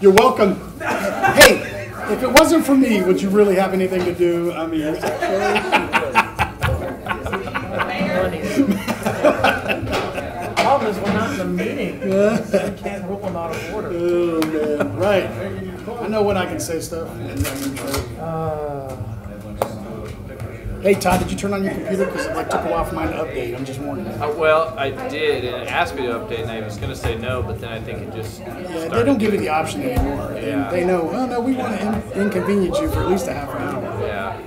You're welcome. Hey, if it wasn't for me, would you really have anything to do? I mean, problem is we're not in a meeting. We can't rule them out of order. Oh, man. Right. I know when I can say stuff. Hey, Todd, did you turn on your computer? Because it took a while for mine to update. I'm just warning you. Well, I did, and it asked me to update, and I was going to say no, but then I think it just Yeah, they don't give you the option anymore. Yeah. They know, oh, no, we want to inconvenience you for at least a half an hour. Yeah.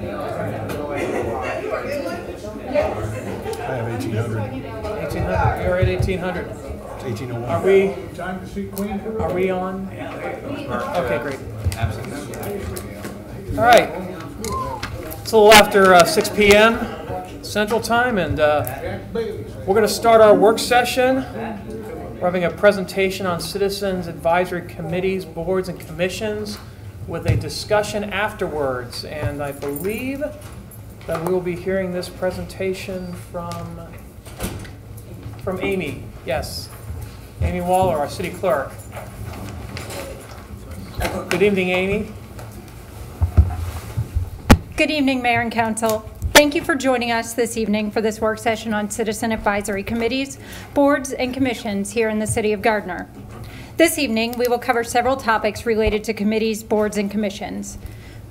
I have 1800. 1800. You're at 1800. It's 1801. Are we? Time to see Queen. Are we on? Okay, great. All right. It's a little after 6 p.m. Central Time, and we're going to start our work session. We're having a presentation on Citizens Advisory Committees, Boards, and Commissions with a discussion afterwards. And I believe that we will be hearing this presentation from Amy. Yes, Amy Waller, our City Clerk. Good evening, Amy. Good evening, Mayor and Council. Thank you for joining us this evening for this work session on Citizen Advisory Committees, Boards, and Commissions here in the City of Gardner. This evening, we will cover several topics related to committees, boards, and commissions.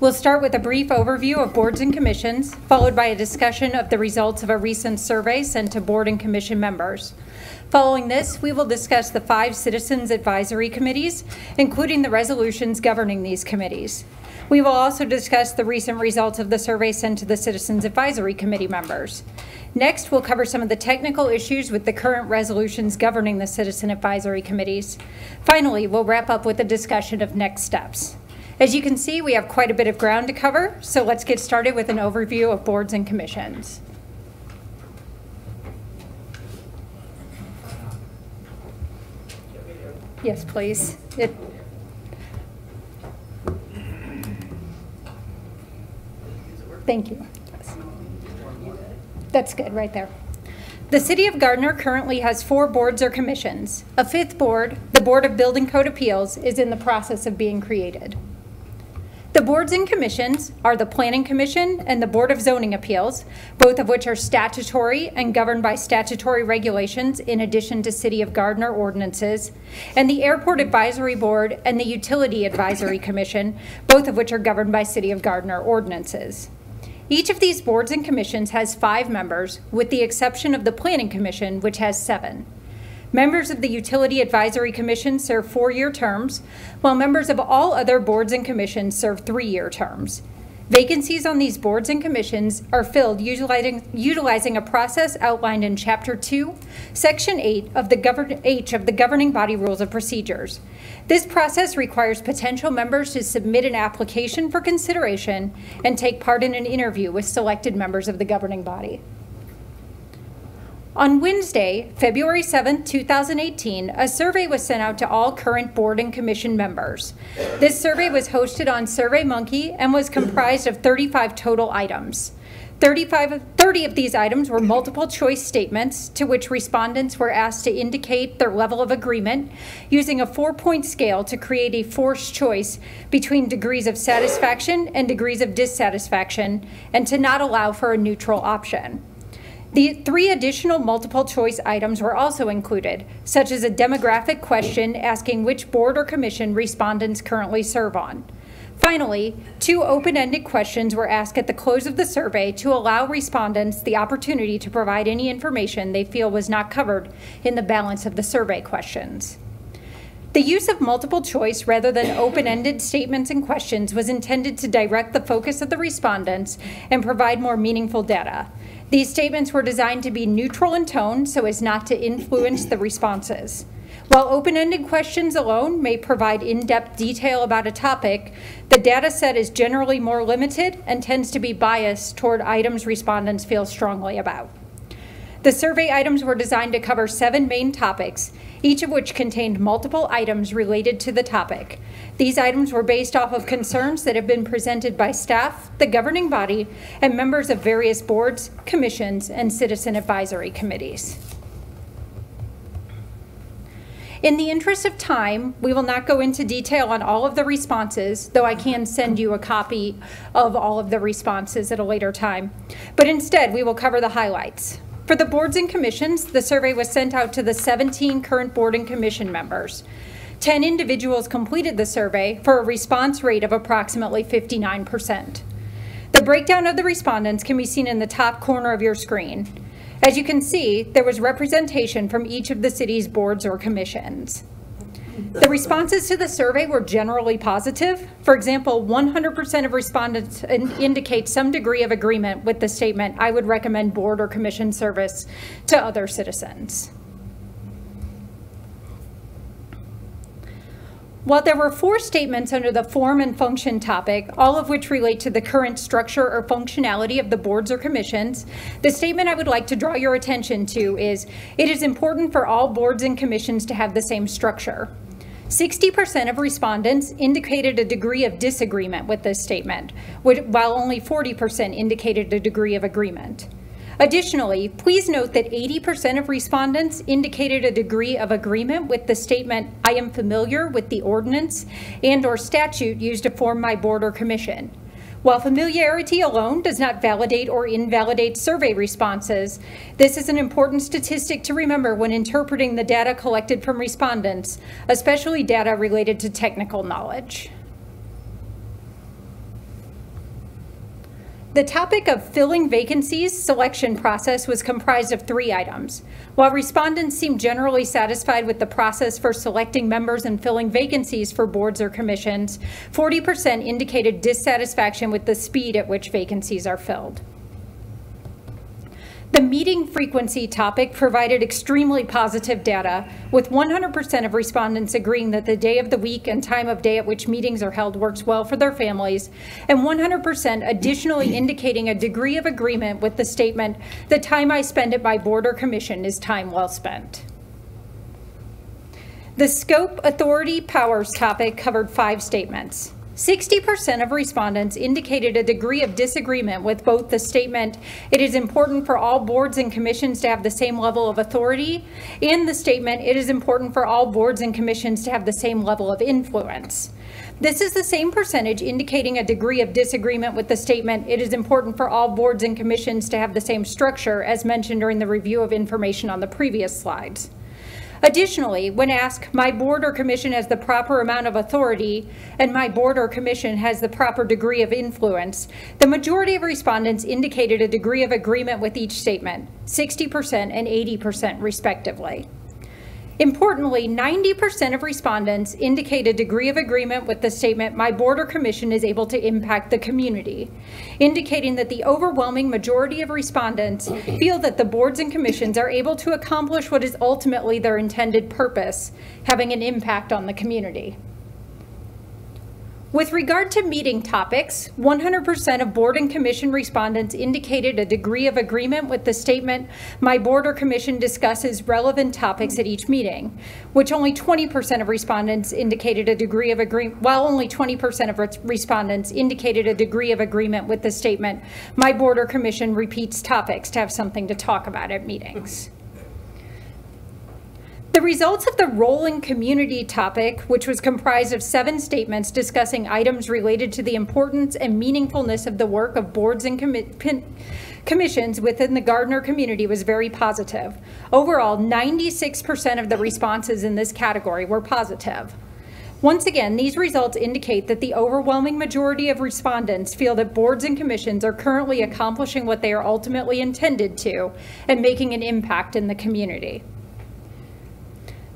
We'll start with a brief overview of boards and commissions, followed by a discussion of the results of a recent survey sent to board and commission members. Following this, we will discuss the 5 Citizens Advisory Committees, including the resolutions governing these committees. We will also discuss the recent results of the survey sent to the Citizens Advisory Committee members. Next, we'll cover some of the technical issues with the current resolutions governing the Citizen Advisory Committees. Finally, we'll wrap up with a discussion of next steps. As you can see, we have quite a bit of ground to cover, so let's get started with an overview of boards and commissions. Yes, please. Thank you. That's good, right there. The City of Gardner currently has 4 boards or commissions. A 5th board, the Board of Building Code Appeals, is in the process of being created. The boards and commissions are the Planning Commission and the Board of Zoning Appeals, both of which are statutory and governed by statutory regulations in addition to City of Gardner ordinances, and the Airport Advisory Board and the Utility Advisory Commission, both of which are governed by City of Gardner ordinances. Each of these boards and commissions has 5 members, with the exception of the Planning Commission, which has 7. Members of the Utility Advisory Commission serve 4-year terms, while members of all other boards and commissions serve 3-year terms. Vacancies on these boards and commissions are filled utilizing a process outlined in Chapter 2, Section 8 of the Governing Body Rules of Procedures. This process requires potential members to submit an application for consideration and take part in an interview with selected members of the governing body. On Wednesday, February 7, 2018, a survey was sent out to all current board and commission members. This survey was hosted on SurveyMonkey and was comprised of 35 total items. 30 of these items were multiple choice statements to which respondents were asked to indicate their level of agreement using a 4-point scale to create a forced choice between degrees of satisfaction and degrees of dissatisfaction, and to not allow for a neutral option. The 3 additional multiple choice items were also included, such as a demographic question asking which board or commission respondents currently serve on. Finally, 2 open-ended questions were asked at the close of the survey to allow respondents the opportunity to provide any information they feel was not covered in the balance of the survey questions. The use of multiple choice rather than open-ended statements and questions was intended to direct the focus of the respondents and provide more meaningful data. These statements were designed to be neutral in tone so as not to influence the responses. While open-ended questions alone may provide in-depth detail about a topic, the data set is generally more limited and tends to be biased toward items respondents feel strongly about. The survey items were designed to cover 7 main topics, each of which contained multiple items related to the topic. These items were based off of concerns that have been presented by staff, the governing body, and members of various boards, commissions, and citizen advisory committees. In the interest of time, we will not go into detail on all of the responses, though I can send you a copy of all of the responses at a later time. But instead, we will cover the highlights. For the boards and commissions, the survey was sent out to the 17 current board and commission members. 10 individuals completed the survey for a response rate of approximately 59%. The breakdown of the respondents can be seen in the top corner of your screen. As you can see, there was representation from each of the city's boards or commissions. The responses to the survey were generally positive. For example, 100% of respondents indicate some degree of agreement with the statement, "I would recommend board or commission service to other citizens." While there were 4 statements under the form and function topic, all of which relate to the current structure or functionality of the boards or commissions, the statement I would like to draw your attention to is, it is important for all boards and commissions to have the same structure. 60% of respondents indicated a degree of disagreement with this statement, while only 40% indicated a degree of agreement. Additionally, please note that 80% of respondents indicated a degree of agreement with the statement, "I am familiar with the ordinance and/or statute used to form my board or commission." While familiarity alone does not validate or invalidate survey responses, this is an important statistic to remember when interpreting the data collected from respondents, especially data related to technical knowledge. The topic of filling vacancies selection process was comprised of 3 items. While respondents seemed generally satisfied with the process for selecting members and filling vacancies for boards or commissions, 40% indicated dissatisfaction with the speed at which vacancies are filled. The meeting frequency topic provided extremely positive data, with 100% of respondents agreeing that the day of the week and time of day at which meetings are held works well for their families, and 100% additionally indicating a degree of agreement with the statement, "The time I spend at my board or commission is time well spent." The scope, authority, powers topic covered 5 statements. 60% of respondents indicated a degree of disagreement with both the statement, "It is important for all boards and commissions to have the same level of authority," and the statement, "It is important for all boards and commissions to have the same level of influence." This is the same percentage indicating a degree of disagreement with the statement, "It is important for all boards and commissions to have the same structure," as mentioned during the review of information on the previous slides. Additionally, when asked, "My board or commission has the proper amount of authority," and "My board or commission has the proper degree of influence," the majority of respondents indicated a degree of agreement with each statement, 60% and 80% respectively. Importantly, 90% of respondents indicate a degree of agreement with the statement, "My board or commission is able to impact the community," indicating that the overwhelming majority of respondents feel that the boards and commissions are able to accomplish what is ultimately their intended purpose, having an impact on the community. With regard to meeting topics, 100% of board and commission respondents indicated a degree of agreement with the statement, "My board or commission discusses relevant topics at each meeting," which only 20% of respondents indicated a degree of agreement, while only 20% of respondents indicated a degree of agreement with the statement, "My board or commission repeats topics to have something to talk about at meetings." The results of the rolling community topic, which was comprised of 7 statements discussing items related to the importance and meaningfulness of the work of boards and commissions within the Gardner community, was very positive. Overall, 96% of the responses in this category were positive. Once again, these results indicate that the overwhelming majority of respondents feel that boards and commissions are currently accomplishing what they are ultimately intended to and making an impact in the community.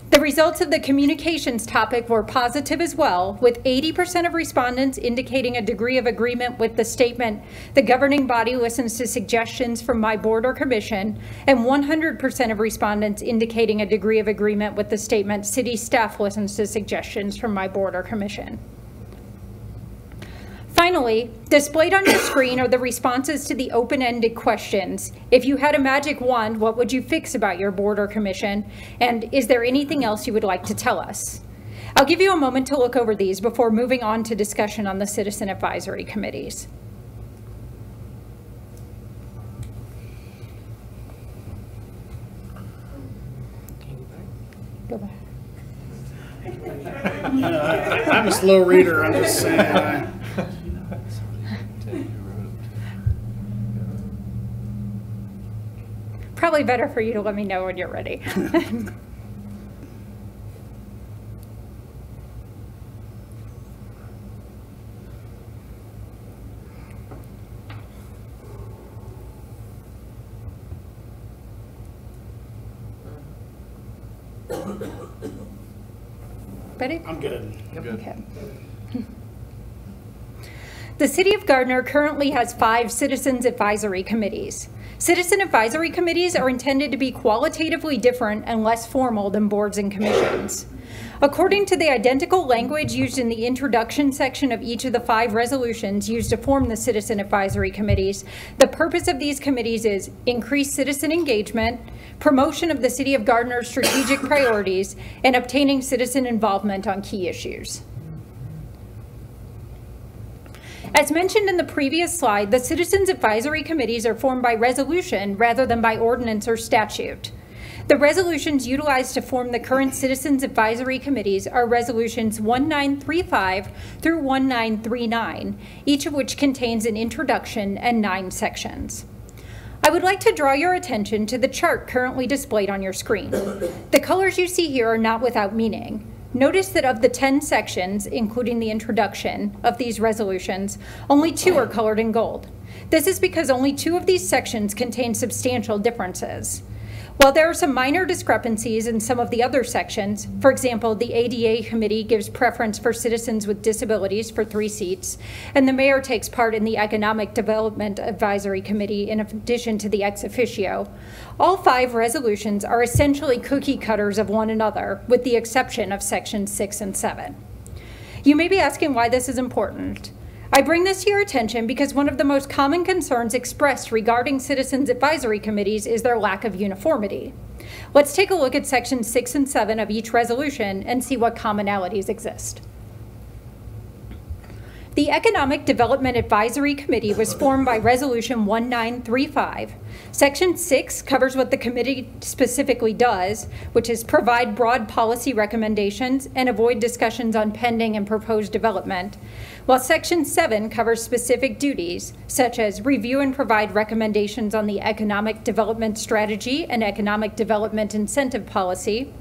The results of the communications topic were positive as well, with 80% of respondents indicating a degree of agreement with the statement, "The governing body listens to suggestions from my board or commission," and 100% of respondents indicating a degree of agreement with the statement, "City staff listens to suggestions from my board or commission." Finally, displayed on your screen are the responses to the open-ended questions. If you had a magic wand, what would you fix about your board or commission? And is there anything else you would like to tell us? I'll give you a moment to look over these before moving on to discussion on the citizen advisory committees. Go back. I'm a slow reader, I'm just saying. Probably better for you to let me know when you're ready. Ready? I'm good. Okay. The City of Gardner currently has 5 Citizens Advisory Committees. Citizen Advisory Committees are intended to be qualitatively different and less formal than boards and commissions. According to the identical language used in the introduction section of each of the 5 resolutions used to form the Citizen Advisory Committees, the purpose of these committees is increased citizen engagement, promotion of the City of Gardner's strategic priorities, and obtaining citizen involvement on key issues. As mentioned in the previous slide, the Citizens Advisory Committees are formed by resolution rather than by ordinance or statute. The resolutions utilized to form the current Citizens Advisory Committees are Resolutions 1935 through 1939, each of which contains an introduction and 9 sections. I would like to draw your attention to the chart currently displayed on your screen. The colors you see here are not without meaning. Notice that of the 10 sections, including the introduction of these resolutions, only 2 are colored in gold. This is because only 2 of these sections contain substantial differences. While there are some minor discrepancies in some of the other sections, for example, the ADA committee gives preference for citizens with disabilities for 3 seats, and the mayor takes part in the Economic Development Advisory Committee in addition to the ex officio, all 5 resolutions are essentially cookie cutters of one another, with the exception of sections 6 and 7. You may be asking why this is important. I bring this to your attention because one of the most common concerns expressed regarding Citizens Advisory Committees is their lack of uniformity. Let's take a look at sections 6 and 7 of each resolution and see what commonalities exist. The Economic Development Advisory Committee was formed by Resolution 1935. Section 6 covers what the committee specifically does, which is provide broad policy recommendations and avoid discussions on pending and proposed development, while Section 7 covers specific duties, such as review and provide recommendations on the economic development strategy and economic development incentive policy,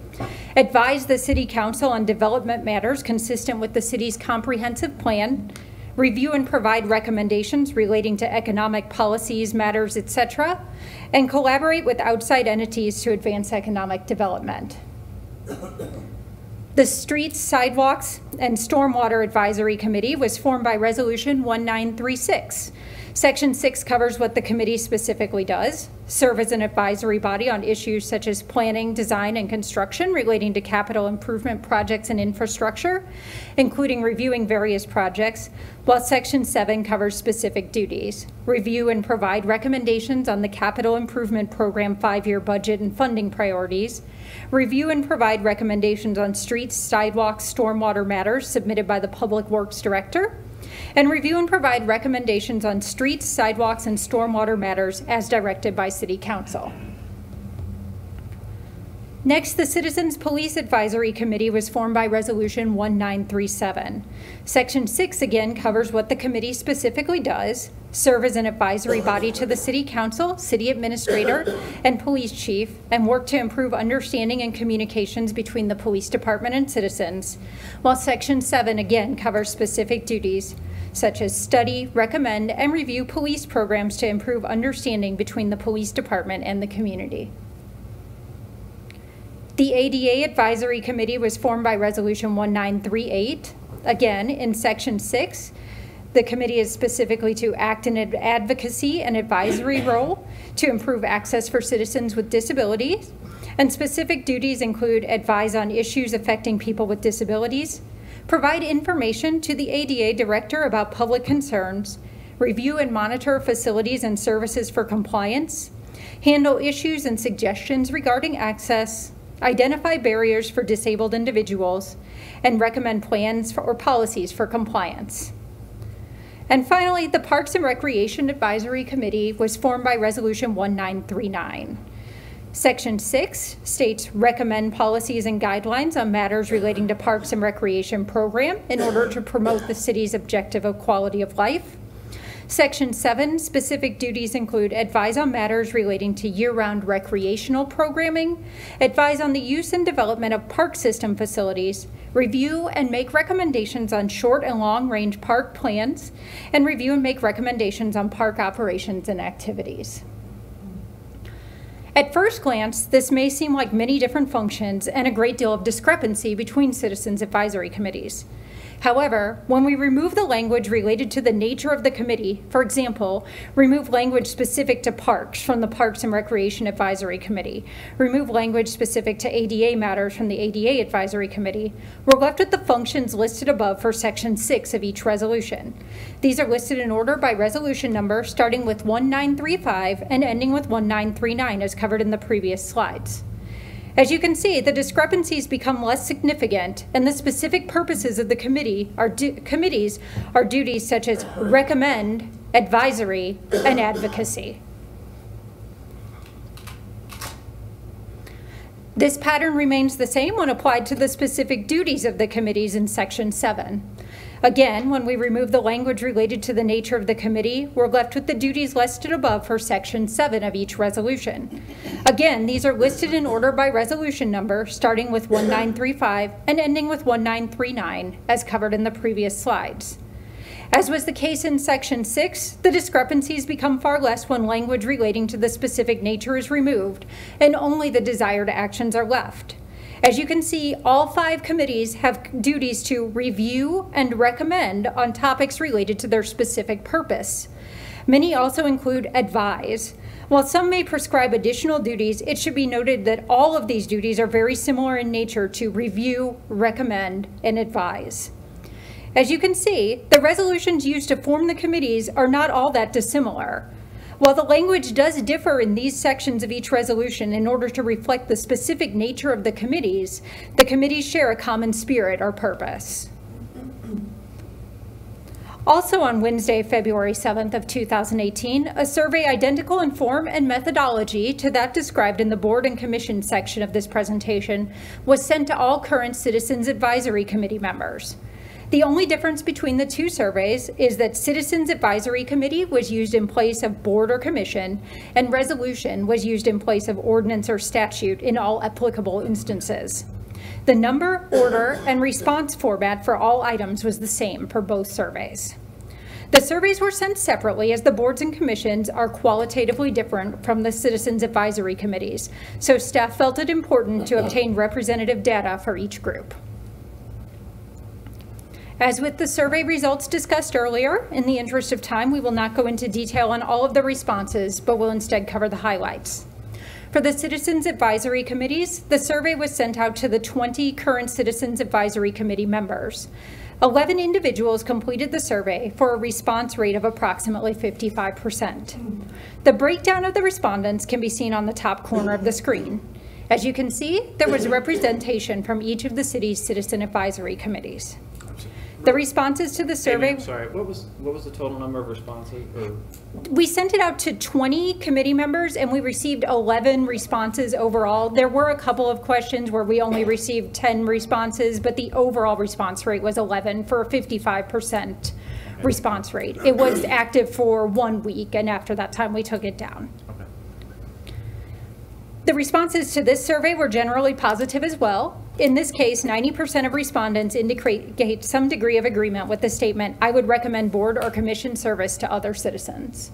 advise the City Council on development matters consistent with the city's comprehensive plan, review and provide recommendations relating to economic policies, matters, etc., and collaborate with outside entities to advance economic development. The Streets, Sidewalks, and Stormwater Advisory Committee was formed by Resolution 1936. Section 6 covers what the committee specifically does, serve as an advisory body on issues such as planning, design, and construction relating to capital improvement projects and infrastructure, including reviewing various projects, while Section 7 covers specific duties, review and provide recommendations on the capital improvement program 5-year budget and funding priorities, review and provide recommendations on streets, sidewalks, stormwater matters submitted by the Public Works Director, and review and provide recommendations on streets, sidewalks, and stormwater matters as directed by City Council. Next, the Citizens Police Advisory Committee was formed by Resolution 1937. Section 6 again covers what the committee specifically does, serve as an advisory body to the City Council, City Administrator, and Police Chief, and work to improve understanding and communications between the Police Department and citizens, while Section 7 again covers specific duties, such as study, recommend, and review police programs to improve understanding between the Police Department and the community. The ADA Advisory Committee was formed by Resolution 1938. Again, in Section 6, the committee is specifically to act in an advocacy and advisory role to improve access for citizens with disabilities, and specific duties include advise on issues affecting people with disabilities, provide information to the ADA Director about public concerns, review and monitor facilities and services for compliance, handle issues and suggestions regarding access, identify barriers for disabled individuals, and recommend plans or policies for compliance. And finally, the Parks and Recreation Advisory Committee was formed by Resolution 1939. Section 6 states recommend policies and guidelines on matters relating to parks and recreation program in order to promote the city's objective of quality of life. Section 7 specific duties include advise on matters relating to year-round recreational programming, advise on the use and development of park system facilities, review and make recommendations on short and long-range park plans, and review and make recommendations on park operations and activities. At first glance, this may seem like many different functions and a great deal of discrepancy between citizens advisory committees. However, when we remove the language related to the nature of the committee, for example, remove language specific to parks from the Parks and Recreation Advisory Committee, remove language specific to ADA matters from the ADA Advisory Committee, we're left with the functions listed above for Section 6 of each resolution. These are listed in order by resolution number, starting with 1935 and ending with 1939 as covered in the previous slides. As you can see, the discrepancies become less significant, and the specific purposes of the committees are duties such as recommend, advisory, and advocacy. This pattern remains the same when applied to the specific duties of the committees in Section 7. Again, when we remove the language related to the nature of the committee, we're left with the duties listed above for Section 7 of each resolution. Again, these are listed in order by resolution number, starting with 1935 and ending with 1939, as covered in the previous slides. As was the case in Section 6, the discrepancies become far less when language relating to the specific nature is removed, and only the desired actions are left. As you can see, all 5 committees have duties to review and recommend on topics related to their specific purpose. Many also include advise. While some may prescribe additional duties, it should be noted that all of these duties are very similar in nature to review, recommend, and advise. As you can see, the resolutions used to form the committees are not all that dissimilar. While the language does differ in these sections of each resolution in order to reflect the specific nature of the committees share a common spirit or purpose. Also on Wednesday, February 7th of 2018, a survey identical in form and methodology to that described in the Board and Commission section of this presentation was sent to all current Citizens Advisory Committee members. The only difference between the 2 surveys is that Citizens Advisory Committee was used in place of Board or Commission, and resolution was used in place of ordinance or statute in all applicable instances. The number, order, and response format for all items was the same for both surveys. The surveys were sent separately as the boards and commissions are qualitatively different from the Citizens Advisory Committees, so staff felt it important to obtain representative data for each group. As with the survey results discussed earlier, in the interest of time, we will not go into detail on all of the responses, but will instead cover the highlights. For the Citizens Advisory Committees, the survey was sent out to the 20 current Citizens Advisory Committee members. 11 individuals completed the survey for a response rate of approximately 55%. The breakdown of the respondents can be seen on the top corner of the screen. As you can see, there was representation from each of the city's Citizen Advisory Committees. The responses to the survey. Amy, I'm sorry, what was the total number of responses? We sent it out to 20 committee members and we received 11 responses overall. There were a couple of questions where we only received 10 responses, but the overall response rate was 11 for a 55% response rate. It was active for 1 week, and after that time we took it down. The responses to this survey were generally positive as well. In this case, 90% of respondents indicate some degree of agreement with the statement, "I would recommend board or commission service to other citizens."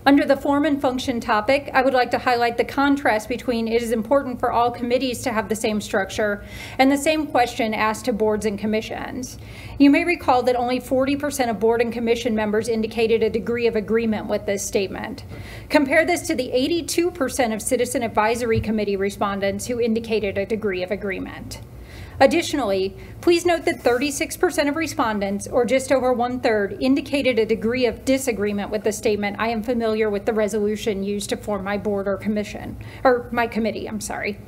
Under the form and function topic, I would like to highlight the contrast between it is important for all committees to have the same structure and the same question asked to boards and commissions. You may recall that only 40% of board and commission members indicated a degree of agreement with this statement. Compare this to the 82% of Citizen Advisory Committee respondents who indicated a degree of agreement. Additionally, please note that 36% of respondents, or just over 1/3, indicated a degree of disagreement with the statement, "I am familiar with the resolution used to form my board or commission," or my committee, I'm sorry.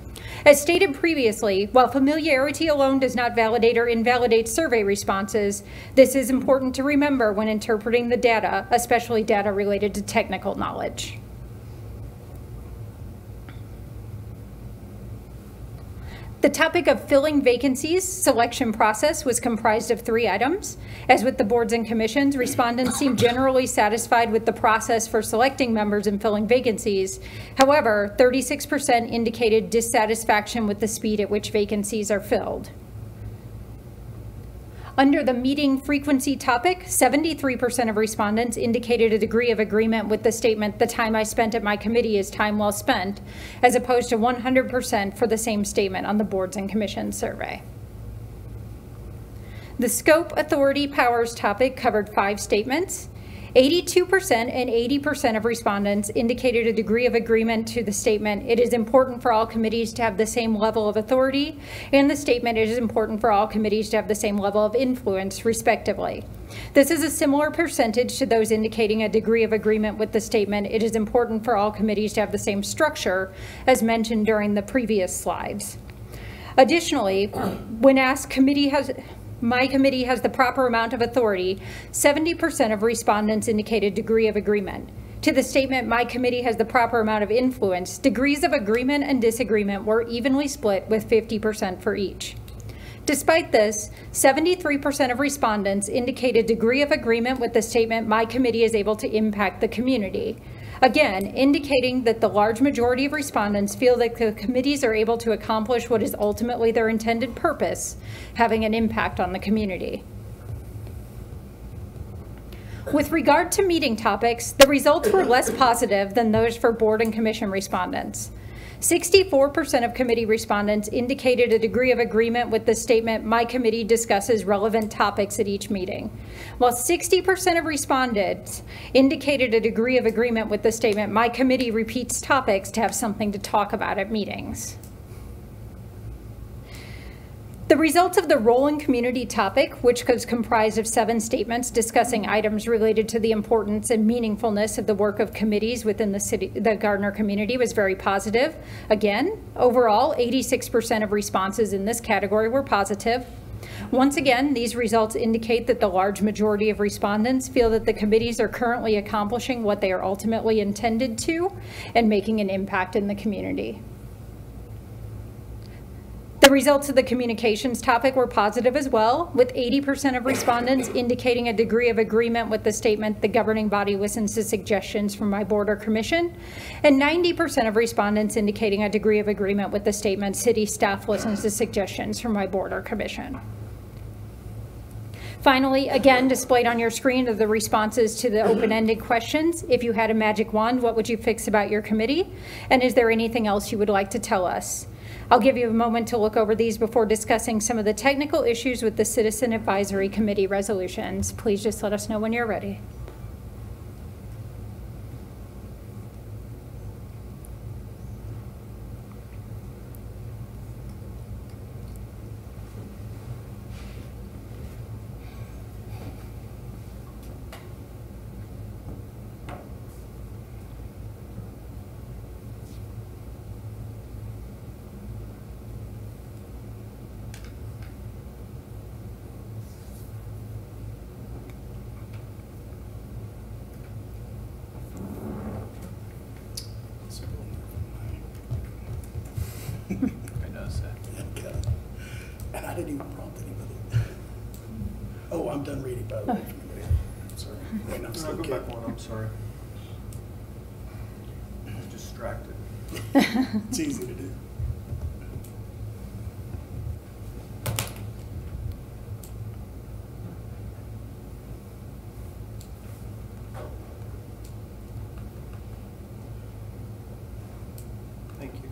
As stated previously, while familiarity alone does not validate or invalidate survey responses, this is important to remember when interpreting the data, especially data related to technical knowledge. The topic of filling vacancies selection process was comprised of 3 items. As with the boards and commissions, respondents seemed generally satisfied with the process for selecting members and filling vacancies. However, 36% indicated dissatisfaction with the speed at which vacancies are filled. Under the meeting frequency topic, 73% of respondents indicated a degree of agreement with the statement, "The time I spent at my committee is time well spent," as opposed to 100% for the same statement on the boards and commissions survey. The scope, authority, powers topic covered 5 statements. 82% and 80% of respondents indicated a degree of agreement to the statement, "It is important for all committees to have the same level of authority," and the statement, "It is important for all committees to have the same level of influence," respectively. This is a similar percentage to those indicating a degree of agreement with the statement, "It is important for all committees to have the same structure," as mentioned during the previous slides. Additionally, when asked, my committee has the proper amount of authority, 70% of respondents indicated degree of agreement. To the statement, "My committee has the proper amount of influence," degrees of agreement and disagreement were evenly split with 50% for each. Despite this, 73% of respondents indicated degree of agreement with the statement, "My committee is able to impact the community." Again, indicating that the large majority of respondents feel that the committees are able to accomplish what is ultimately their intended purpose, having an impact on the community. With regard to meeting topics, the results were less positive than those for board and commission respondents. 64% of committee respondents indicated a degree of agreement with the statement, "My committee discusses relevant topics at each meeting," while 60% of respondents indicated a degree of agreement with the statement, "My committee repeats topics to have something to talk about at meetings." The results of the role in community topic, which was comprised of 7 statements discussing items related to the importance and meaningfulness of the work of committees within the Gardner community, was very positive. Again, overall, 86% of responses in this category were positive. Once again, these results indicate that the large majority of respondents feel that the committees are currently accomplishing what they are ultimately intended to and making an impact in the community. The results of the communications topic were positive as well, with 80% of respondents indicating a degree of agreement with the statement, "The governing body listens to suggestions from my board or commission," and 90% of respondents indicating a degree of agreement with the statement, "City staff listens to suggestions from my board or commission." Finally, again, displayed on your screen are the responses to the open-ended questions. If you had a magic wand, what would you fix about your committee? And is there anything else you would like to tell us? I'll give you a moment to look over these before discussing some of the technical issues with the Citizen Advisory Committee resolutions. Please just let us know when you're ready. I noticed that. And I didn't even prompt anybody. Oh, I'm done reading, by the way. Sorry. Wait, I'm still Go kidding. back one, I'm sorry. I was distracted. It's easy to do. Thank you.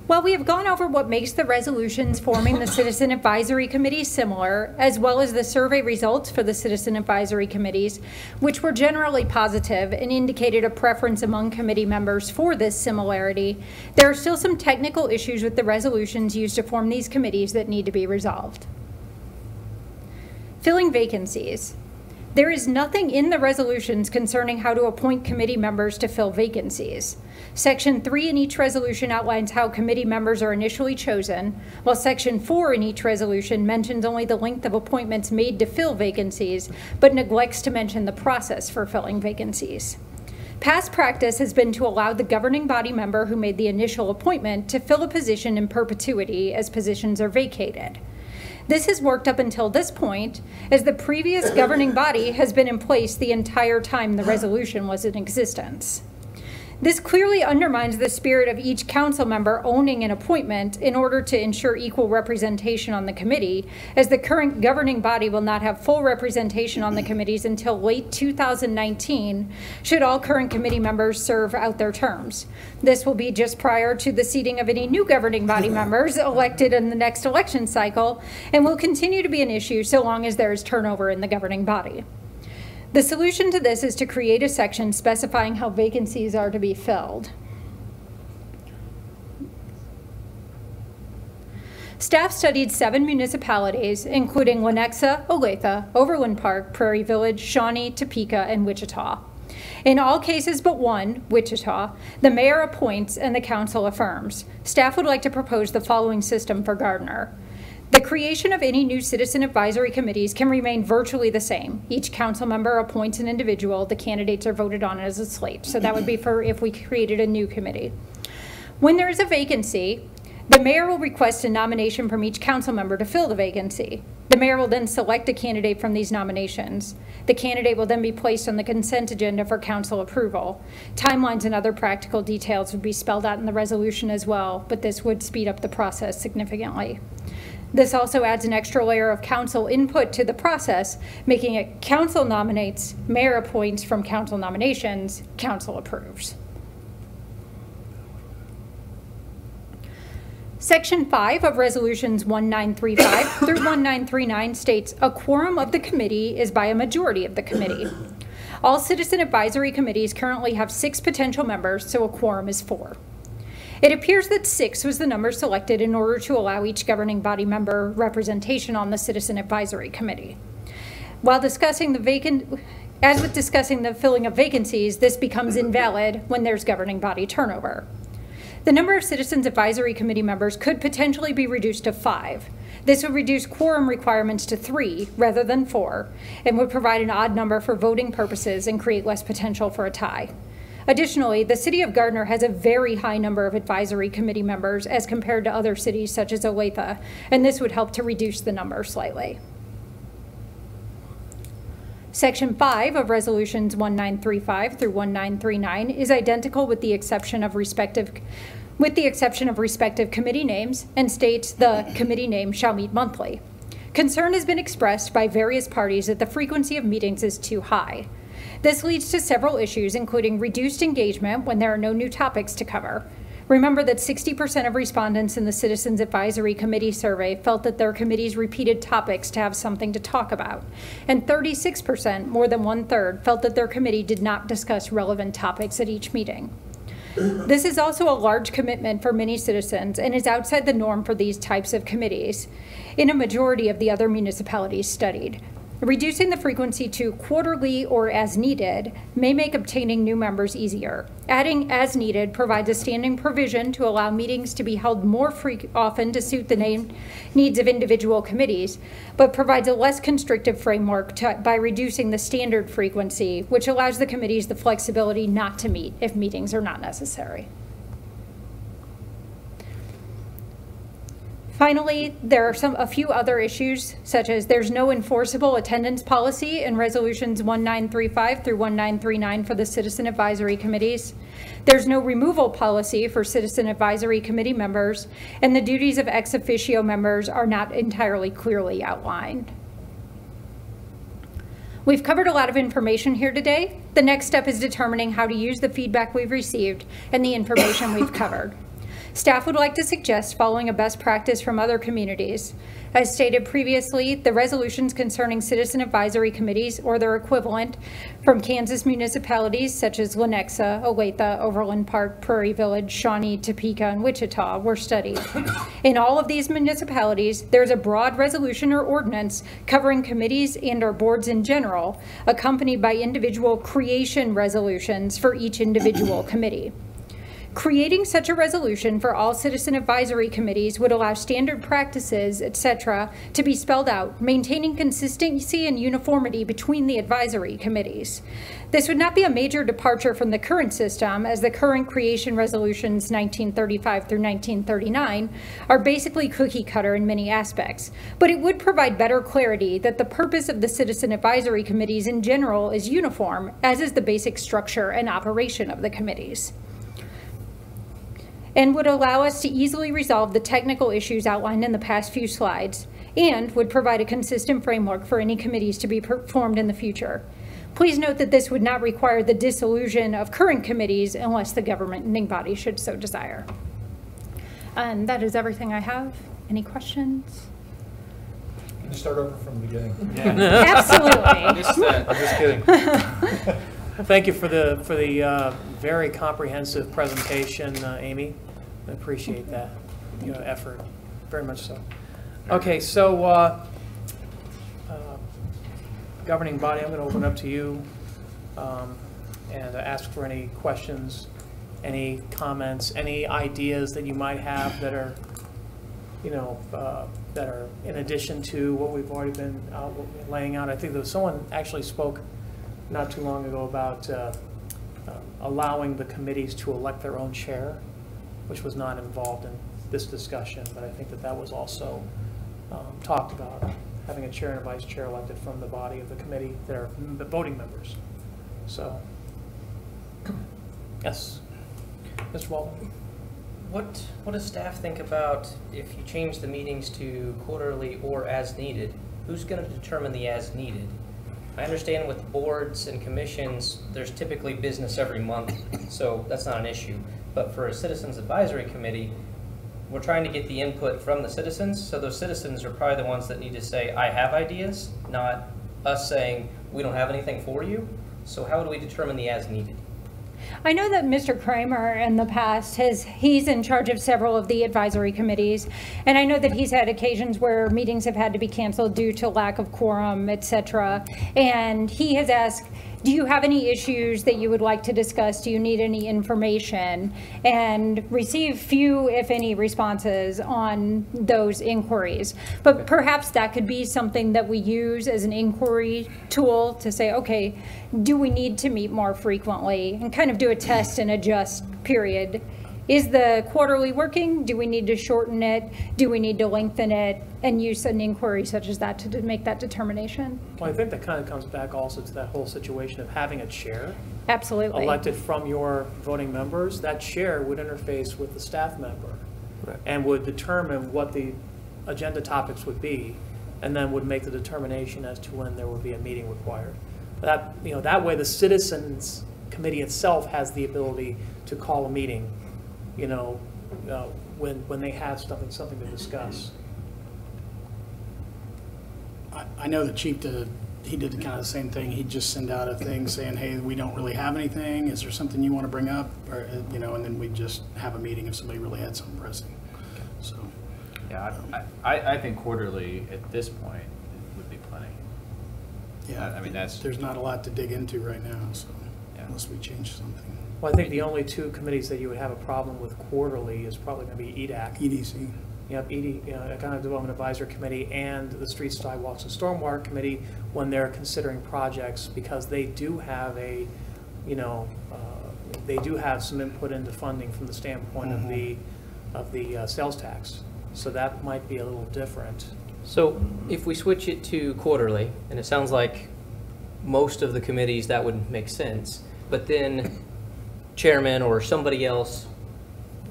While we have gone over what makes the resolutions forming the Citizen Advisory Committee similar, as well as the survey results for the Citizen Advisory Committees, which were generally positive and indicated a preference among committee members for this similarity, there are still some technical issues with the resolutions used to form these committees that need to be resolved. Filling vacancies. There is nothing in the resolutions concerning how to appoint committee members to fill vacancies. Section 3 in each resolution outlines how committee members are initially chosen, while Section 4 in each resolution mentions only the length of appointments made to fill vacancies, but neglects to mention the process for filling vacancies. Past practice has been to allow the governing body member who made the initial appointment to fill a position in perpetuity as positions are vacated. This has worked up until this point, as the previous governing body has been in place the entire time the resolution was in existence. This clearly undermines the spirit of each council member owning an appointment in order to ensure equal representation on the committee, as the current governing body will not have full representation on the committees until late 2019, should all current committee members serve out their terms. This will be just prior to the seating of any new governing body members elected in the next election cycle, and will continue to be an issue so long as there is turnover in the governing body. The solution to this is to create a section specifying how vacancies are to be filled. Staff studied 7 municipalities, including Lenexa, Olathe, Overland Park, Prairie Village, Shawnee, Topeka, and Wichita. In all cases but one, Wichita, the mayor appoints and the council affirms. Staff would like to propose the following system for Gardner. The creation of any new citizen advisory committees can remain virtually the same. Each council member appoints an individual. The candidates are voted on as a slate. So that would be for if we created a new committee. When there is a vacancy, the mayor will request a nomination from each council member to fill the vacancy. The mayor will then select a candidate from these nominations. The candidate will then be placed on the consent agenda for council approval. Timelines and other practical details would be spelled out in the resolution as well, but this would speed up the process significantly. This also adds an extra layer of council input to the process, making it council nominates, mayor appoints from council nominations, council approves. Section 5 of Resolutions 1935 through 1939 states a quorum of the committee is by a majority of the committee. All citizen advisory committees currently have 6 potential members, so a quorum is 4. It appears that 6 was the number selected in order to allow each governing body member representation on the Citizen Advisory Committee. While discussing as with discussing the filling of vacancies, this becomes invalid when there's governing body turnover. The number of Citizens Advisory Committee members could potentially be reduced to 5. This would reduce quorum requirements to 3 rather than 4, and would provide an odd number for voting purposes and create less potential for a tie. Additionally, the city of Gardner has a very high number of advisory committee members as compared to other cities such as Olathe, and this would help to reduce the number slightly. Section 5 of Resolutions 1935 through 1939 is identical with the exception of respective committee names, and states the committee name shall meet monthly. Concern has been expressed by various parties that the frequency of meetings is too high. This leads to several issues, including reduced engagement when there are no new topics to cover. Remember that 60% of respondents in the Citizens Advisory Committee survey felt that their committees repeated topics to have something to talk about, and 36%, more than 1/3, felt that their committee did not discuss relevant topics at each meeting. This is also a large commitment for many citizens and is outside the norm for these types of committees in a majority of the other municipalities studied. Reducing the frequency to quarterly or as needed may make obtaining new members easier. Adding as needed provides a standing provision to allow meetings to be held more often to suit the needs of individual committees, but provides a less constrictive framework by reducing the standard frequency, which allows the committees the flexibility not to meet if meetings are not necessary. Finally, there are a few other issues, such as there's no enforceable attendance policy in Resolutions 1935 through 1939 for the Citizen Advisory Committees. There's no removal policy for Citizen Advisory Committee members, and the duties of ex officio members are not entirely clearly outlined. We've covered a lot of information here today. The next step is determining how to use the feedback we've received and the information we've covered. Staff would like to suggest following a best practice from other communities. As stated previously, the resolutions concerning citizen advisory committees or their equivalent from Kansas municipalities such as Lenexa, Olathe, Overland Park, Prairie Village, Shawnee, Topeka, and Wichita were studied. In all of these municipalities, there's a broad resolution or ordinance covering committees and or boards in general, accompanied by individual creation resolutions for each individual committee. Creating such a resolution for all citizen advisory committees would allow standard practices, etc., to be spelled out, maintaining consistency and uniformity between the advisory committees. This would not be a major departure from the current system, as the current creation resolutions 1935 through 1939 are basically cookie cutter in many aspects, but it would provide better clarity that the purpose of the citizen advisory committees in general is uniform, as is the basic structure and operation of the committees, and would allow us to easily resolve the technical issues outlined in the past few slides, and would provide a consistent framework for any committees to be performed in the future. Please note that this would not require the dissolution of current committees unless the governing body should so desire. And that is everything I have. Any questions? Can you start over from the beginning? Absolutely. I'm just kidding. Thank you for the very comprehensive presentation, Amy. I appreciate that, effort, very much so. Okay, so governing body, I'm going to open up to you and ask for any questions, any comments, any ideas that you might have that are, that are in addition to what we've already been laying out. I think there was someone actually spoke not too long ago about allowing the committees to elect their own chair, which was not involved in this discussion, but I think that was also talked about, having a chair and a vice chair elected from the body of the committee that are the voting members. So, yes, Mr. Walden. What does staff think about if you change the meetings to quarterly or as needed? Who's going to determine the as needed? I understand with boards and commissions, there's typically business every month, so that's not an issue. But for a citizens advisory committee, we're trying to get the input from the citizens, so those citizens are probably the ones that need to say, I have ideas, not us saying, we don't have anything for you. So how do we determine the as needed? I know that Mr. Kramer in the past he's in charge of several of the advisory committees, and I know that he's had occasions where meetings have had to be canceled due to lack of quorum, etc. And he has asked, do you have any issues that you would like to discuss? Do you need any information? And receive few, if any, responses on those inquiries. But perhaps that could be something that we use as an inquiry tool to say, okay, do we need to meet more frequently? And kind of do a test and adjust period. Is the quarterly working? Do we need to shorten it? Do we need to lengthen it? And use an inquiry such as that to make that determination. Well, I think that kind of comes back also to that whole situation of having a chair. Absolutely. Elected from your voting members. That chair would interface with the staff member, right, and would determine what the agenda topics would be, and then would make the determination as to when there would be a meeting required. That, that way the citizens committee itself has the ability to call a meeting, when they have something to discuss. I know the chief he did kind of the same thing. He'd just send out a thing saying, hey, we don't really have anything. Is there something you want to bring up? Or, and then we'd just have a meeting if somebody really had something pressing. So, yeah, I think quarterly at this point would be plenty. Yeah, I mean, there's not a lot to dig into right now, so yeah, unless we change something. Well, I think the only two committees that you would have a problem with quarterly is probably going to be EDAC. EDC. Yep, Economic Development Advisory Committee and the Streets, Sidewalks, and Stormwater Committee when they're considering projects, because they do have they do have some input into funding from the standpoint of the sales tax. So that might be a little different. So if we switch it to quarterly, and it sounds like most of the committees that would make sense, but then chairman or somebody else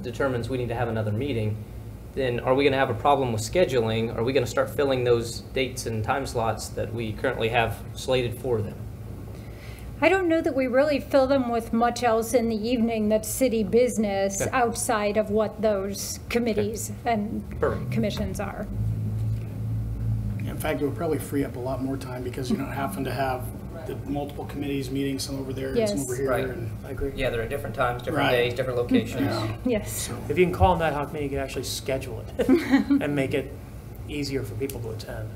determines we need to have another meeting, then are we going to have a problem with scheduling? Are we going to start filling those dates and time slots that we currently have slated for them? I don't know that we really fill them with much else in the evening that's city business outside of what those committees and commissions are. In fact, it would probably free up a lot more time because you're not having to have the multiple committees meeting, some over there and some over here. Right. And I agree. Yeah, there are different times, different days, different locations. Yeah. Yes. So, If you can call them that, how come you can actually schedule it and make it easier for people to attend?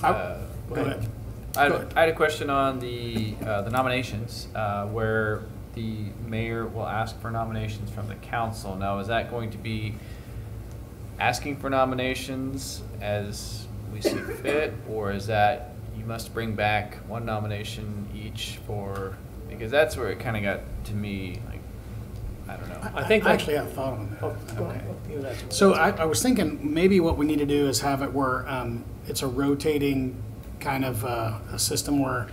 go ahead. I had a question on the nominations, where the mayor will ask for nominations from the council. Now, is that going to be asking for nominations as we see fit, or is that you must bring back one nomination each for, because that's where it kind of got to me, like, I don't know. I think I actually have a thought on that. Oh, go Okay. ahead. You that's- So I was thinking maybe what we need to do is have it where it's a rotating kind of a system where,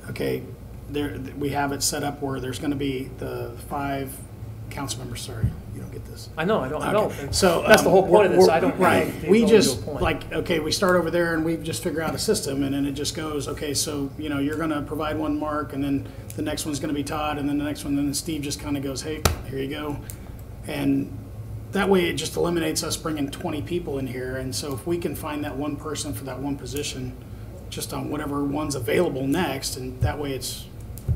okay, we have it set up where there's going to be the 5 council members. Sorry, you don't get this. I know, I don't. Okay. So That's the whole point of this. we're- I don't. Right. know the We ability to just appoint. like, okay, we start over there and we just figure out a system, and then it just goes, okay, so you're going to provide one, Mark, and then the next one's going to be Todd, and then the next one, then Steve just kind of goes, hey, here you go, and that way it just eliminates us bringing 20 people in here. And so if we can find that one person for that one position, just on whatever one's available next, and that way it's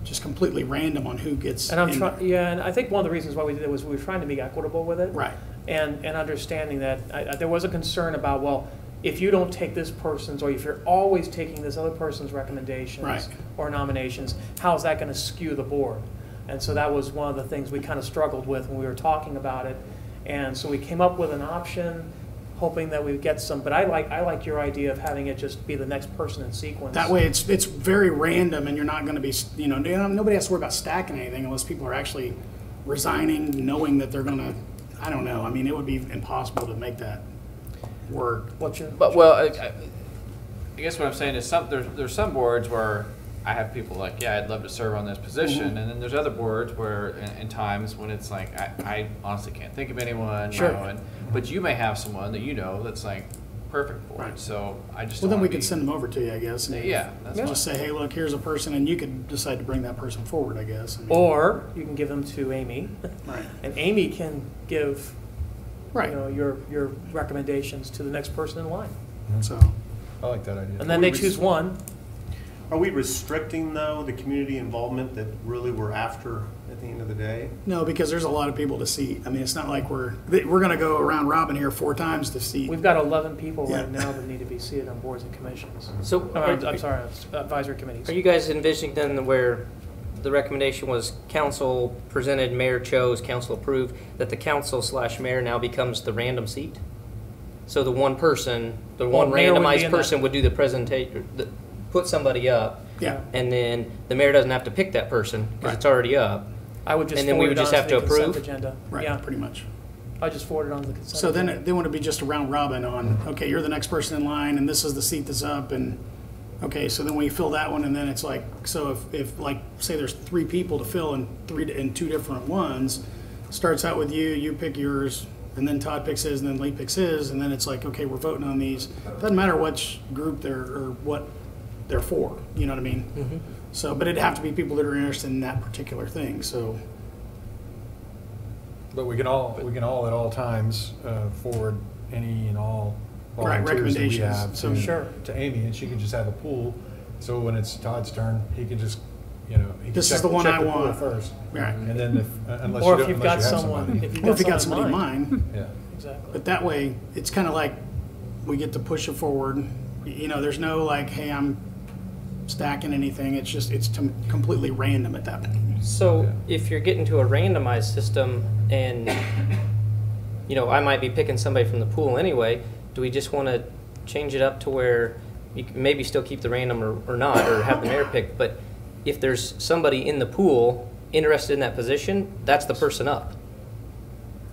just completely random on who gets And I'm in trying, there. yeah, and I think one of the reasons why we did it was we were trying to be equitable with it. Right. And understanding that there was a concern about, well, if you don't take this person's, or if you're always taking this other person's recommendations Right. or nominations, how is that going to skew the board? And so that was one of the things we kind of struggled with when we were talking about it. And so we came up with an option, hoping that we would get some, but I like your idea of having it just be the next person in sequence. That way it's very random, and you're not going to be, nobody has to worry about stacking anything unless people are actually resigning, knowing that they're going to, I don't know. I mean, it would be impossible to make that work. What's your? But, well, I guess what I'm saying is there's some boards where I have people like, yeah, I'd love to serve on this position, and then there's other boards where, in times when it's like, I honestly can't think of anyone. Sure. But you may have someone that that's like perfect for Right. it. So I just Well, then don't we wanna can be- send them over to you, I guess. and Yeah, that's Just say, hey, look, here's a person, and you could decide to bring that person forward, I guess. I mean, Or you can give them to Amy, Right. and Amy can give, Right. your recommendations to the next person in line. So, I like that idea. And then they choose one. Are we restricting, though, the community involvement that really we're after at the end of the day? no, because there's a lot of people to see. I mean, it's not like we're going to go around robin here 4 times to see. We've got 11 people Yeah. right now that need to be seated on boards and commissions. So I'm sorry, advisory committees. Are you guys envisioning then where the recommendation was council presented, mayor chose, council approved, that the council/mayor now becomes the random seat? So the one person, the Well, one mayor would be randomized in person would do the presentation, put somebody up, Yeah. and then the mayor doesn't have to pick that person because Right. it's already up. I would just And then we forward would it just on have to the to consent approve? agenda. Right, Yeah, pretty much. I just forwarded on to the consent. So then agenda. they want to be just a round robin on, okay, you're the next person in line, and this is the seat that's up, and, okay, so then we fill that one, and then it's like, so if like, say there's 3 people to fill in 2 different ones, starts out with you pick yours, and then Todd picks his, and then Lee picks his, and then it's like, okay, we're voting on these. Doesn't matter which group or what they're for, you know what I mean? Mm-hmm. So, but it'd have to be people that are interested in that particular thing, so. But we can all at all times forward any and all Right, volunteers that we recommendations. have So Sure. to Amy, and she can just have a pool. So when it's Todd's turn, he can just, he can This is check, the one check I the pool want. first. Right. And then unless Or you if don't, you've unless got you have someone, somebody. if Well, if you got got somebody in mind. Yeah. Exactly. But that way, it's kind of like we get to push it forward. There's no like, hey, I'm stacking anything. It's just, completely random at that point. So if you're getting to a randomized system and, I might be picking somebody from the pool anyway, do we just want to change it up to where you can maybe still keep the random or not, or have the mayor pick, but if there's somebody in the pool interested in that position, that's the person up.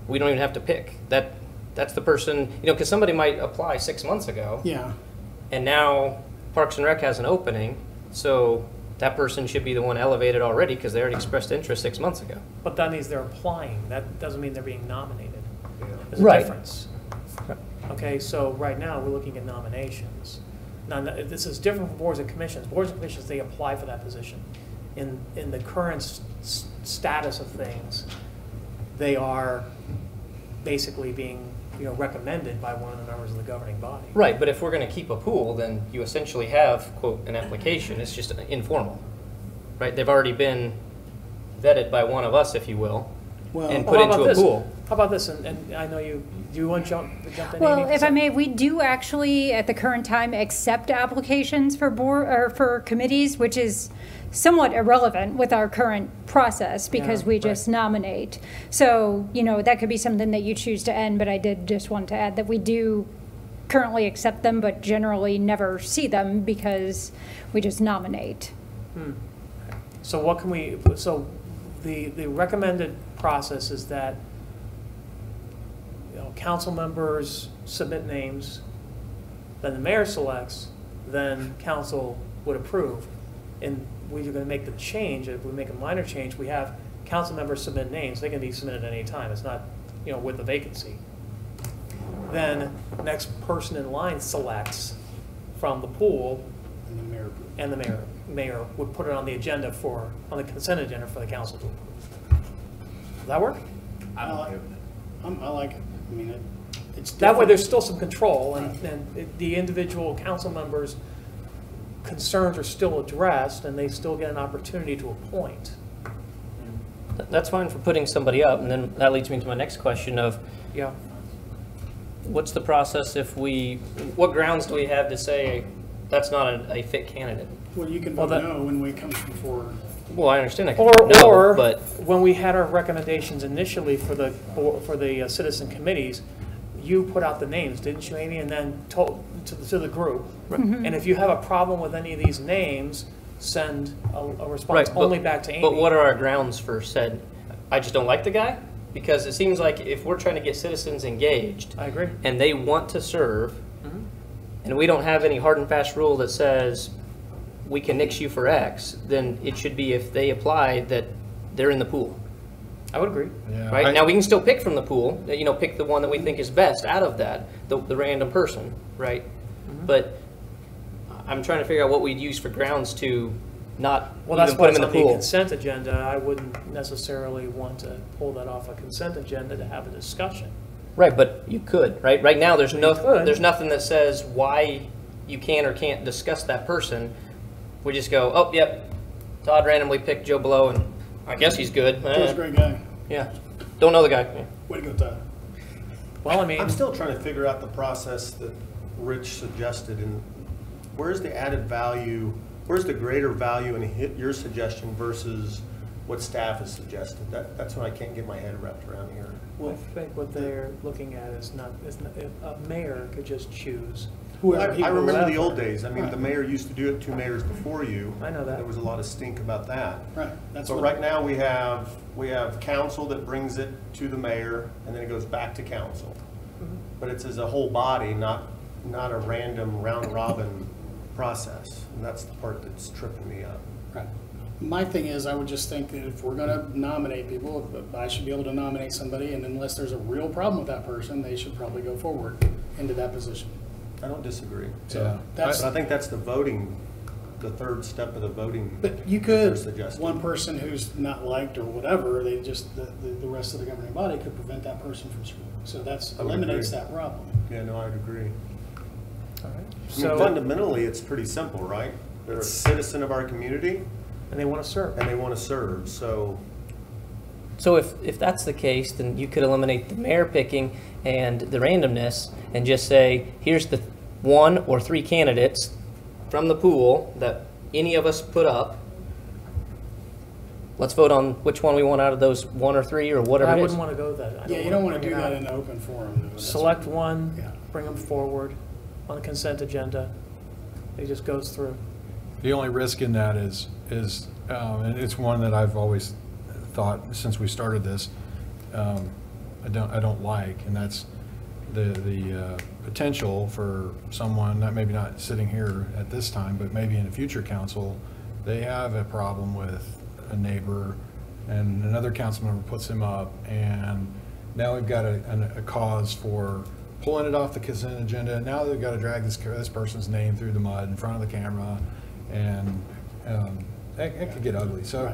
We don't even have to pick. That's the person, because somebody might apply 6 months ago. Yeah. And now Parks and Rec has an opening, so that person should be the one elevated already because they already expressed interest 6 months ago. But that means they're applying. That doesn't mean they're being nominated. There's a Right. difference. Okay, so right now, we're looking at nominations. Now, this is different from boards and commissions. Boards and commissions, they apply for that position. In the current status of things, they are basically being, recommended by one of the members of the governing body. Right, but if we're going to keep a pool, then you essentially have, quote, an application. It's just informal, right? They've already been vetted by one of us, if you will. Well, and Well, put how about into a this? pool. How about this? And I know you, do you want to jump in? Well, Amy? if I may, we do actually, at the current time, accept applications for board, or for committees, which is somewhat irrelevant with our current process, because Yeah, we right. just nominate. So, that could be something that you choose to end, but I did just want to add that we do currently accept them, but generally never see them because we just nominate. So what can we, so the recommended process is that, council members submit names, then the mayor selects, then council would approve. And we're going to make the change, if we make a minor change, we have council members submit names, they can be submitted at any time, it's not, with the vacancy. Then, next person in line selects from the pool, And the mayor. and the mayor would put it on the agenda on the consent agenda for the council to approve. Does that work? I like it. I mean, it's. That way, different. there's still some control, and the individual council members' concerns are still addressed, and they still get an opportunity to appoint. That's fine for putting somebody up, and then that leads me to my next question of, Yeah. what's the process what grounds do we have to say that's not a fit candidate? Well, you can Well, vote that- no when we come before. Well, I understand that. Or but when we had our recommendations initially for the citizen committees, you put out the names, didn't you, Amy? And then told to the group. And if you have a problem with any of these names, send a response Right, but- only back to Amy. But what are our grounds for said, I just don't like the guy? Because it seems like if we're trying to get citizens engaged I agree. and they want to serve, and we don't have any hard and fast rule that says we can nix you for X, then it should be if they apply that they're in the pool. I would agree. Yeah, Right? Now, we can still pick from the pool, pick the one that we think is best out of that, the random person, right? But I'm trying to figure out what we'd use for grounds to not Well, that's even why put it's them in on the the pool. consent agenda. I wouldn't necessarily want to pull that off a consent agenda to have a discussion. Right, but you could, right? Right now, there's could. there's nothing that says why you can or can't discuss that person. We just go, oh, yep, Todd randomly picked Joe Blow, and I guess he's good. He was a great guy. Yeah, don't know the guy. Yeah. Way to go, Todd. Well, I mean, I'm still trying to figure out the process that Rich suggested, and where's the added value, where's the greater value in your suggestion versus what staff has suggested? That's what I can't get my head wrapped around here. I think what they're looking at is not, a mayor could just choose. I whoever he remember the whoever. old days. I mean, Right. the mayor used to do it 2 mayors before you. I know that. There was a lot of stink about that. Right. That's But what. right now, we have council that brings it to the mayor, and then it goes back to council. But it's as a whole body, not a random round-robin process. And that's the part that's tripping me up. Right. My thing is, I would just think that if we're gonna nominate people, I should be able to nominate somebody, and unless there's a real problem with that person, they should probably go forward into that position. I don't disagree. Yeah. That's, But I think that's the voting, the third step of the voting. but you that they're could, suggesting. one person who's not liked or whatever, they just, the rest of the governing body could prevent that person from screwing. So that's, I would eliminates agree. that problem. Yeah, no, I'd agree. All right. I mean, So, fundamentally, it's pretty simple, right? They're a citizen of our community, and they want to serve. and they want to serve, so So if that's the case, then you could eliminate the mayor picking and the randomness and just say, here's the 1 or 3 candidates from the pool that any of us put up. Let's vote on which one we want out of those 1 or 3 or whatever I it is. wouldn't want to go that. Yeah, you don't want to do that in an open forum. though. That's- Select one, Yeah. bring them forward on the consent agenda. It just goes through. The only risk in that is, and it's one that I've always thought since we started this, I don't like, and that's the potential for someone, that maybe not sitting here at this time, but maybe in a future council, they have a problem with a neighbor, and another council member puts him up, and now we've got a cause for pulling it off the consent agenda. Now they've got to drag this person's name through the mud in front of the camera, and it could get ugly. So,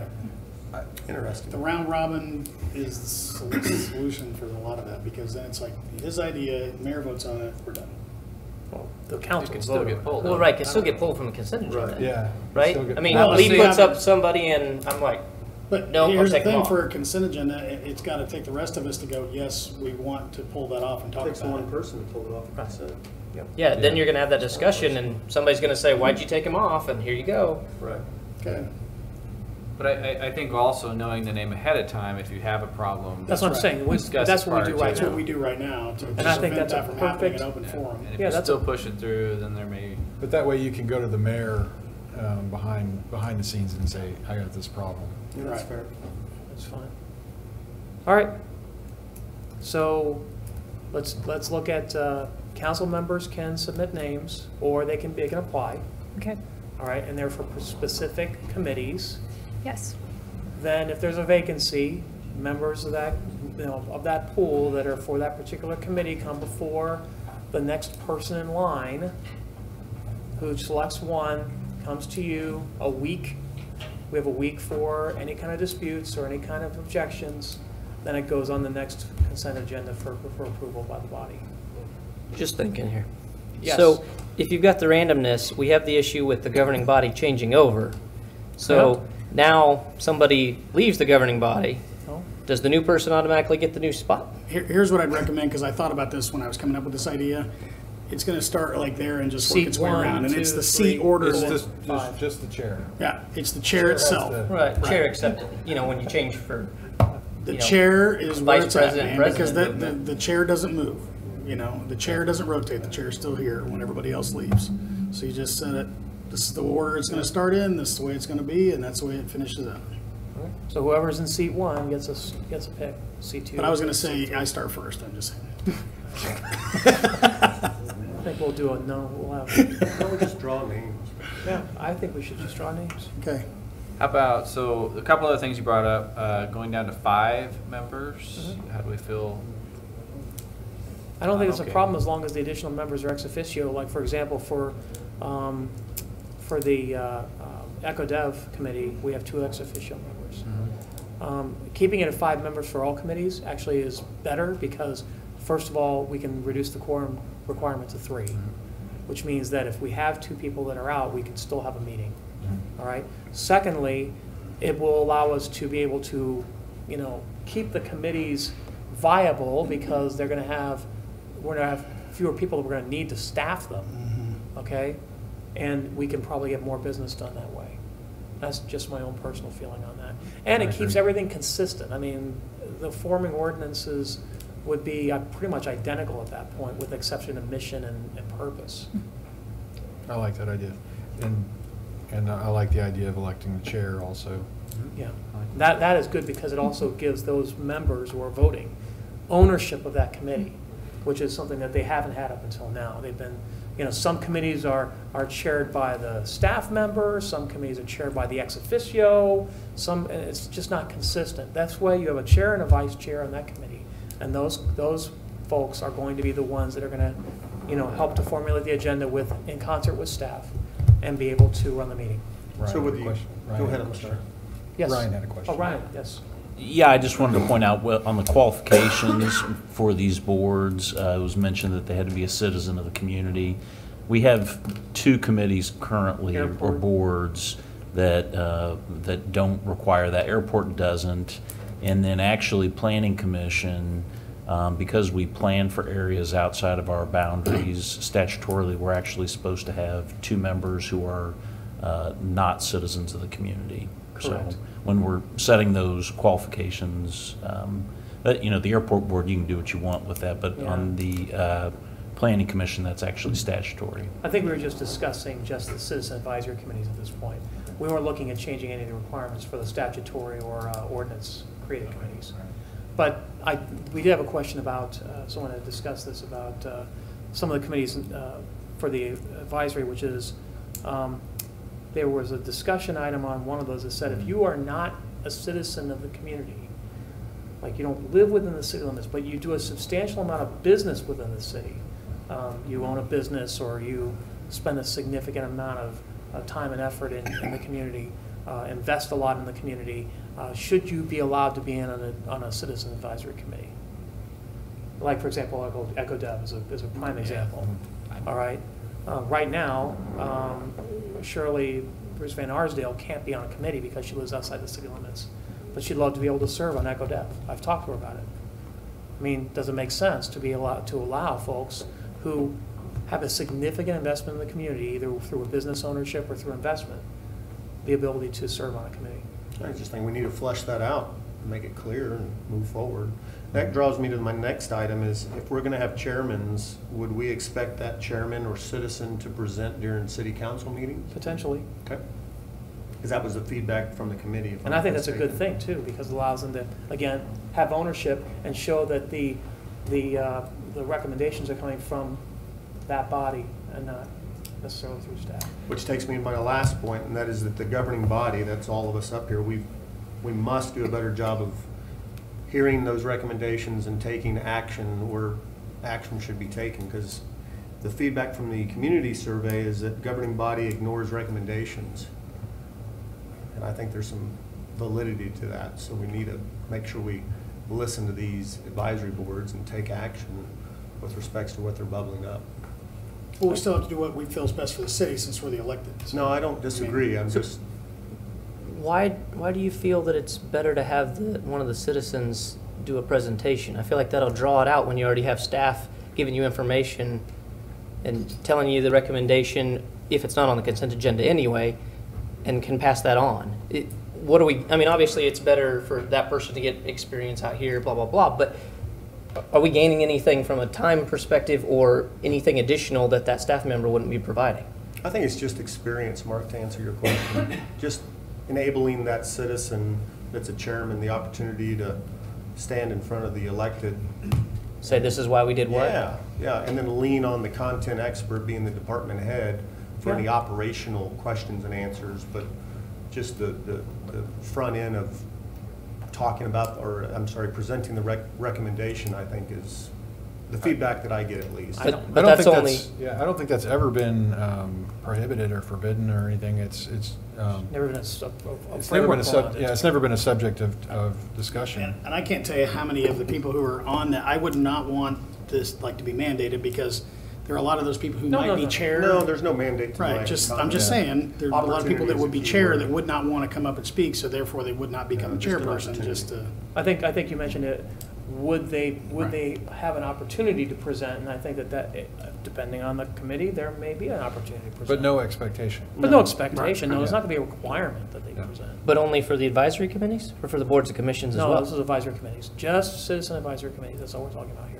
Right. interesting. The round robin is the solution for a lot of that, because then it's like his idea, mayor votes on it, we're done. Well, the council can still get pulled. Well, right, can still get pulled from the consent agenda. yeah. Right? still get- I mean, Well, Lee see, puts I'm- up somebody and I'm like, But no, I'll here's the take them thing, off. for a consent agenda, it's got to take the rest of us to go, yes, we want to pull that off and talk Takes about one it. person to pull it off the consent. Yeah, then you're gonna have that discussion and somebody's gonna say, why'd you take them off? And here you go. Right. Okay. But I think also knowing the name ahead of time, if you have a problem. That's what I'm right. saying. Discuss That's it what we do prior right to. That's what now. we do right now to I prevent think that's that a from happening in perfect- open forum. And if Yeah, you that's still a- push it through, then there may. But that way you can go to the mayor behind the scenes and say, I got this problem. Yeah, that's Right. fair. That's fine. All right. So let's look at, council members can submit names, or they can apply, Okay, all right, and they're for specific committees. yes. Then if there's a vacancy, members of that, of that pool that are for that particular committee come before the next person in line, who selects one, comes to you a week. We have a week for any kind of disputes or any kind of objections. Then it goes on the next consent agenda for approval by the body. Just thinking here. Yes. So if you've got the randomness, we have the issue with the governing body changing over. So now somebody leaves the governing body. No? Does the new person automatically get the new spot? Here's what I'd recommend, because I thought about this when I was coming up with this idea. It's going to start like there and just work Seat its way 1, around. And it's 2, the 3. seat order. It's that- just the chair. Yeah, it's the chair Chair has itself. to- Right, chair accepted, when you change for, The you know, chair is where vice it's at, president, man, because president the movement. chair doesn't move. The chair doesn't rotate. The chair's still here when everybody else leaves. So you just set it, this is the order it's going to start in, this is the way it's going to be, and that's the way it finishes up. So whoever's in seat 1 gets a pick. Seat 2. But I was going to say, I start first, I'm just saying. I think we'll do a no. We'll have. Why don't we just draw names? Yeah, I think we should just draw names. Okay. How about, so a couple other things you brought up, going down to 5 members. Mm-hmm. How do we feel? I don't think it's a Okay. problem as long as the additional members are ex officio. Like, for example, for the Echo Dev committee, we have 2 ex officio members. Keeping it at 5 members for all committees actually is better because, first of all, we can reduce the quorum requirement to 3, which means that if we have 2 people that are out, we can still have a meeting. All right. Secondly, it will allow us to be able to, keep the committees viable because we're going to have fewer people that we're going to need to staff them. Okay, and we can probably get more business done that way. That's just my own personal feeling on that. And it keeps everything consistent. I mean, the forming ordinances would be pretty much identical at that point, with the exception of mission and purpose. I like that idea. And I like the idea of electing the chair also. Yeah, that is good because it also gives those members who are voting ownership of that committee, which is something that they haven't had up until now. They've been, some committees are chaired by the staff member, some committees are chaired by the ex officio, and it's just not consistent. That's why you have a chair and a vice chair on that committee, and those folks are going to be the ones that are going to, help to formulate the agenda in concert with staff, and be able to run the meeting. Ryan So had with a you, question. Ryan go had ahead, a I'm question. sorry. Yes. Ryan had a question. Oh, Ryan, yes. Yeah, I just wanted to point out, on the qualifications for these boards, it was mentioned that they had to be a citizen of the community. We have 2 committees currently, or Airport. boards, that don't require that. Airport doesn't. And then actually Planning Commission, because we plan for areas outside of our boundaries, statutorily, we're actually supposed to have 2 members who are not citizens of the community. Correct. So when we're setting those qualifications, the airport board, you can do what you want with that, but on the planning commission, that's actually statutory. I think we were just discussing just the citizen advisory committees at this point. We weren't looking at changing any of the requirements for the statutory or ordinance created committees. But we did have a question about, someone had discussed this, about some of the committees for the advisory, which is, there was a discussion item on one of those that said, if you are not a citizen of the community, like you don't live within the city limits, but you do a substantial amount of business within the city, you own a business or you spend a significant amount of time and effort in the community, invest a lot in the community, should you be allowed to be on a citizen advisory committee? Like, for example, Echo Dev is a prime example. All right. Right now, Shirley Bruce Van Arsdale can't be on a committee because she lives outside the city limits. but she'd love to be able to serve on EcoDev. I've talked to her about it. I mean, does it make sense to allow folks who have a significant investment in the community, either through a business ownership or through investment, the ability to serve on a committee? I just think we need to flesh that out, make it clear and move forward. That draws me to my next item is, if we're gonna have chairmans, would we expect that chairman or citizen to present during city council meetings? Potentially. Okay. Because that was the feedback from the committee. if And I'm I think that's a good mistaken. thing too, because it allows them to, again, have ownership and show that the recommendations are coming from that body and not necessarily through staff. Which takes me to my last point, and that is that the governing body, that's all of us up here, we must do a better job of hearing those recommendations and taking action where action should be taken, because the feedback from the community survey is that governing body ignores recommendations. And I think there's some validity to that, so we need to make sure we listen to these advisory boards and take action with respects to what they're bubbling up. Well, we still have to do what we feel is best for the city since we're the elected. No, I don't disagree, I'm just, Why do you feel that it's better to have one of the citizens do a presentation? I feel like that'll draw it out when you already have staff giving you information and telling you the recommendation, if it's not on the consent agenda anyway, and can pass that on. I mean, obviously it's better for that person to get experience out here, blah, blah, blah, but are we gaining anything from a time perspective or anything additional that that staff member wouldn't be providing? I think it's just experience, Mark, to answer your question. Just enabling that citizen that's a chairman the opportunity to stand in front of the elected. Say this is why we did what? Yeah, and then lean on the content expert being the department head for any operational questions and answers, but just the front end of talking about, or I'm sorry, presenting the recommendation, I think is the feedback that I get at least. But I don't that's think only, I don't think that's ever been prohibited or forbidden or anything. It's Never been a it's never been framework on it. it's never been a subject of discussion. And I can't tell you how many of the people who are on that, I would not want this like to be mandated, because there are a lot of those people who No, might no, be no. chair. No, there's no mandate to. Right, like just, I'm comment. just saying, there are a lot of people that would be Opportunities, chair if you that would not want to come up and speak, so therefore they would not become a just an chairperson, opportunity. just to. I think you mentioned it. Would they have an opportunity to present? And I think that depending on the committee, there may be an opportunity to present. But no expectation. But no expectation. No, it's Yeah. not going to be a requirement that they Yeah. present. but only for the advisory committees or for the boards and commissions as No, well? this is advisory committees, just citizen advisory committees. That's all we're talking about here.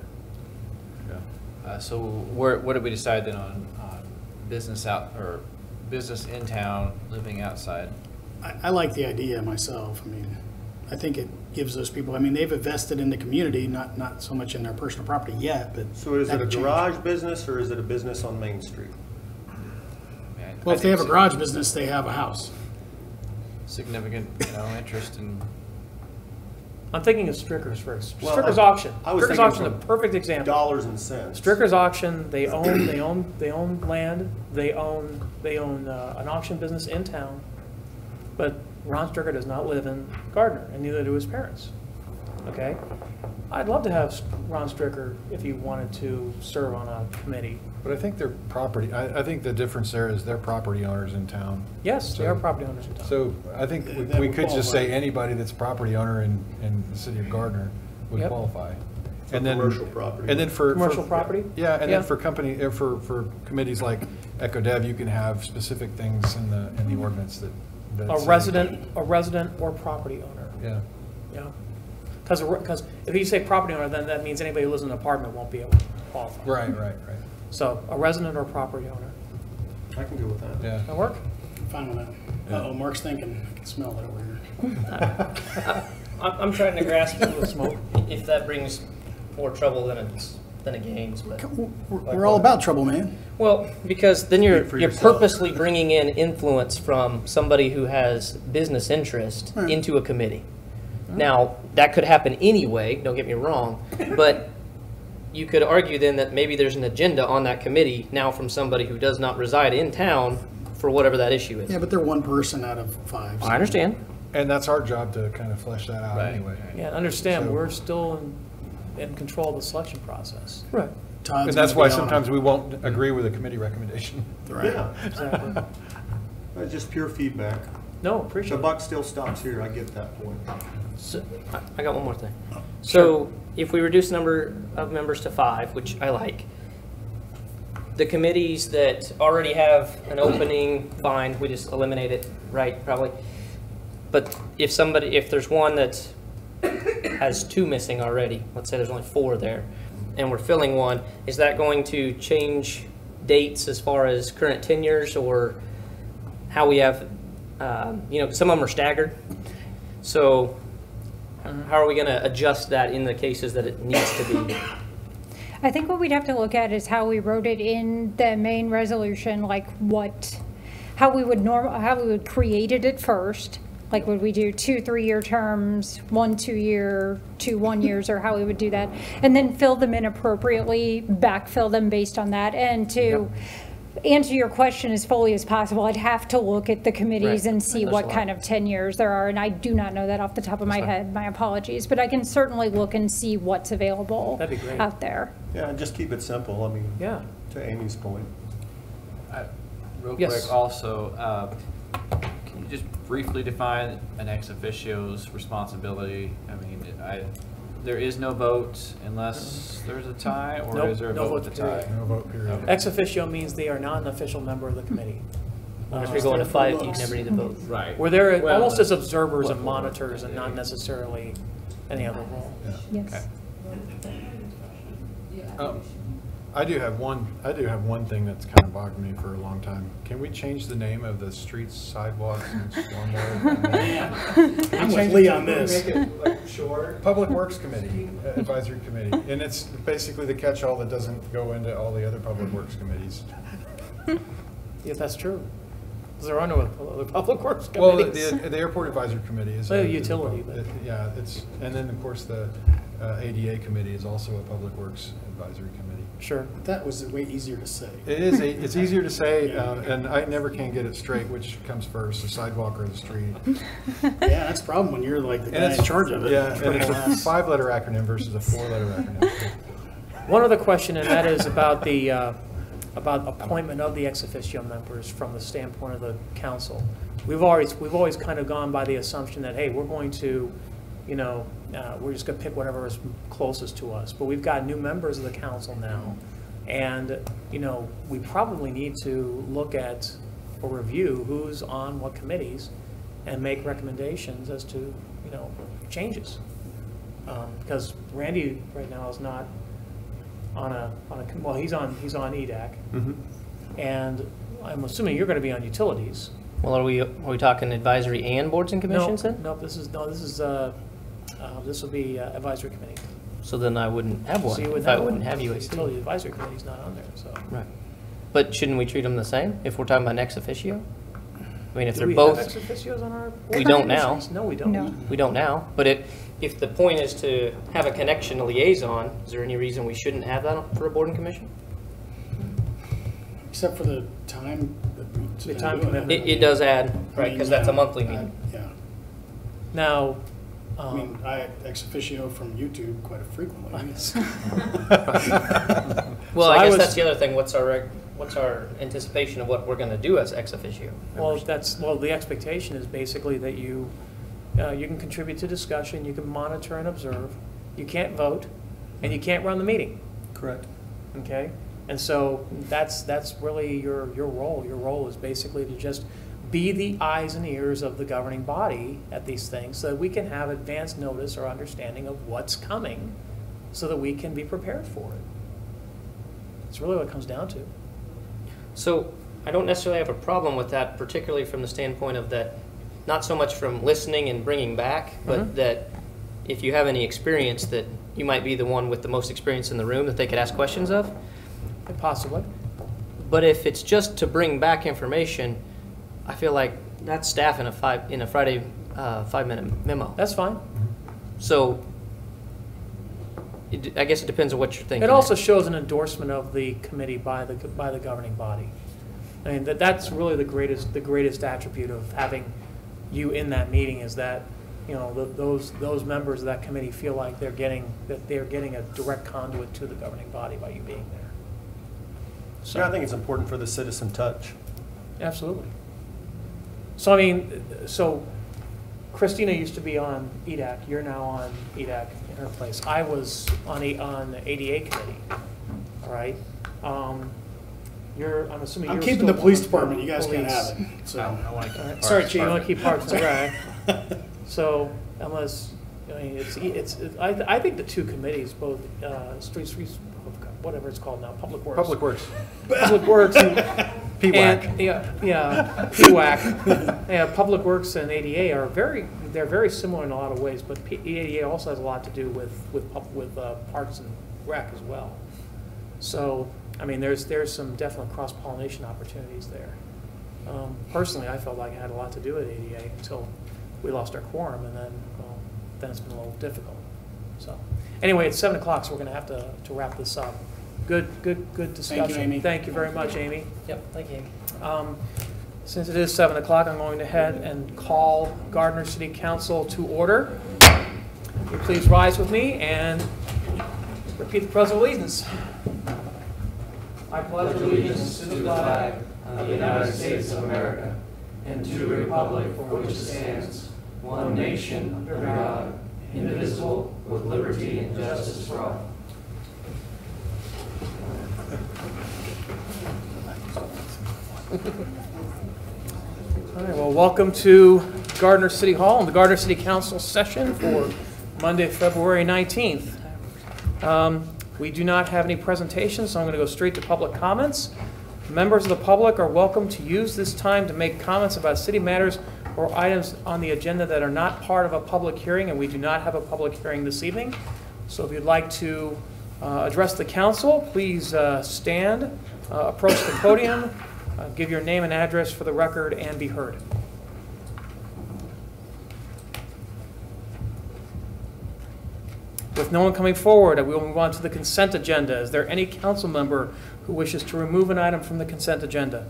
So what did we decide then on business out, or business in town, living outside? I like the idea myself. I mean, I think it gives those people, I mean, they've invested in the community, not so much in their personal property yet, but. So is it that a could change. garage business or is it a business on Main Street? I mean, Well, I if they have a think garage business, they have a house. significant, interest in, I'm thinking of Strickers first. Well, Strickers auction. I was Strickers thinking auction, a from perfect example. Dollars and cents. Strickers auction. They own land. They own an auction business in town. But Ron Stricker does not live in Gardner, and neither do his parents. Okay, I'd love to have Ron Stricker if he wanted to serve on a committee. But I think they're property, I think the difference there is they're property owners in town. Yes, they So- are property owners in town. So I think That we would could just say qualify. anybody that's a property owner in the city of Gardner would Yep. qualify. For And then commercial property. And then for. Commercial property? Yeah, and Yeah. then for for committees like EcoDev, you can have specific things in the ordinance that. A resident or property owner. Yeah. Yeah. Because if you say property owner, then that means anybody who lives in an apartment won't be able to qualify. Right. So a resident or property owner. I can go with that. Yeah. That work? Fine with that. Yeah. Uh-oh, Mark's thinking, I can smell it over here. I'm trying to grasp Smoke. if that brings more trouble than it gains, but. We're all about trouble, man. Well, because then Speak for you're yourself. purposely bringing in influence from somebody who has business interest Right. into a committee. Now, that could happen anyway, don't get me wrong, but you could argue then that maybe there's an agenda on that committee now from somebody who does not reside in town for whatever that issue is. Yeah, but they're one person out of five. I understand. And that's our job to kind of flesh that out Right. anyway. Yeah, understand, So- we're still in control of the selection process. Right. Todd's And that's gonna why be on sometimes we won't agree with a committee recommendation. Right. Yeah, Exactly. that's just pure feedback. No, The appreciate it. buck still stops here, I get that point. So, I got one more thing. So if we reduce the number of members to 5, which I like, the committees that already have an opening, fine, we just eliminate it, right, probably. But if there's one that has 2 missing already, let's say there's only 4 there, and we're filling one, is that going to change dates as far as current tenures or how we have, some of them are staggered. So how are we going to adjust that in the cases that it needs to be? I think what we'd have to look at is how we wrote it in the main resolution, like how we would create it at first. Like, would we do 2 3-year terms, 1 2-year, 2 1 years, or how we would do that, and then fill them in appropriately, backfill them based on that. And to answer your question as fully as possible, I'd have to look at the committees and see what kind of tenures there are, and I do not know that off the top of my head. My apologies, but I can certainly look and see what's available That'd be great. out there. Yeah, and just keep it simple. I mean, Yeah. to Amy's point. Real Yes. quick, also, can you just briefly define an ex officio's responsibility? I mean, there is no vote unless there's a tie, or Nope, is there a no vote with vote, the tie? period. No vote, period. Ex officio means they are not an official member of the committee. If you're going to 5, you never need to vote. Right. Where they're Well, almost as observers and monitors and not necessarily any other role. Yes. I do have one thing that's kind of bothered me for a long time. Can we change the name of the streets, sidewalks, and stormwater? I'm with Lee on this. Make it like short. Public Works Committee, Advisory Committee, and it's basically the catch-all that doesn't go into all the other Public Works committees. If that's true. 'Cause there are no other public works Well, committees. the Airport Advisory Committee is. Well, utility, but- Yeah, and then, of course, the ADA Committee is also a Public Works Advisory Committee. Sure. That was way easier to say. It is, it's easier to say, and I never can get it straight, which comes first, the sidewalk or the street. Yeah, that's the problem when you're like the guy in charge of it. Yeah, and it's a 5-letter acronym versus a 4-letter acronym. One other question, and that is about the, about appointment of the ex officio members from the standpoint of the council. We've always kind of gone by the assumption that, hey, we're going to, we're just going to pick whatever is closest to us. But we've got new members of the council now. And, we probably need to look at or review who's on what committees and make recommendations as to, changes. Because Randy right now is not he's on EDAC. And I'm assuming you're going to be on utilities. Well, are we talking advisory and boards and commissions then? No, this will be advisory committee. So then I wouldn't have one So you if I one. wouldn't have Utility UAC. advisory committee's not on there, so. Right. But shouldn't we treat them the same if we're talking about ex officio? I mean, if Do they're we both, have ex officios on our? We don't now. No, we don't. No. we don't now. But if the point is to have a connection, a liaison, is there any reason we shouldn't have that for a board and commission? Except for the time. The time commitment. It does add, I right, mean, because that's a yeah, monthly meeting. Yeah. Now, I mean, I ex officio from YouTube quite frequently. Well, So I I guess was- that's the other thing. What's our anticipation of what we're going to do as ex officio? the expectation is basically that you can contribute to discussion, you can monitor and observe, you can't vote, and you can't run the meeting. Correct. Okay, and so that's really your role. Your role is basically to just be the eyes and ears of the governing body at these things, so that we can have advance notice or understanding of what's coming, so that we can be prepared for it. It's really what it comes down to. So I don't necessarily have a problem with that, particularly from the standpoint of that, not so much from listening and bringing back, but that if you have any experience, that you might be the one with the most experience in the room that they could ask questions of. Possibly. But if it's just to bring back information, I feel like that's staff in a Friday 5-minute memo. That's fine. So I guess it depends on what you're thinking. It also shows an endorsement of the committee by the governing body. I mean, that's really the greatest attribute of having you in that meeting, is that, those members of that committee feel like they're getting a direct conduit to the governing body by you being there. So, Yeah, I think it's important for the citizen touch. absolutely. So, I mean, Christina used to be on EDAC. You're now on EDAC in her place. I was on the ADA committee. All right. I'm assuming I'm you're keeping still the police on department. You guys can't police. have it. So. I want to keep All right. Parks Sorry, Chief. You want Department. to keep Parks and Rec. So unless, I mean, I think the two committees, both streets, whatever it's called now, Public Works. Public Works. Public Works and PWAC. and, yeah, PWAC. Yeah, Public Works and ADA are they're very similar in a lot of ways, but ADA also has a lot to do with Parks and Rec as well. So, I mean, there's some definite cross-pollination opportunities there. Personally, I felt like I had a lot to do with ADA until we lost our quorum, and then, well, then it's been a little difficult. So, anyway, it's 7 o'clock, so we're going to have to wrap this up. Good discussion. Amy. Thank you very much, Amy. Yep, thank you, Amy. Since it is 7 o'clock, I'm going ahead and call Gardner City Council to order. Will you please rise with me and repeat the Pledge of Allegiance. I pledge allegiance to the flag of the United States of America and to the republic for which it stands, one nation, under God, indivisible, with liberty and justice for all. All right, well, welcome to Gardner City Hall and the Gardner City Council session for Monday, February 19th. We do not have any presentations, so I'm going to go straight to public comments. Members of the public are welcome to use this time to make comments about city matters or items on the agenda that are not part of a public hearing, and we do not have a public hearing this evening. So if you'd like to address the council, please stand, approach the podium, give your name and address for the record, and be heard. With no one coming forward, we will move on to the consent agenda. Is there any council member who wishes to remove an item from the consent agenda?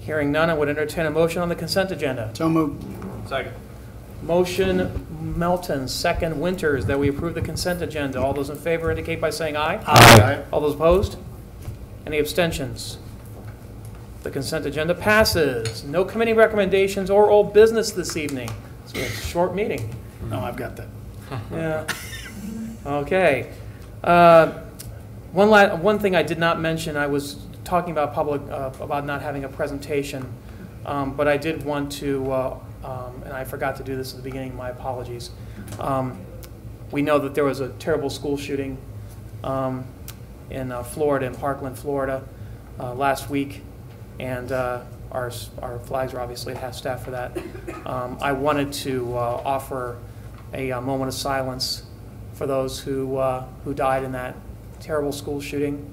Hearing none, I would entertain a motion on the consent agenda. So moved. Second. Motion Melton, second Winters, that we approve the consent agenda. All those in favor indicate by saying aye. Aye. All those opposed? Any abstentions? The consent agenda passes. No committee recommendations or old business this evening. So it's a short meeting. No, I've got that. Yeah. Okay. One thing I did not mention, I was talking about about not having a presentation, but I did want to, and I forgot to do this at the beginning, my apologies. We know that there was a terrible school shooting in Florida, in Parkland, Florida, last week, and our flags are obviously at half-staff for that. I wanted to offer a moment of silence for those who died in that terrible school shooting.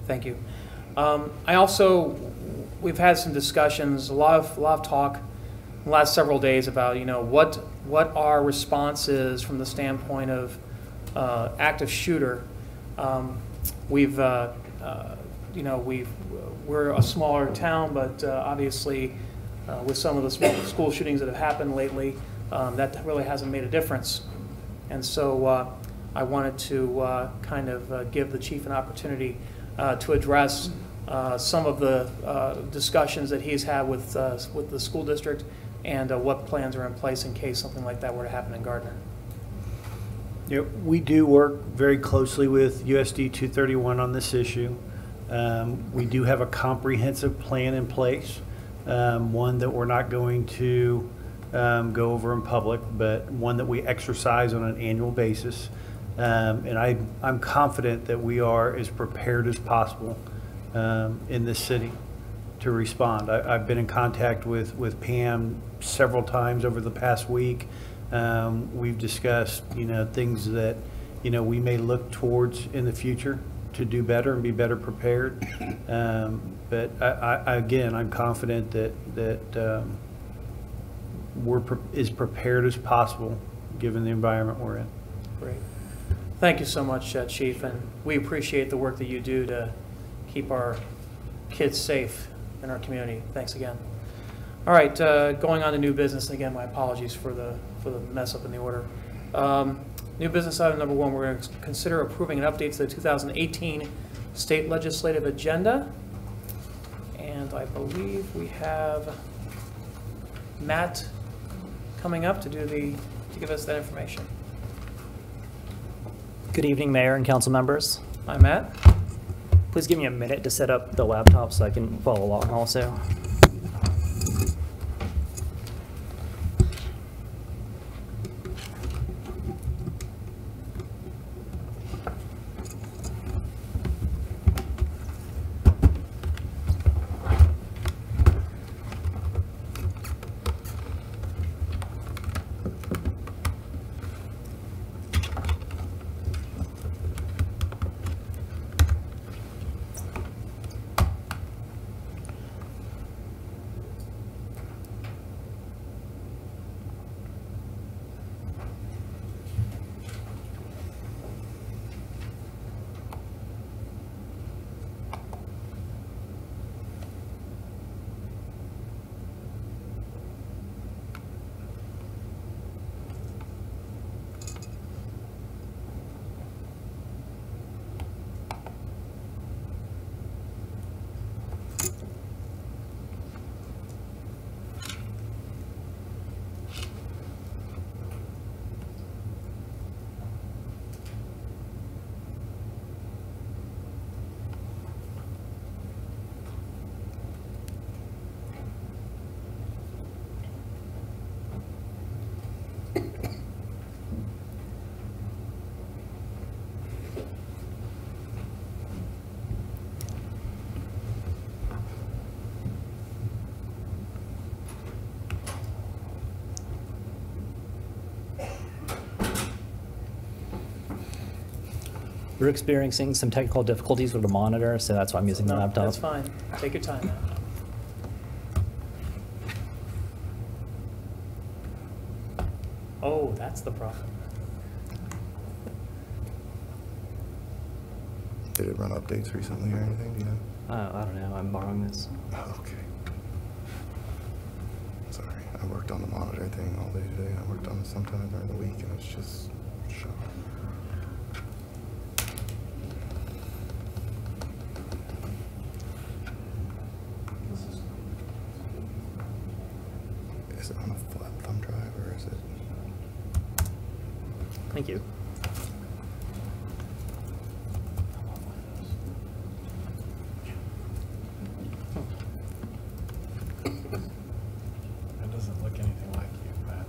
Thank you. We've had some discussions, a lot of talk in the last several days about, what our response is from the standpoint of active shooter. We're a smaller town, but obviously with some of the school shootings that have happened lately, that really hasn't made a difference. And so I wanted to kind of give the chief an opportunity to address some of the discussions that he's had with the school district and what plans are in place in case something like that were to happen in Gardner. Yeah, we do work very closely with USD 231 on this issue. We do have a comprehensive plan in place, one that we're not going to go over in public, but one that we exercise on an annual basis. And I'm confident that we are as prepared as possible in this city to respond. I've been in contact with Pam several times over the past week. We've discussed, things that, we may look towards in the future to do better and be better prepared. But again, I'm confident that we're as prepared as possible given the environment we're in. Great. Thank you so much, Chief, and we appreciate the work that you do to keep our kids safe in our community. Thanks again. All right, going on to new business. Again, my apologies for the mess up in the order. New business item number 1, we're going to consider approving an update to the 2018 state legislative agenda. And I believe we have Matt coming up to give us that information. Good evening, Mayor and council members. Hi, Matt. Please give me a minute to set up the laptop so I can follow along also. We're experiencing some technical difficulties with the monitor, so that's why I'm using the No, laptop. that's fine. Take your time, Matt. Oh, that's the problem. Did it run updates recently or anything? Do you know? I don't know, I'm borrowing this. Oh, okay. Sorry, I worked on the monitor thing all day today. I worked on it sometime during the week, and it's just shut. Is it on a flat thumb drive or is it? Thank you. That doesn't look anything like you, Matt.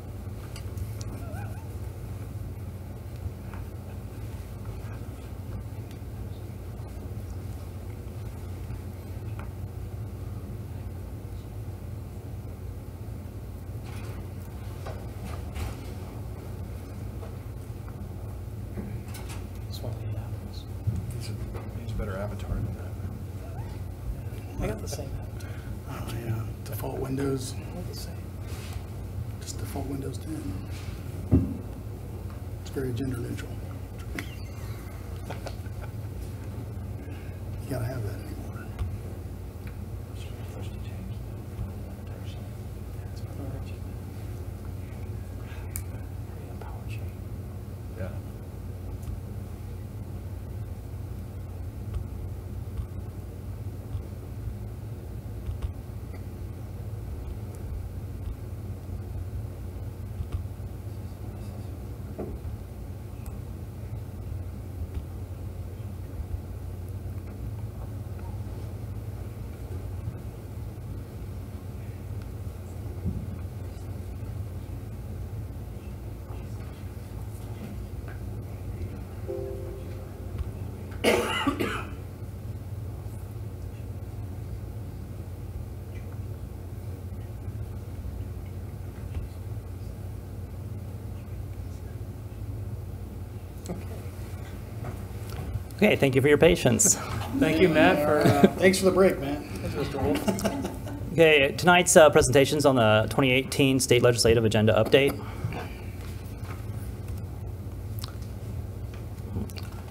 That's one of the apples. He's a better avatar than that. I got the same avatar. Oh, yeah, default Windows, I got the same. just default Windows 10. It's very gender neutral. You gotta have that anymore. Yeah. Okay, thank you for your patience. Thank you, Matt, for, Thanks for the break, man. thanks, Mr. Wolf. Okay, tonight's presentation's on the 2018 state legislative agenda update.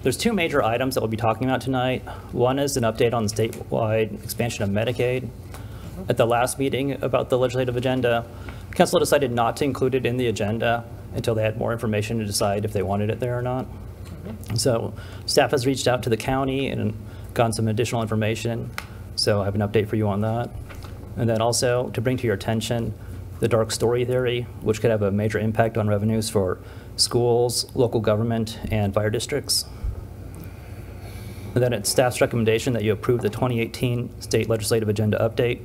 There's two major items that we'll be talking about tonight. One is an update on the statewide expansion of Medicaid. At the last meeting about the legislative agenda, council decided not to include it in the agenda until they had more information to decide if they wanted it there or not. So staff has reached out to the county and gotten some additional information. So I have an update for you on that. And then also to bring to your attention the dark story theory, which could have a major impact on revenues for schools, local government, and fire districts. And then it's staff's recommendation that you approve the 2018 state legislative agenda update,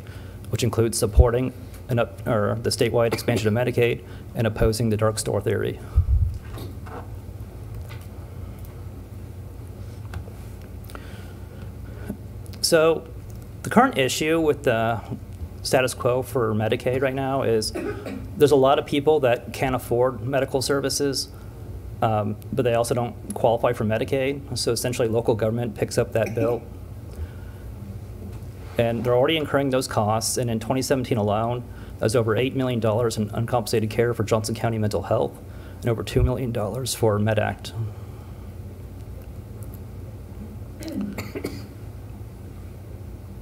which includes supporting the statewide expansion of Medicaid and opposing the dark store theory. So the current issue with the status quo for Medicaid right now is there's a lot of people that can't afford medical services, but they also don't qualify for Medicaid. So essentially local government picks up that bill. And they're already incurring those costs. And in 2017 alone, there's over $8 million in uncompensated care for Johnson County Mental Health and over $2 million for MedAct.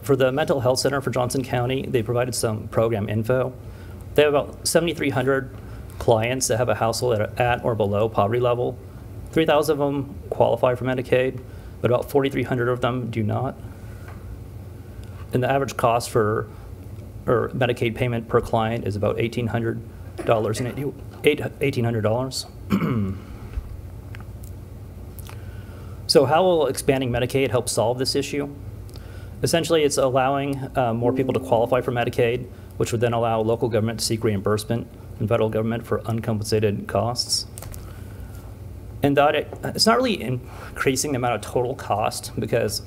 For the Mental Health Center for Johnson County, they provided some program info. They have about 7,300 clients that have a household at or below poverty level. 3,000 of them qualify for Medicaid, but about 4,300 of them do not. And the average cost for Medicaid payment per client is about $1,800. So how will expanding Medicaid help solve this issue? Essentially, it's allowing more people to qualify for Medicaid, which would then allow local government to seek reimbursement from federal government for uncompensated costs. And that it's not really increasing the amount of total cost, because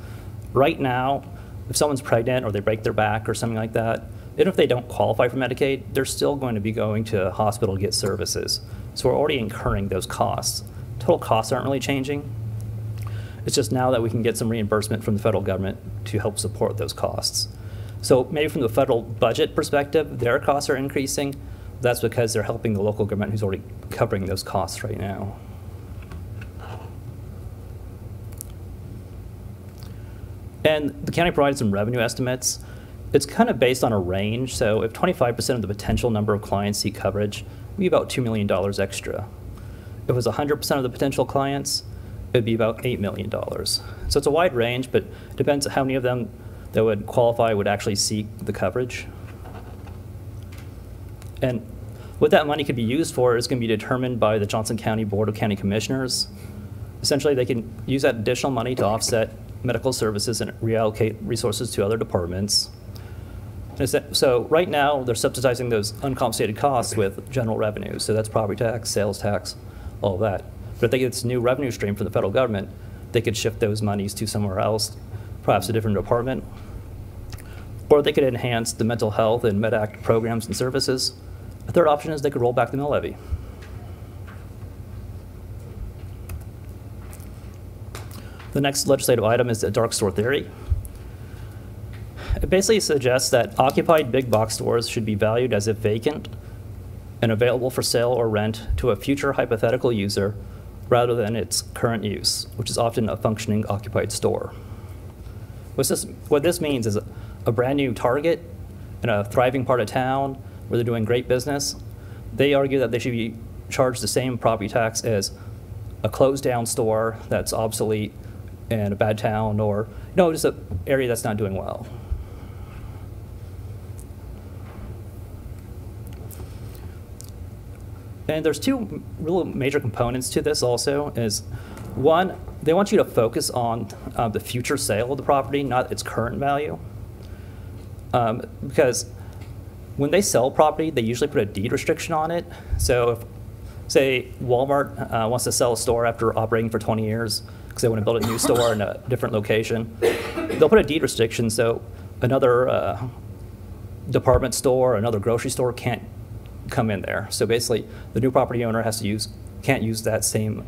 right now, if someone's pregnant or they break their back or something like that, even if they don't qualify for Medicaid, they're still going to be going to a hospital to get services. So we're already incurring those costs. Total costs aren't really changing. It's just now that we can get some reimbursement from the federal government to help support those costs. So maybe from the federal budget perspective, their costs are increasing. That's because they're helping the local government who's already covering those costs right now. And the county provided some revenue estimates. It's kind of based on a range. So if 25% of the potential number of clients seek coverage, it'd be about $2 million extra. If it was 100% of the potential clients, it'd be about $8 million. So it's a wide range, but it depends on how many of them that would qualify would actually seek the coverage. And what that money could be used for is going to be determined by the Johnson County Board of County Commissioners. Essentially, they can use that additional money to offset medical services and reallocate resources to other departments. So right now, they're subsidizing those uncompensated costs with general revenue. So that's property tax, sales tax, all of that. But if they get this new revenue stream from the federal government, they could shift those monies to somewhere else, perhaps a different department. Or they could enhance the mental health and MedAct programs and services. A third option is they could roll back the mill levy. The next legislative item is the dark store theory. It basically suggests that occupied big box stores should be valued as if vacant and available for sale or rent to a future hypothetical user rather than its current use, which is often a functioning occupied store. What this means is a brand new Target in a thriving part of town where they're doing great business, they argue that they should be charged the same property tax as a closed down store that's obsolete in a bad town, or just an area that's not doing well. And there's two real major components to this also. Is one, they want you to focus on the future sale of the property, not its current value. Because when they sell property, they usually put a deed restriction on it. So if, say, Walmart wants to sell a store after operating for 20 years, because they want to build a new store in a different location, they'll put a deed restriction so another department store, another grocery store can't come in there. So basically, the new property owner can't use that same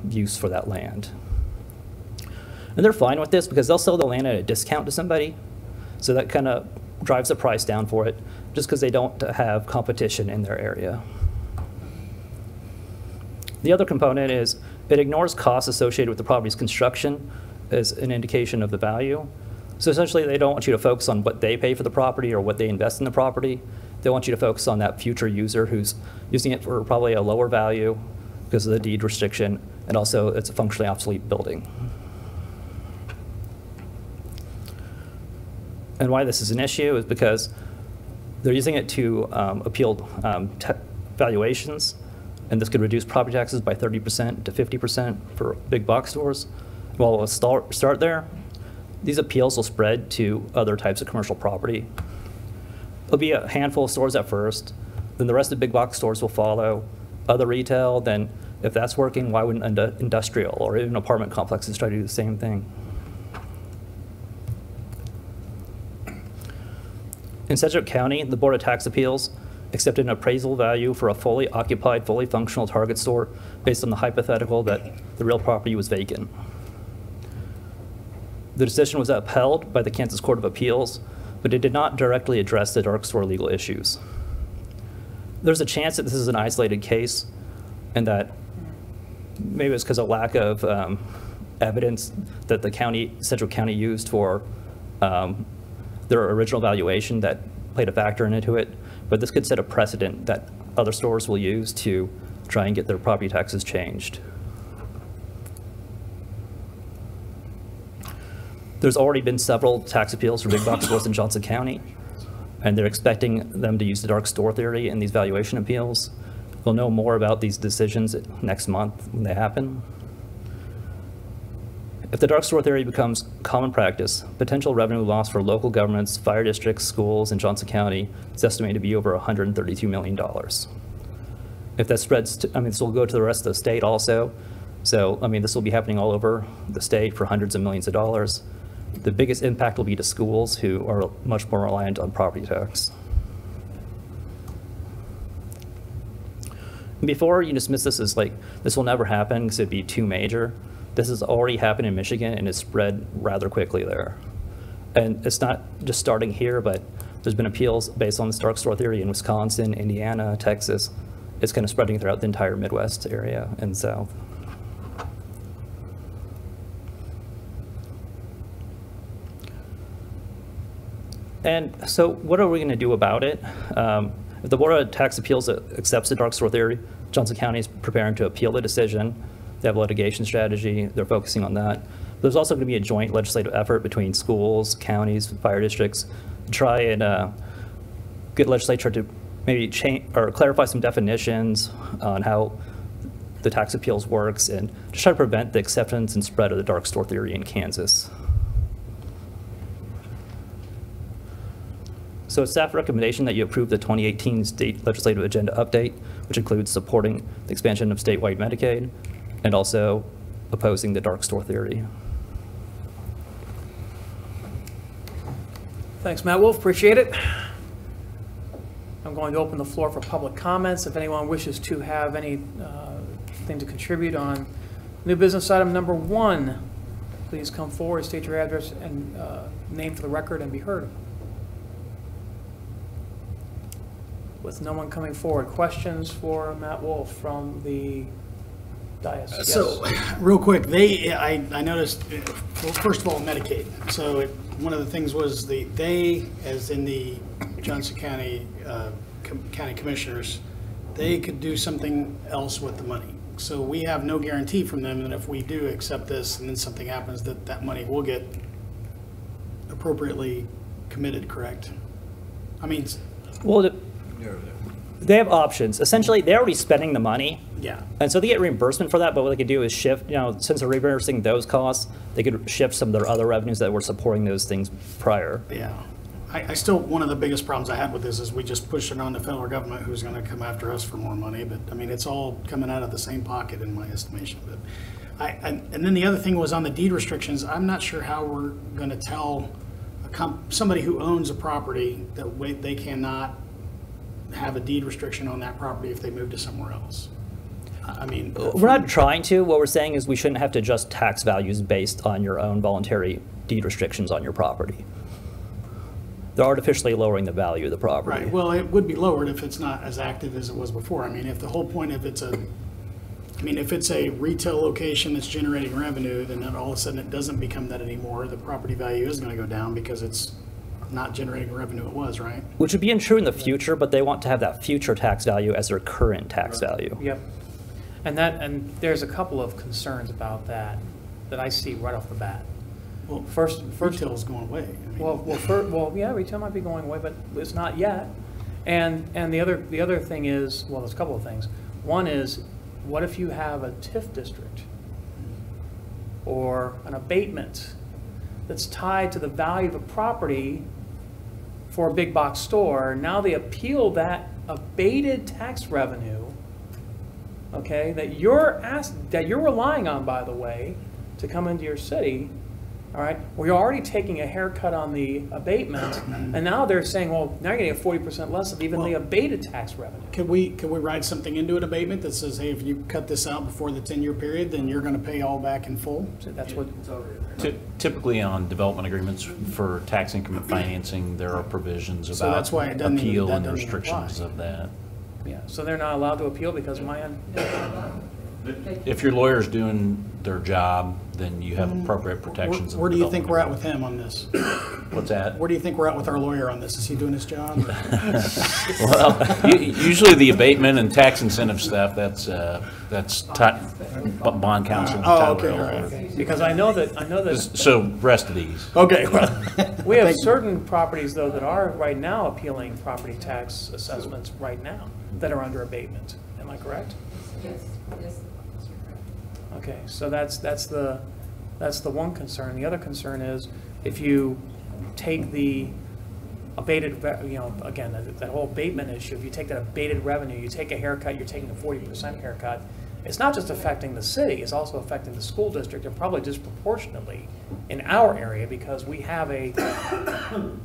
use for that land. And they're fine with this because they'll sell the land at a discount to somebody. So that kind of drives the price down for it, just because they don't have competition in their area. The other component is it ignores costs associated with the property's construction as an indication of the value. So essentially, they don't want you to focus on what they pay for the property or what they invest in the property. They want you to focus on that future user who's using it for probably a lower value because of the deed restriction, and also it's a functionally obsolete building. And why this is an issue is because they're using it to appeal valuations, and this could reduce property taxes by 30% to 50% for big box stores. Well, we'll start there. These appeals will spread to other types of commercial property. There'll be a handful of stores at first, then the rest of the big box stores will follow. Other retail, then if that's working, why wouldn't industrial or even apartment complexes try to do the same thing? In Sedgwick County, the Board of Tax Appeals accepted an appraisal value for a fully occupied, fully functional Target store based on the hypothetical that the real property was vacant. The decision was upheld by the Kansas Court of Appeals, but it did not directly address the dark store legal issues. There's a chance that this is an isolated case and that maybe it's because of lack of evidence that the Sedgwick County used for their original valuation that played a factor into it, but this could set a precedent that other stores will use to try and get their property taxes changed. There's already been several tax appeals for big box stores in Johnson County, and they're expecting them to use the dark store theory in these valuation appeals. We'll know more about these decisions next month when they happen. If the dark store theory becomes common practice, potential revenue loss for local governments, fire districts, schools in Johnson County is estimated to be over $132 million. If that spreads to, this will go to the rest of the state also. So, this will be happening all over the state for hundreds of millions of dollars. The biggest impact will be to schools who are much more reliant on property tax. Before you dismiss this as like, this will never happen because it'd be too major, this has already happened in Michigan and it's spread rather quickly there. And it's not just starting here, but there's been appeals based on this dark store theory in Wisconsin, Indiana, Texas. It's kind of spreading throughout the entire Midwest area and South. And so what are we going to do about it? If the Board of Tax Appeals accepts the dark store theory, Johnson County is preparing to appeal the decision. They have a litigation strategy. They're focusing on that. There's also going to be a joint legislative effort between schools, counties, fire districts to try and get legislature to maybe change or clarify some definitions on how the tax appeals works and just try to prevent the acceptance and spread of the dark store theory in Kansas. So it's staff recommendation that you approve the 2018 state legislative agenda update, which includes supporting the expansion of statewide Medicaid and also opposing the dark store theory. Thanks, Matt Wolf. Appreciate it. I'm going to open the floor for public comments. If anyone wishes to have anything to contribute on new business item number 1, please come forward, state your address and name for the record and be heard. With no one coming forward, questions for Matt Wolf from the dais? Yes. So, real quick, I noticed, well, first of all, Medicaid. So one of the things was they, as in the Johnson County County Commissioners, they could do something else with the money. So we have no guarantee from them that if we do accept this and then something happens, that money will get appropriately committed, correct? Well, they have options. Essentially, they're already spending the money. Yeah. And so they get reimbursement for that, but what they could do is shift, since they're reimbursing those costs, they could shift some of their other revenues that were supporting those things prior. Yeah. I still, one of the biggest problems I had with this is we just push it on the federal government who's going to come after us for more money. But it's all coming out of the same pocket in my estimation. But and then the other thing was on the deed restrictions. I'm not sure how we're going to tell somebody who owns a property that they cannot have a deed restriction on that property if they move to somewhere else. We're not trying to. What we're saying is we shouldn't have to adjust tax values based on your own voluntary deed restrictions on your property. They're artificially lowering the value of the property. Right. Well, it would be lowered if it's not as active as it was before. If the whole point of it's if it's a retail location that's generating revenue, then all of a sudden it doesn't become that anymore. The property value is going to go down because it's not generating revenue it was, right? Which would be true in the future, but they want to have that future tax value as their current tax value. Yep. And there's a couple of concerns about that I see right off the bat. Well, First, retail's going away. I mean, yeah, retail might be going away, but it's not yet. And the other thing is, well, there's a couple of things. One is, what if you have a TIF district or an abatement that's tied to the value of a property for a big box store? Now they appeal that abated tax revenue, okay, that you're relying on, by the way, to come into your city. All right, we're already taking a haircut on the abatement, and now they're saying, well, now you're getting a 40% less of even the abated tax revenue. Could we write something into an abatement that says, hey, if you cut this out before the 10-year period, then you're going to pay all back in full? So that's what. Typically on development agreements for tax increment financing, there are provisions So that's about why it doesn't even- appeal that and doesn't even restrictions apply. of that. Yeah, so they're not allowed to appeal because If your lawyer's doing their job, then you have appropriate protections. in Where the do you think we're at development with him on this? agreement. What's that? Where do you think we're at with our lawyer on this? Is he doing his job? Well, usually the abatement and tax incentive stuff, that's bond counsel. Oh, okay, Tyler all right. Elford. because I know that So rest of these. Okay, well. we have certain properties though that are right now appealing property tax assessments right now that are under abatement. Am I correct? Yes. Okay, so that's the one concern. The other concern is if you take the abated, again, that whole abatement issue, if you take that abated revenue, you take a haircut, you're taking a 40% haircut, it's not just affecting the city, it's also affecting the school district, and probably disproportionately in our area because we have a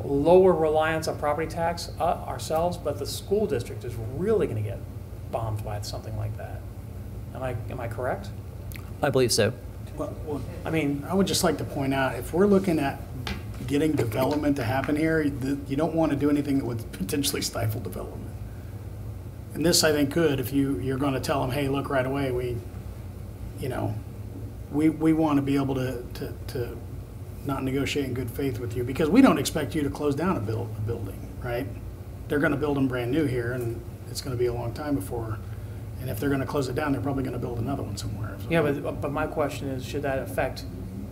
lower reliance on property tax ourselves, but the school district is really going to get bombed by something like that. Am I correct? I believe so. Well, I mean, I would just like to point out, if we're looking at getting development to happen here, you don't want to do anything that would potentially stifle development. And this, I think, could, if you're going to tell them, hey, look, right away, we want to be able to not negotiate in good faith with you, because we don't expect you to close down a building, right? They're going to build them brand new here, and it's going to be a long time before. And if they're going to close it down, they're probably going to build another one somewhere. So- yeah, but my question is, should that affect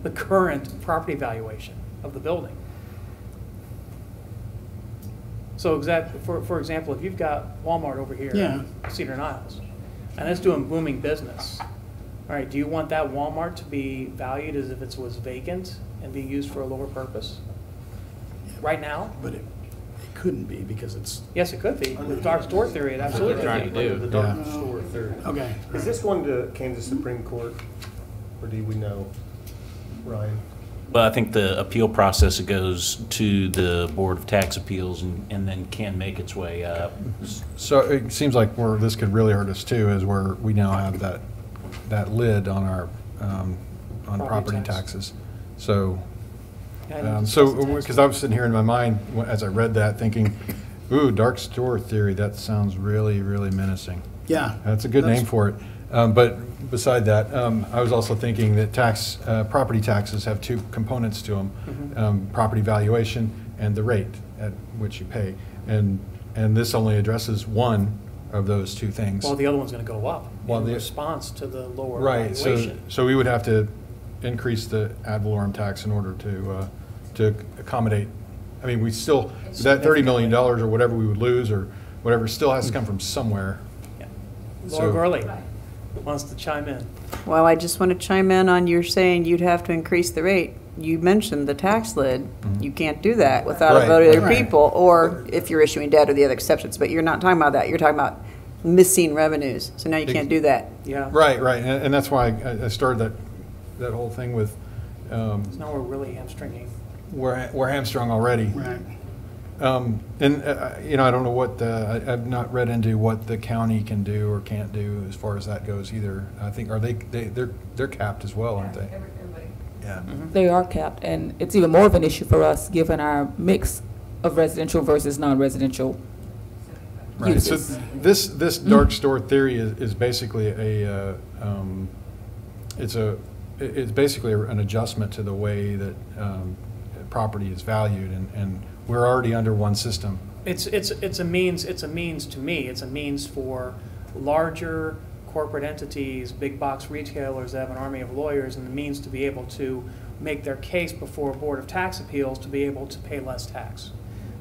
the current property valuation of the building? So for example, if you've got Walmart over here, Yeah. Cedar Niles, and it's doing booming business, all right, do you want that Walmart to be valued as if it was vacant and being used for a lower purpose? Right now? But it couldn't be, because it's, Yes, it could be. With dark store theory, it absolutely Trying could to be. do. The dark store theory. okay. Is this one to Kansas Supreme Court, or do we know, Ryan? Well, I think the appeal process, it goes to the Board of Tax Appeals and then can make its way up. So it seems like where this could really hurt us too is where we now have that lid on our, on property tax. taxes. So, Yeah, I didn't discuss the tax because I was sitting here in my mind as I read that thinking, ooh, dark store theory, that sounds really, really menacing. Yeah. That's a good name for it. But beside that, I was also thinking that property taxes have two components to them, property valuation and the rate at which you pay. And this only addresses one of those two things. Well, the other one's going to go up Well, in the- response to the lower Right, valuation. so we would have to increase the ad valorem tax in order to accommodate, I mean, we still, that $30 million or whatever we would lose or whatever still has to come from somewhere. Yeah. So- Laura Gurley wants to chime in. Well, I just want to chime in on your saying you'd have to increase the rate. You mentioned the tax lid. You can't do that without a Right, vote of the right. people, or if you're issuing debt or the other exceptions. But you're not talking about that. You're talking about missing revenues. So now you can't do that. Yeah. Right, and that's why I started that whole thing with, So now we're really hamstringing. we're hamstrung already. Right. I don't know what, I've not read into what the county can do or can't do as far as that goes either. I think, they're capped as well, aren't they? Yeah. They are capped, and it's even more of an issue for us given our mix of residential versus non-residential Right, so uses. this dark store theory is basically it's basically an adjustment to the way that property is valued, and we're already under one system. It's a means to me. It's a means for larger corporate entities, big box retailers that have an army of lawyers, and the means to be able to make their case before a board of tax appeals to be able to pay less tax.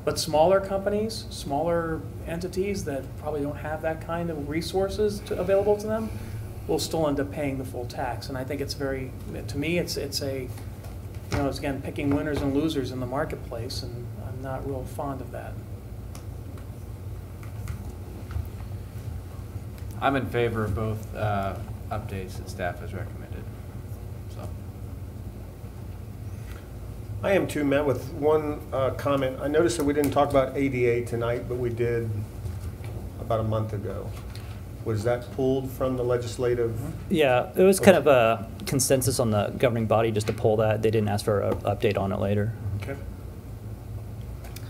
But smaller companies, smaller entities that probably don't have that kind of resources available to them will still end up paying the full tax. And I think it's very, to me, it's a, you know, it's again picking winners and losers in the marketplace, and I'm not real fond of that. I'm in favor of both updates that staff has recommended. So. I am too, Matt, with one comment. I noticed that we didn't talk about ADA tonight, but we did about a month ago. Was that pulled from the legislative? Yeah, it was kind of a consensus on the governing body just to pull that. They didn't ask for an update on it later. Okay.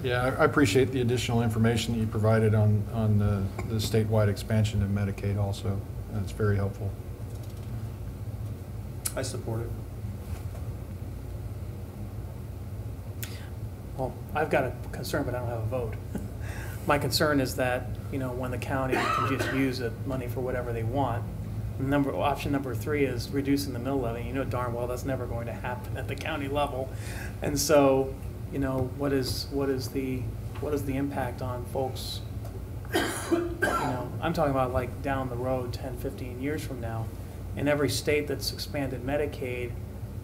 Yeah, I appreciate the additional information that you provided on the statewide expansion of Medicaid also. That's very helpful. I support it. Well, I've got a concern, but I don't have a vote. My concern is that, you know, when the county can just use the money for whatever they want, option number 3 is reducing the mill levy. You know darn well that's never going to happen at the county level. And so, you know, what is the impact on folks? You know, I'm talking about like down the road 10, 15 years from now. In every state that's expanded Medicaid,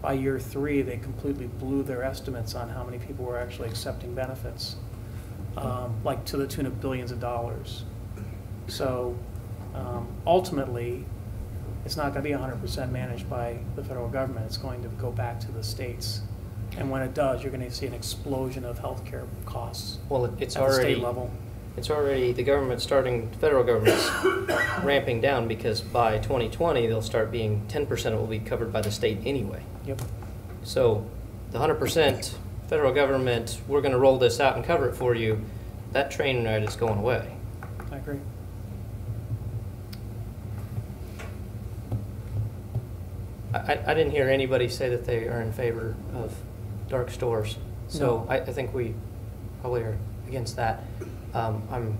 by year 3, they completely blew their estimates on how many people were actually accepting benefits, like to the tune of billions of dollars. So ultimately, it's not going to be 100% managed by the federal government. It's going to go back to the states. And when it does, you're going to see an explosion of healthcare costs. Well, it's at the already state level. It's already, the government's starting, the federal government's ramping down, because by 2020, they'll start being, 10% of it will be covered by the state anyway. Yep. So the 100% federal government, we're going to roll this out and cover it for you, that train ride is going away. I agree. I didn't hear anybody say that they are in favor of dark stores. So No. I think we probably are against that. I'm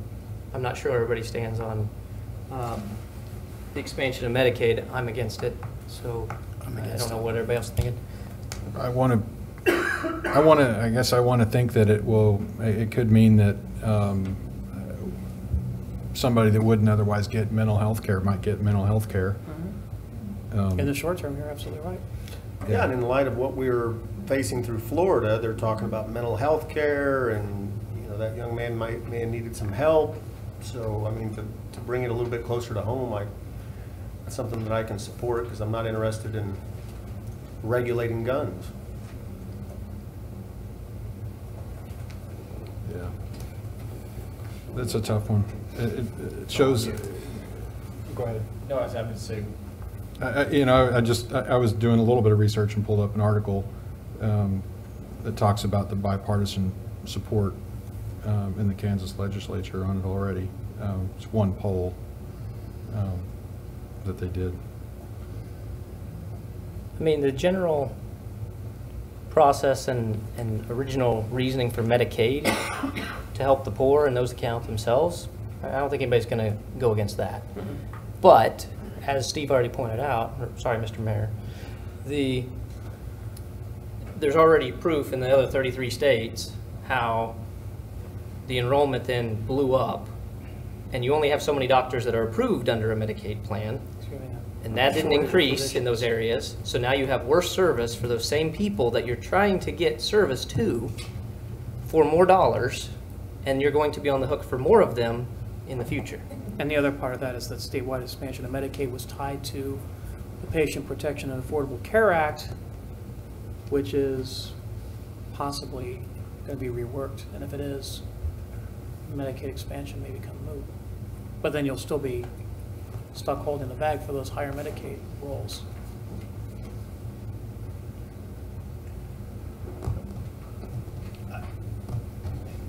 not sure everybody stands on the expansion of Medicaid. I'm against it, so I don't know what everybody else is thinking. I guess I want to think that it could mean that somebody that wouldn't otherwise get mental health care might get mental health care. In the short term, you're absolutely right. Yeah, and in light of what we're facing through Florida, they're talking about mental health care, and you know that young man may have needed some help. So I mean, to bring it a little bit closer to home, that's something that I can support, because I'm not interested in regulating guns. Yeah, that's a tough one. It shows. Go ahead. No, I was having to say. I was doing a little bit of research and pulled up an article that talks about the bipartisan support in the Kansas legislature on it already. It's one poll that they did. I mean, the general process and original reasoning for Medicaid to help the poor and those account themselves, I don't think anybody's going to go against that. Mm-hmm. But as Steve already pointed out, sorry, Mr. Mayor, there's already proof in the other 33 states how the enrollment then blew up, and you only have so many doctors that are approved under a Medicaid plan, and that didn't increase in those areas. So now you have worse service for those same people that you're trying to get service to for more dollars, and you're going to be on the hook for more of them in the future. And the other part of that is that statewide expansion of Medicaid was tied to the Patient Protection and Affordable Care Act, which is possibly going to be reworked. And if it is, Medicaid expansion may become moot. But then you'll still be stuck holding the bag for those higher Medicaid rolls.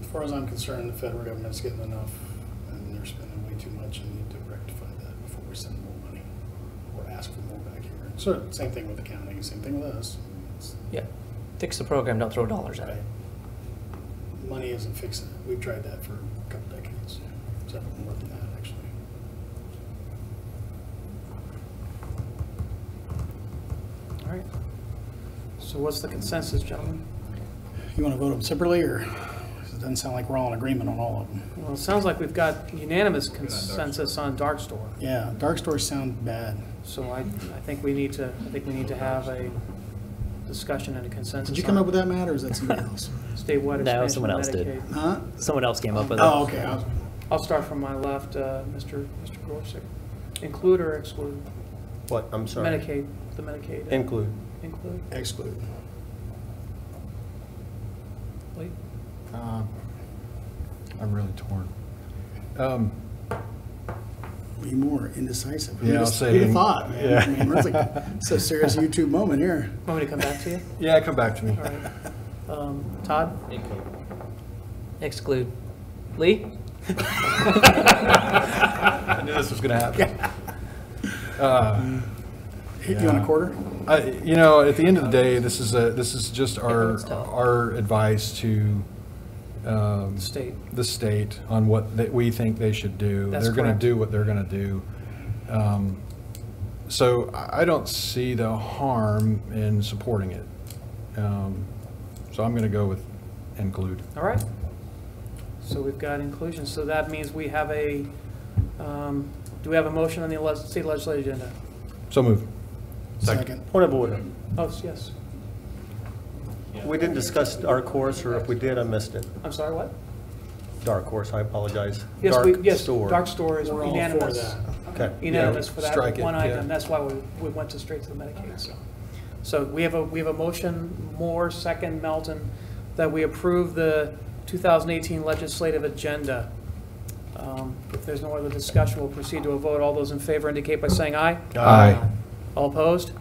As far as I'm concerned, the federal government's getting enough, and they're spending way too much, and need to rectify that before we send more money or ask for more back here. So same thing with the county, same thing with us. Yeah, fix the program, don't throw dollars at it. money isn't fixing it. We've tried that for a couple decades. So more than that, actually. All right. So what's the consensus, gentlemen? You want to vote them separately, or it doesn't sound like we're all in agreement on all of them? Well, it sounds like we've got unanimous consensus on Dark Store. Yeah, dark stores sound bad. So I think we need to have a discussion and a consensus. Did you come up with that, Matt, or is that somebody else? Statewide expansion No, of someone else did. Medicaid. Huh? Someone else came up with it. Oh, okay. I'll start from my left, Mr. Gorsuch. Include or exclude? What, I'm sorry? Medicaid, the Medicaid. Include. Include. Exclude. Lee? I'm really torn. Be more indecisive. Yeah, I'll say Who'd have thought, man? yeah. I mean, it's like it's a serious YouTube moment here. Want me to come back to you? Yeah, come back to me. All right. Todd? Exclude. Lee? I knew this was going to happen. You want a quarter? You know, at the end of the day, this is just our advice to the state on what we think they should do. That's They're going to correct. do what they're going to do. So I don't see the harm in supporting it. So I'm going to go with include. All right. So we've got inclusion. So that means we have a, do we have a motion on the state legislative agenda? So move. Second. Point of order. Oh, yes. We didn't discuss dark horse, or if we did, I missed it. I'm sorry, what? Dark horse, I apologize. Yes, Dark yes, store. Dark Store is We're all for unanimous. that. Okay. Unanimous Yeah, for that strike it, one yeah. item. That's why we went straight to the Medicaid, so. So we have a motion, Moore, second, Melton, that we approve the 2018 legislative agenda. If there's no other discussion, we'll proceed to a vote. All those in favor indicate by saying aye. Aye. All opposed?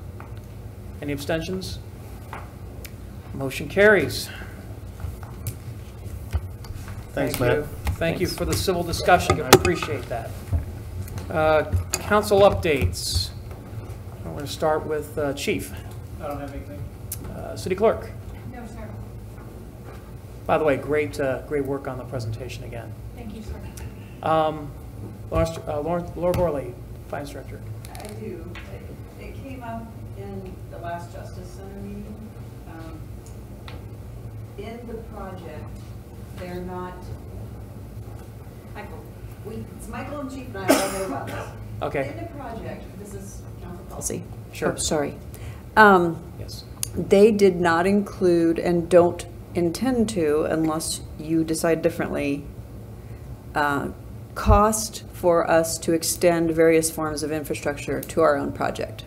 Any abstentions? Motion carries. Thanks, Thank Matt. you. Thank you for the civil discussion. I appreciate that. Council updates. I'm going to start with Chief. I don't have anything. City Clerk. No, sir. By the way, great work on the presentation again. Thank you, sir. Laura Borley, Finance Director. I do. It came up in the last Justice Center meeting. In the project, they're not, Michael, it's Michael and Chief and I all know about this. Okay. In the project, this is council policy. Sure. Oh, sorry. Yes. They did not include and don't intend to, unless you decide differently, cost for us to extend various forms of infrastructure to our own project.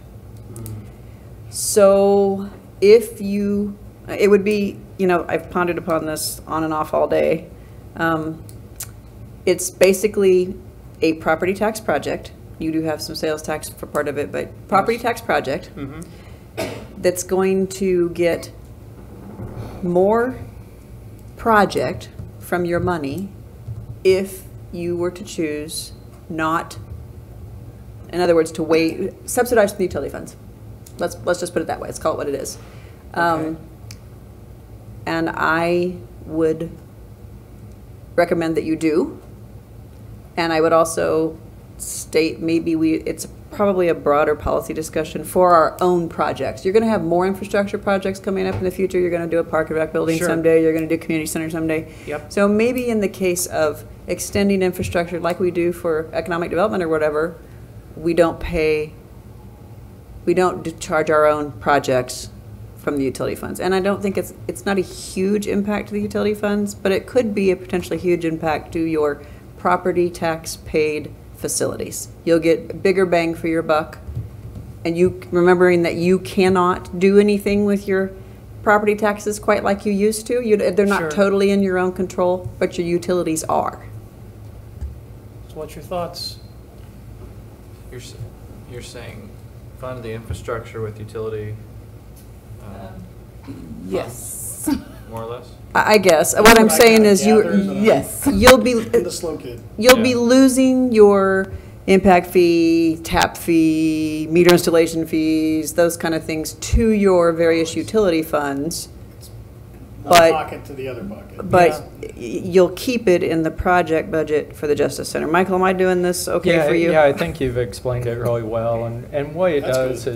So if you, it would be, you know, I've pondered upon this on and off all day. It's basically a property tax project. You do have some sales tax for part of it, but property tax project that's going to get more project from your money if you were to choose not, in other words, to wait, subsidize the utility funds. Let's just put it that way. Let's call it what it is. Okay. And I would recommend that you do. And I would also state maybe it's probably a broader policy discussion for our own projects. You're going to have more infrastructure projects coming up in the future. You're going to do a park and rec building Sure. someday. You're going to do community center someday. Yep. So maybe in the case of extending infrastructure like we do for economic development or whatever, we don't charge our own projects from the utility funds. And I don't think it's not a huge impact to the utility funds, but it could be a potentially huge impact to your property tax paid facilities. You'll get a bigger bang for your buck. And you remembering that you cannot do anything with your property taxes quite like you used to. They're not Sure. totally in your own control, but your utilities are. So what's your thoughts? You're saying fund the infrastructure with utility, Yes. more or less? I guess. What I'm saying is Yes. you'll be The slow kid. You'll be Yeah. losing your impact fee, tap fee, meter installation fees, those kind of things to your various utility funds. but, pocket to the other bucket. but you'll keep it in the project budget for the Justice Center. Michael, am I doing this okay for you? Yeah, I think you've explained it really well. And what it That's does good.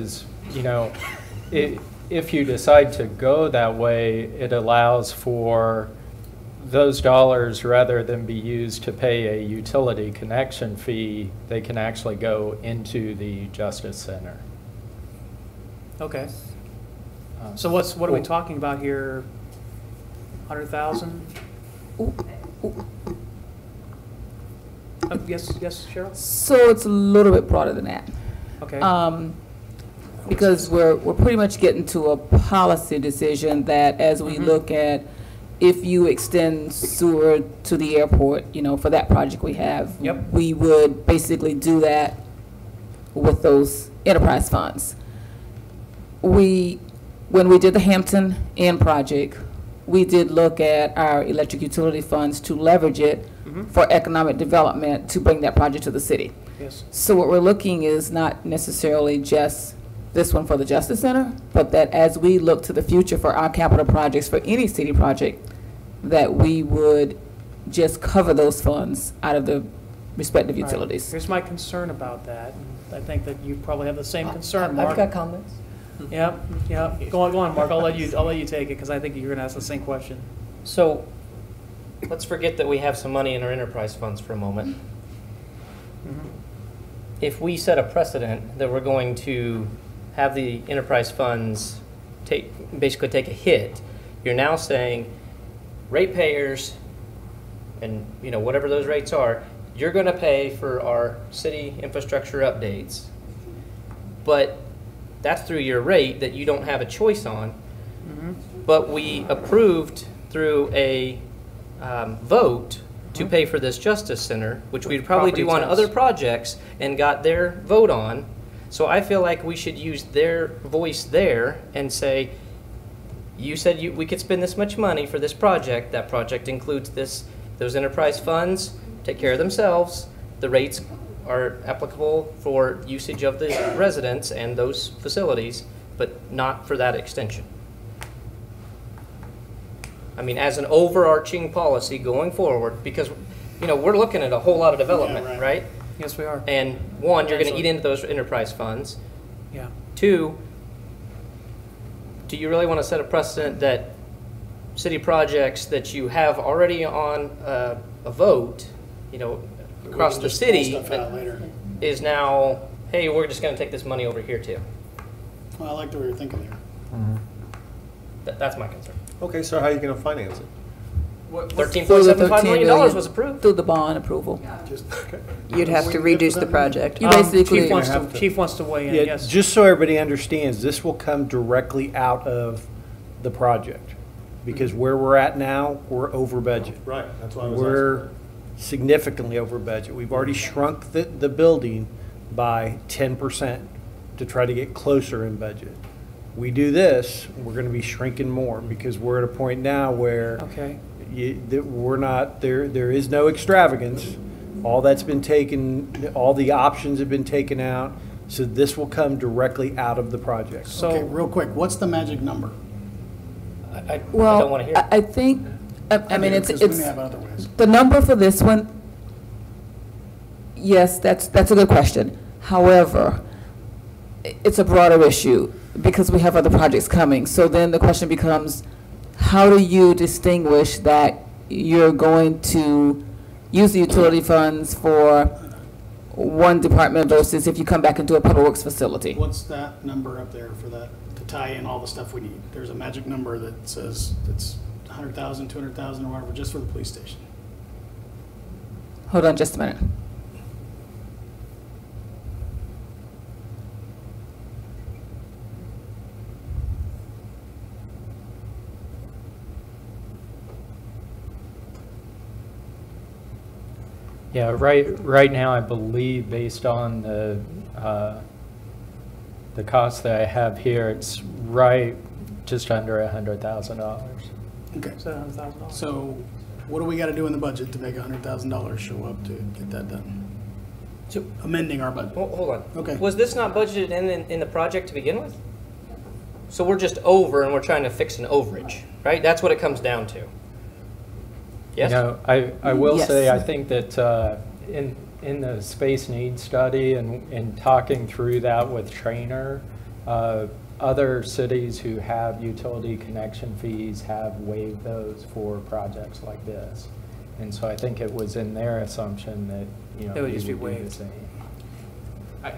is, if you decide to go that way, it allows for those dollars, rather than be used to pay a utility connection fee, they can actually go into the Justice Center. Okay. So what are we talking about here? 100,000? Yes, Cheryl? So it's a little bit broader than that. Okay. Because we're pretty much getting to a policy decision that as we look at if you extend sewer to the airport, for that project we have, Yep. we would basically do that with those enterprise funds. When we did the Hampton Inn project, we did look at our electric utility funds to leverage it for economic development to bring that project to the city. Yes. So what we're looking is not necessarily just this one for the Justice Center, but that as we look to the future for our capital projects, for any city project, that we would just cover those funds out of the respective All right. utilities. Here's my concern about that. I think that you probably have the same concern, Mark. I've got comments. Yep. Go on, Mark. I'll let you take it because I think you're going to ask the same question. So, let's forget that we have some money in our enterprise funds for a moment. If we set a precedent that we're going to have the enterprise funds basically take a hit, you're now saying ratepayers, and whatever those rates are, you're going to pay for our city infrastructure updates, but that's through your rate that you don't have a choice on. But we approved through a vote to pay for this Justice Center, which we'd probably do on Property tax. other projects, and got their vote on. So I feel like we should use their voice there and say, you said we could spend this much money for this project. That project includes those enterprise funds, take care of themselves. The rates are applicable for usage of the residents and those facilities, but not for that extension. I mean, as an overarching policy going forward, because, we're looking at a whole lot of development, Yeah, right. right? Yes, we are. And one, you're going to Absolutely. eat into those enterprise funds. Yeah. Two, do you really want to set a precedent that city projects that you have already on a vote, across can the just pull city, stuff out later. is now, hey, we're just going to take this money over here too? Well, I like the way you're thinking there. That's my concern. Okay, so how are you going to finance it? $13.75 million was approved. Through the bond approval. You'd have to reduce the project. You basically. Chief wants to weigh in, Yeah, yes. just so everybody understands, this will come directly out of the project. Because where we're at now, we're over budget. Right, that's why I was We're significantly over budget. We've already shrunk the building by 10% to try to get closer in budget. We do this, we're gonna be shrinking more because we're at a point now where Okay. that we're not, there is no extravagance. All that's been taken, all the options have been taken out, so this will come directly out of the project. So, Okay, real quick, what's the magic number? I don't want to hear it. I think, I mean, it's, Because we may have other ways. the number for this one, yes, that's a good question. However, it's a broader issue because we have other projects coming. So then the question becomes, how do you distinguish that you're going to use the utility funds for one department versus if you come back and do a public works facility? What's that number up there for that, to tie in all the stuff we need? There's a magic number that says it's 100,000, 200,000 or whatever, just for the police station. Hold on just a minute. Yeah, right now, I believe, based on the cost that I have here, it's right just under $100,000. Okay. $700,000. So what do we got to do in the budget to make $100,000 show up to get that done? So, Amending our budget. hold on. Okay. Was this not budgeted in the project to begin with? So we're just over and we're trying to fix an overage, right? That's what it comes down to. Yes? You know, I will Yes. say, I think that in the space needs study and talking through that with Trainer, other cities who have utility connection fees have waived those for projects like this. And so I think it was in their assumption that, you know, It would we just be would do the waived. same.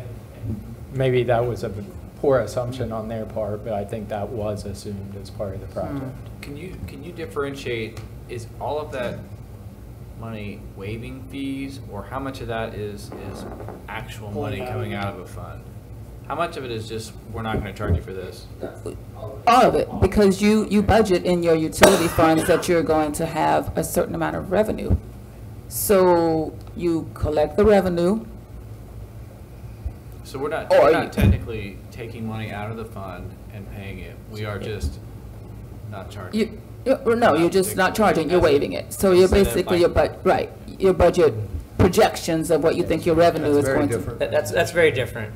Maybe that was a poor assumption on their part, but I think that was assumed as part of the project. Can you differentiate, is all of that money waiving fees, or how much of that is actual money Pulling out. coming out of a fund? How much of it is just, we're not gonna charge you for this? All of it, because you budget in your utility funds that you're going to have a certain amount of revenue. So you collect the revenue. So we're not Or not technically taking money out of the fund and paying it, we are just not charging. No, you're just not charging, you're As a waiving it. So you're incentive basically, by- your budget projections of what you think your revenue is Very going to. different. That's very different.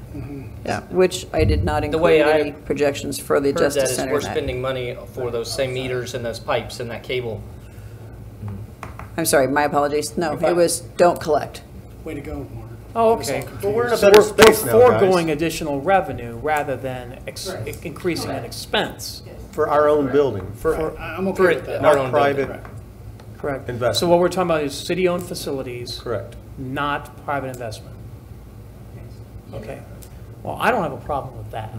Yeah, which I did not The way include I any projections for the Heard that Justice is Center. we're in that. spending money for those same meters and those pipes and that cable. I'm sorry, my apologies. No, it was don't collect. Way to go, Mark. Oh, I was all okay. confused. Well, we're in a, Center we're space now, guys. foregoing additional revenue rather than increasing an expense. For our own building, I'm For okay with that. our not own private. building. Correct. Investment. So what we're talking about is city-owned facilities, Correct. not private investment. Okay. Well, I don't have a problem with that,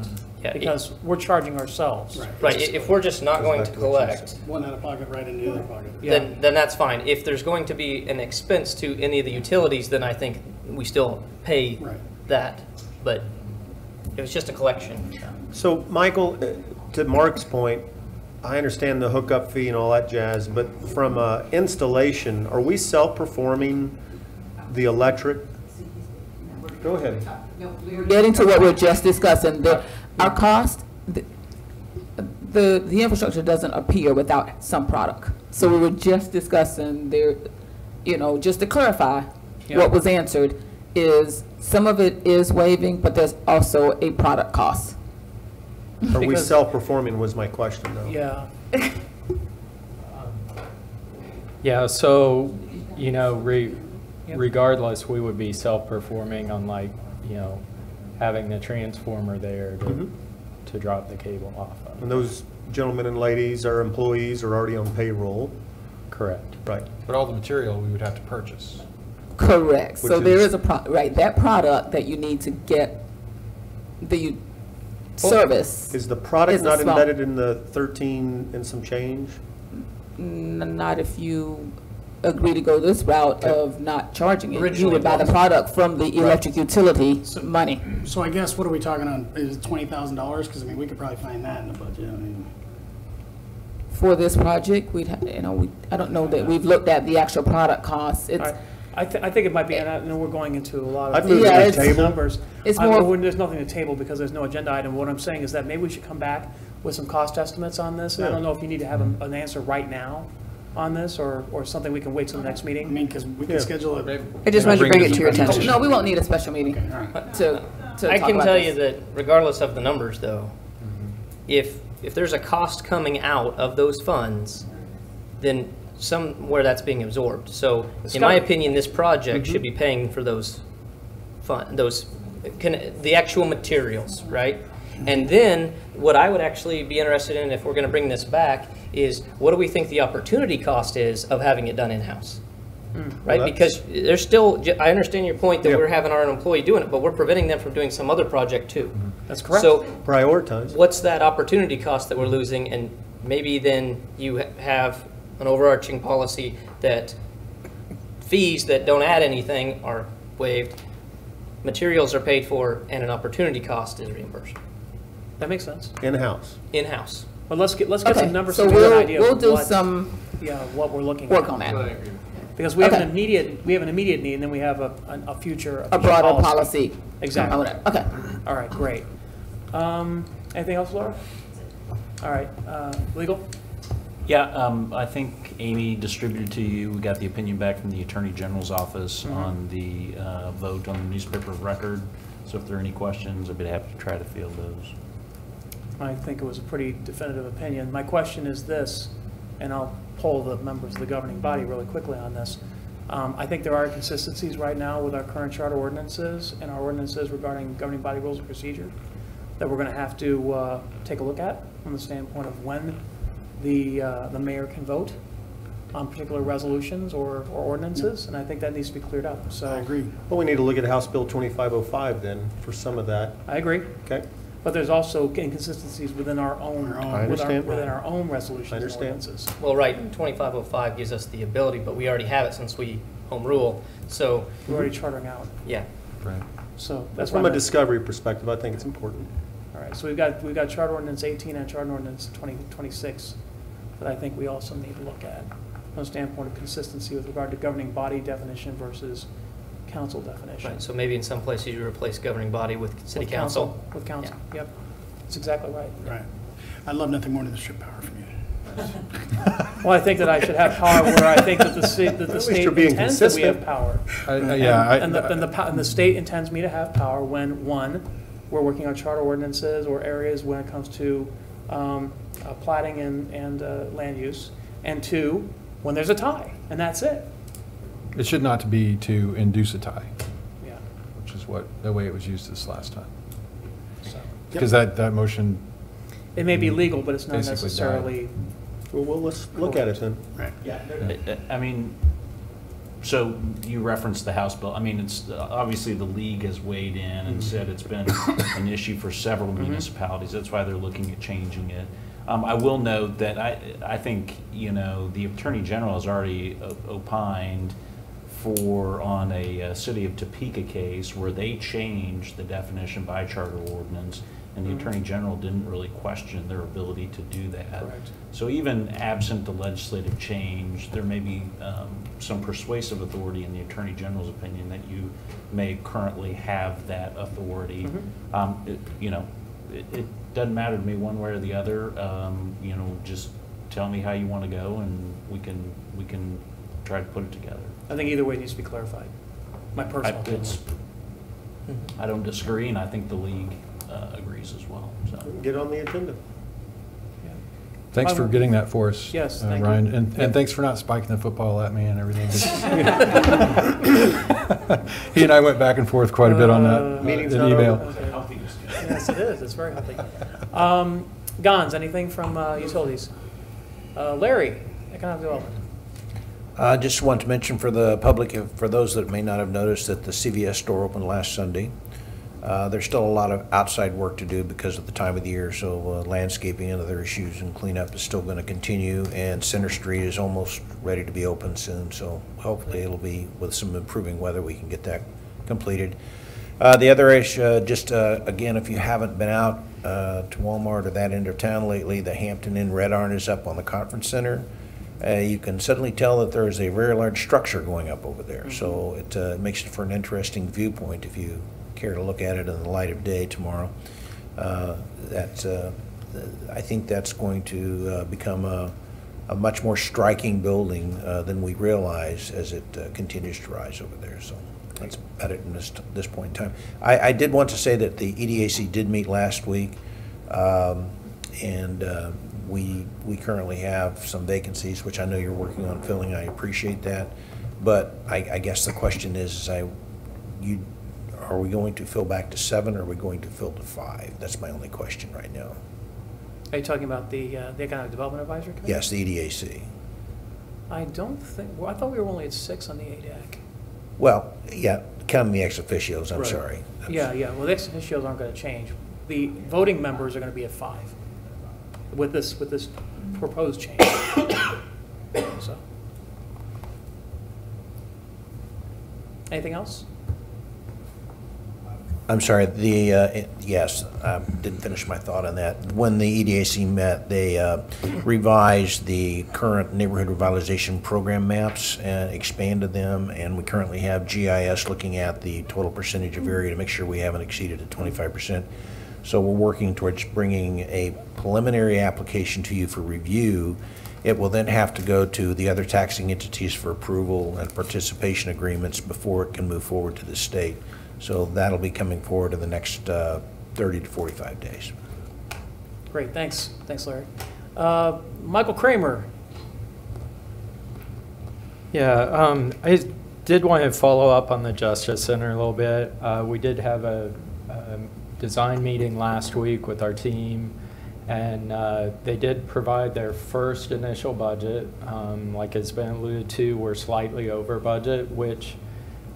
Yeah, because we're charging ourselves. Right. Right, if we're just not going to collect, One out of pocket, right into the other pocket. Yeah. then that's fine. If there's going to be an expense to any of the utilities, then I think we still pay Right. that. But it was just a collection. So, Michael, to Mark's point, I understand the hookup fee and all that jazz, but from installation, are we self-performing the electric? Go ahead. Getting to what we're just discussing, our cost, the infrastructure doesn't appear without some product. So we were just discussing there, just to clarify, what was answered is some of it is waiving, but there's also a product cost. Are we Because- self-performing was my question, though. Yeah. Yeah, so, regardless, we would be self-performing on having the transformer there to drop the cable off of. And those gentlemen and ladies, our employees, are already on payroll. Correct. Right. But all the material we would have to purchase. Correct. So Which there is- is that product that you need to get the service. Is the product Is a not small- embedded in the 13 and some change? Not if you agree to go this route of not charging it. You Originally would buy the it was. product from the electric utility money. So I guess, what are we talking on? Is it $20,000? Because, we could probably find that in the budget. For this project, we'd have, I don't know that we've looked at the actual product costs. All It's, right. I think it might be, and I know we're going into a lot I'd of move to the table. numbers. It's I- more- well, there's nothing to table because there's no agenda item. What I'm saying is that maybe we should come back with some cost estimates on this. And I Yeah. don't know if you need to have an answer right now on this, or something we can wait till the next meeting. Because we can Yeah. schedule it. I just wanted to bring it to your attention. no, we won't need a special meeting Okay, all right. to I talk can about tell this. you that regardless of the numbers, though, if there's a cost coming out of those funds, then somewhere that's being absorbed. So, in my opinion, this project should be paying for those the actual materials, right? And then, what I would actually be interested in, if we're going to bring this back, is what do we think the opportunity cost is of having it done in-house? Right, Well, because there's still, I understand your point that Yeah. we're having our own employee doing it, but we're preventing them from doing some other project too. That's correct. So Prioritize. what's that opportunity cost that we're losing? And maybe then you have an overarching policy that fees that don't add anything are waived, materials are paid for, and an opportunity cost is reimbursed That makes sense. In-house. in-house. But let's get Okay, some numbers, so so we have an we'll, idea we'll of do what, some what we're looking work at. on that. Because we have an Okay. immediate need, and then we have a future. A broader policy. Exactly. Okay. All right, great. Anything else, Laura? All right, legal? Yeah, I think Amy distributed to you, we got the opinion back from the Attorney General's office on the vote on the newspaper of record. So if there are any questions, I'd be happy to try to field those. I think it was a pretty definitive opinion. My question is this, and I'll poll the members of the governing body really quickly on this. I think there are inconsistencies right now with our current charter ordinances and our ordinances regarding governing body rules of procedure that we're going to have to take a look at from the standpoint of when the mayor can vote on particular resolutions or ordinances, and I think that needs to be cleared up. So I agree. Well, we need to look at House Bill 2505 then for some of that. I agree. Okay. But there's also inconsistencies within our own, I understand. within our own resolutions I and understand. ordinances. Well, right, 2505 gives us the ability, but we already have it since we home rule, so, We're already chartering out. yeah. Right. So that's From why a discovery perspective, I think it's important. All right, so we've got Charter Ordinance 18 and Charter Ordinance 2026 that I think we also need to look at from a standpoint of consistency with regard to governing body definition versus council definition. Right, so maybe in some places you replace governing body with city With council. With council, yep. That's exactly right. Right. I'd love nothing more than to strip power from you. Well, I think that I should have power where I think that the state you're being intends that we have consistent. power. And the state intends me to have power when, one, we're working on charter ordinances or areas when it comes to platting and land use, and two, when there's a tie, and that's it. It should not be to induce a tie, Yeah. which is the way it was used this last time. So Because that motion, it may be legal, but it's not Basically necessarily. Well, let's look at it then. Right. I mean, so you referenced the House bill. I mean, it's obviously the league has weighed in and said it's been an issue for several municipalities. That's why they're looking at changing it. I will note that I think, the Attorney General has already opined on a City of Topeka case where they changed the definition by charter ordinance, and the Attorney General didn't really question their ability to do that. Correct. So even absent the legislative change, there may be some persuasive authority in the Attorney General's opinion that you may currently have that authority. It doesn't matter to me one way or the other. Just tell me how you want to go, and we can try to put it together. I think either way needs to be clarified. My personal opinion. I don't disagree, and I think the league agrees as well. So. Get on the agenda. thanks for getting that for us. Yes, thank you. Ryan. And thanks for not spiking the football at me and everything. He and I went back and forth quite a bit on that Meeting's in not email. over. Yes, it is. It's very healthy. Gons, anything from utilities? Larry, economic development. I just want to mention for the public, for those that may not have noticed, that the CVS store opened last Sunday. There's still a lot of outside work to do because of the time of the year, so landscaping and other issues and cleanup is still going to continue, and Center Street is almost ready to be open soon, so hopefully it'll be, with some improving weather, we can get that completed. The other issue, just again, if you haven't been out to Walmart or that end of town lately, the Hampton Inn Red Arn is up on the conference center. You can suddenly tell that there is a very large structure going up over there, so it makes it for an interesting viewpoint if you care to look at it in the light of day tomorrow. I think that's going to become a much more striking building than we realize as it continues to rise over there. So that's about it in this point in time. I did want to say that the EDAC did meet last week, and we currently have some vacancies, which I know you're working on filling. I appreciate that, but I guess the question is, are we going to fill back to 7, or are we going to fill to 5? That's my only question right now. Are you talking about the Economic Development Advisory Committee? Yes, the EDAC. I don't think, well, I thought we were only at 6 on the ADAC. Well, yeah, counting the ex officios, I'm Right. sorry. Yeah, well, the ex officios aren't going to change. The voting members are going to be at 5 with this proposed change. So, anything else? I'm sorry, yes, I didn't finish my thought on that. When the EDAC met, they revised the current neighborhood revitalization program maps and expanded them, and we currently have GIS looking at the total percentage of area to make sure we haven't exceeded the 25%. So we're working towards bringing a preliminary application to you for review. It will then have to go to the other taxing entities for approval and participation agreements before it can move forward to the state. So that'll be coming forward in the next 30 to 45 days. Great, thanks. Thanks, Larry. Michael Kramer. Yeah, I did want to follow up on the Justice Center a little bit. We did have a design meeting last week with our team, and they did provide their first initial budget. Like it's been alluded to, we're slightly over budget, which,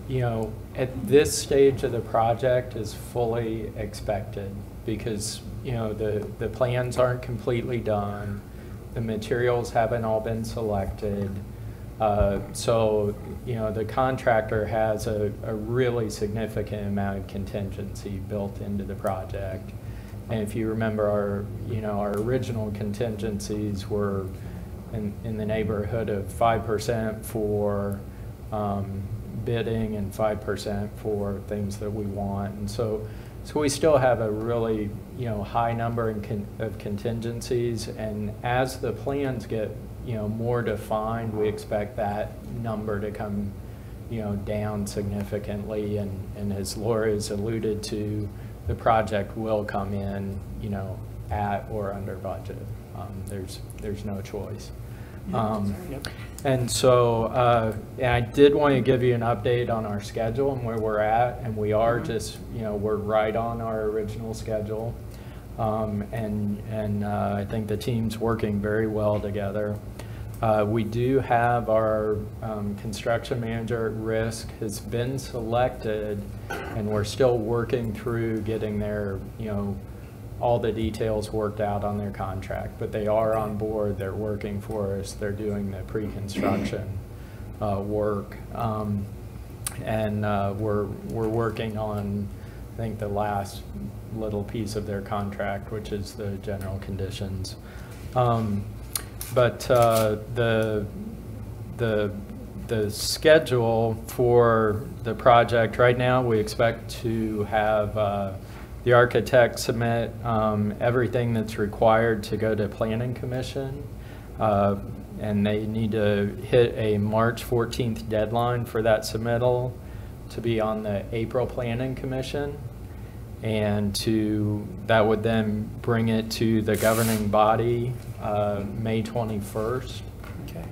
you know, at this stage of the project is fully expected because, you know, the plans aren't completely done. The materials haven't all been selected. So, you know, the contractor has a really significant amount of contingency built into the project. And if you remember our original contingencies were in the neighborhood of 5% for bidding and 5% for things that we want. And so we still have a really, you know, high number of contingencies. And as the plans get, you know, more defined, we expect that number to come, you know, down significantly. And as Laura has alluded to, the project will come in, you know, at or under budget. There's no choice. And so and I did want to give you an update on our schedule and where we're at, and we are just, you know, we're right on our original schedule. And I think the team's working very well together. We do have our construction manager at risk has been selected, and we're still working through getting their, you know, all the details worked out on their contract, but they are on board. They're working for us. They're doing the pre-construction work, and we're working on, I think, the last little piece of their contract, which is the general conditions. But the schedule for the project right now, we expect to have the architect submit everything that's required to go to Planning Commission, and they need to hit a March 14th deadline for that submittal to be on the April Planning Commission, and that would then bring it to the governing body May 21st. Okay.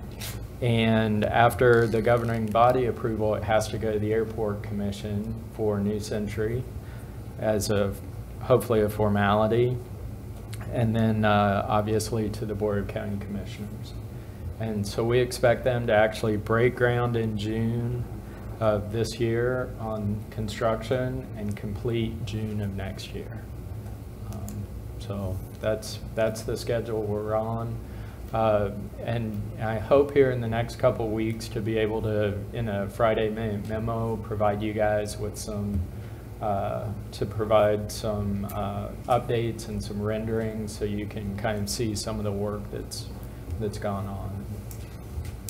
And after the governing body approval, it has to go to the Airport Commission for New Century as hopefully a formality, and then obviously to the Board of County Commissioners. And so we expect them to actually break ground in June of this year on construction and complete June of next year. So that's the schedule we're on. And I hope here in the next couple of weeks to be able to, in a Friday memo, provide you guys with some updates and some renderings so you can kind of see some of the work that's gone on.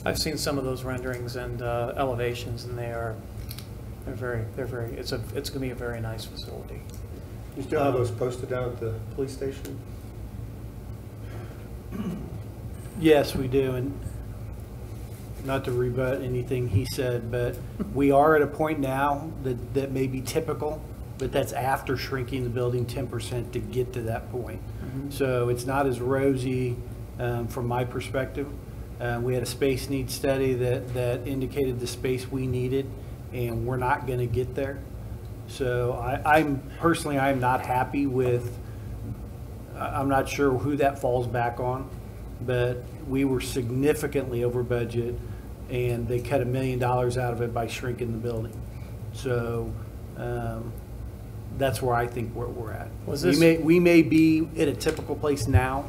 I've seen some of those renderings and elevations, and they're very. It's going to be a very nice facility. You still have those posted down at the police station? Yes, we do, and not to rebut anything he said, but we are at a point now that may be typical, but that's after shrinking the building 10% to get to that point. So it's not as rosy from my perspective. We had a space needs study that indicated the space we needed, and we're not going to get there. So I'm not happy with, I'm not sure who that falls back on, but we were significantly over budget, and they cut $1 million out of it by shrinking the building. So that's where I think we're at. We may be at a typical place now,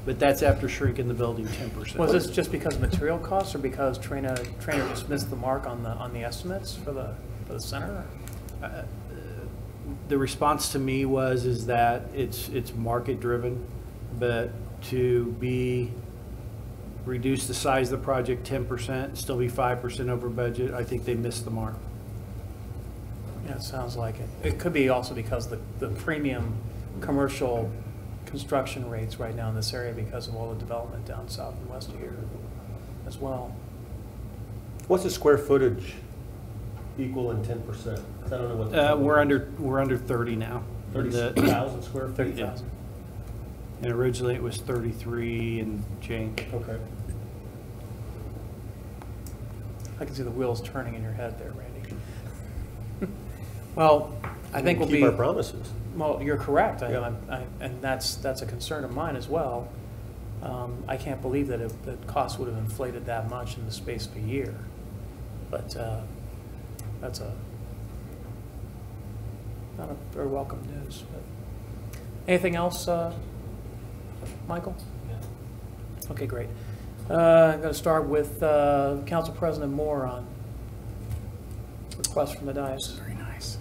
but that's after shrinking the building 10%. Was this just because of material costs, or because Trainer just missed the mark on the estimates for the center? The response to me is that it's market driven, but to reduce the size of the project 10%, still be 5% over budget, I think they missed the mark. Yeah, it sounds like it. It could be also because the premium commercial construction rates right now in this area because of all the development down south and west of here as well. What's the square footage equal in 10%? I don't know what we're under 30 now. 30,000 square feet? 30,000. And originally it was 33 and change. Okay. I can see the wheels turning in your head there, Randy. Well, I think we'll be. Keep our promises. Well, you're correct, Yeah. and that's a concern of mine as well. I can't believe that the cost would have inflated that much in the space of a year. But that's not a very welcome news. But anything else, Michael? No. Okay, great. I'm going to start with Council President Moore on request from the dais. Very nice.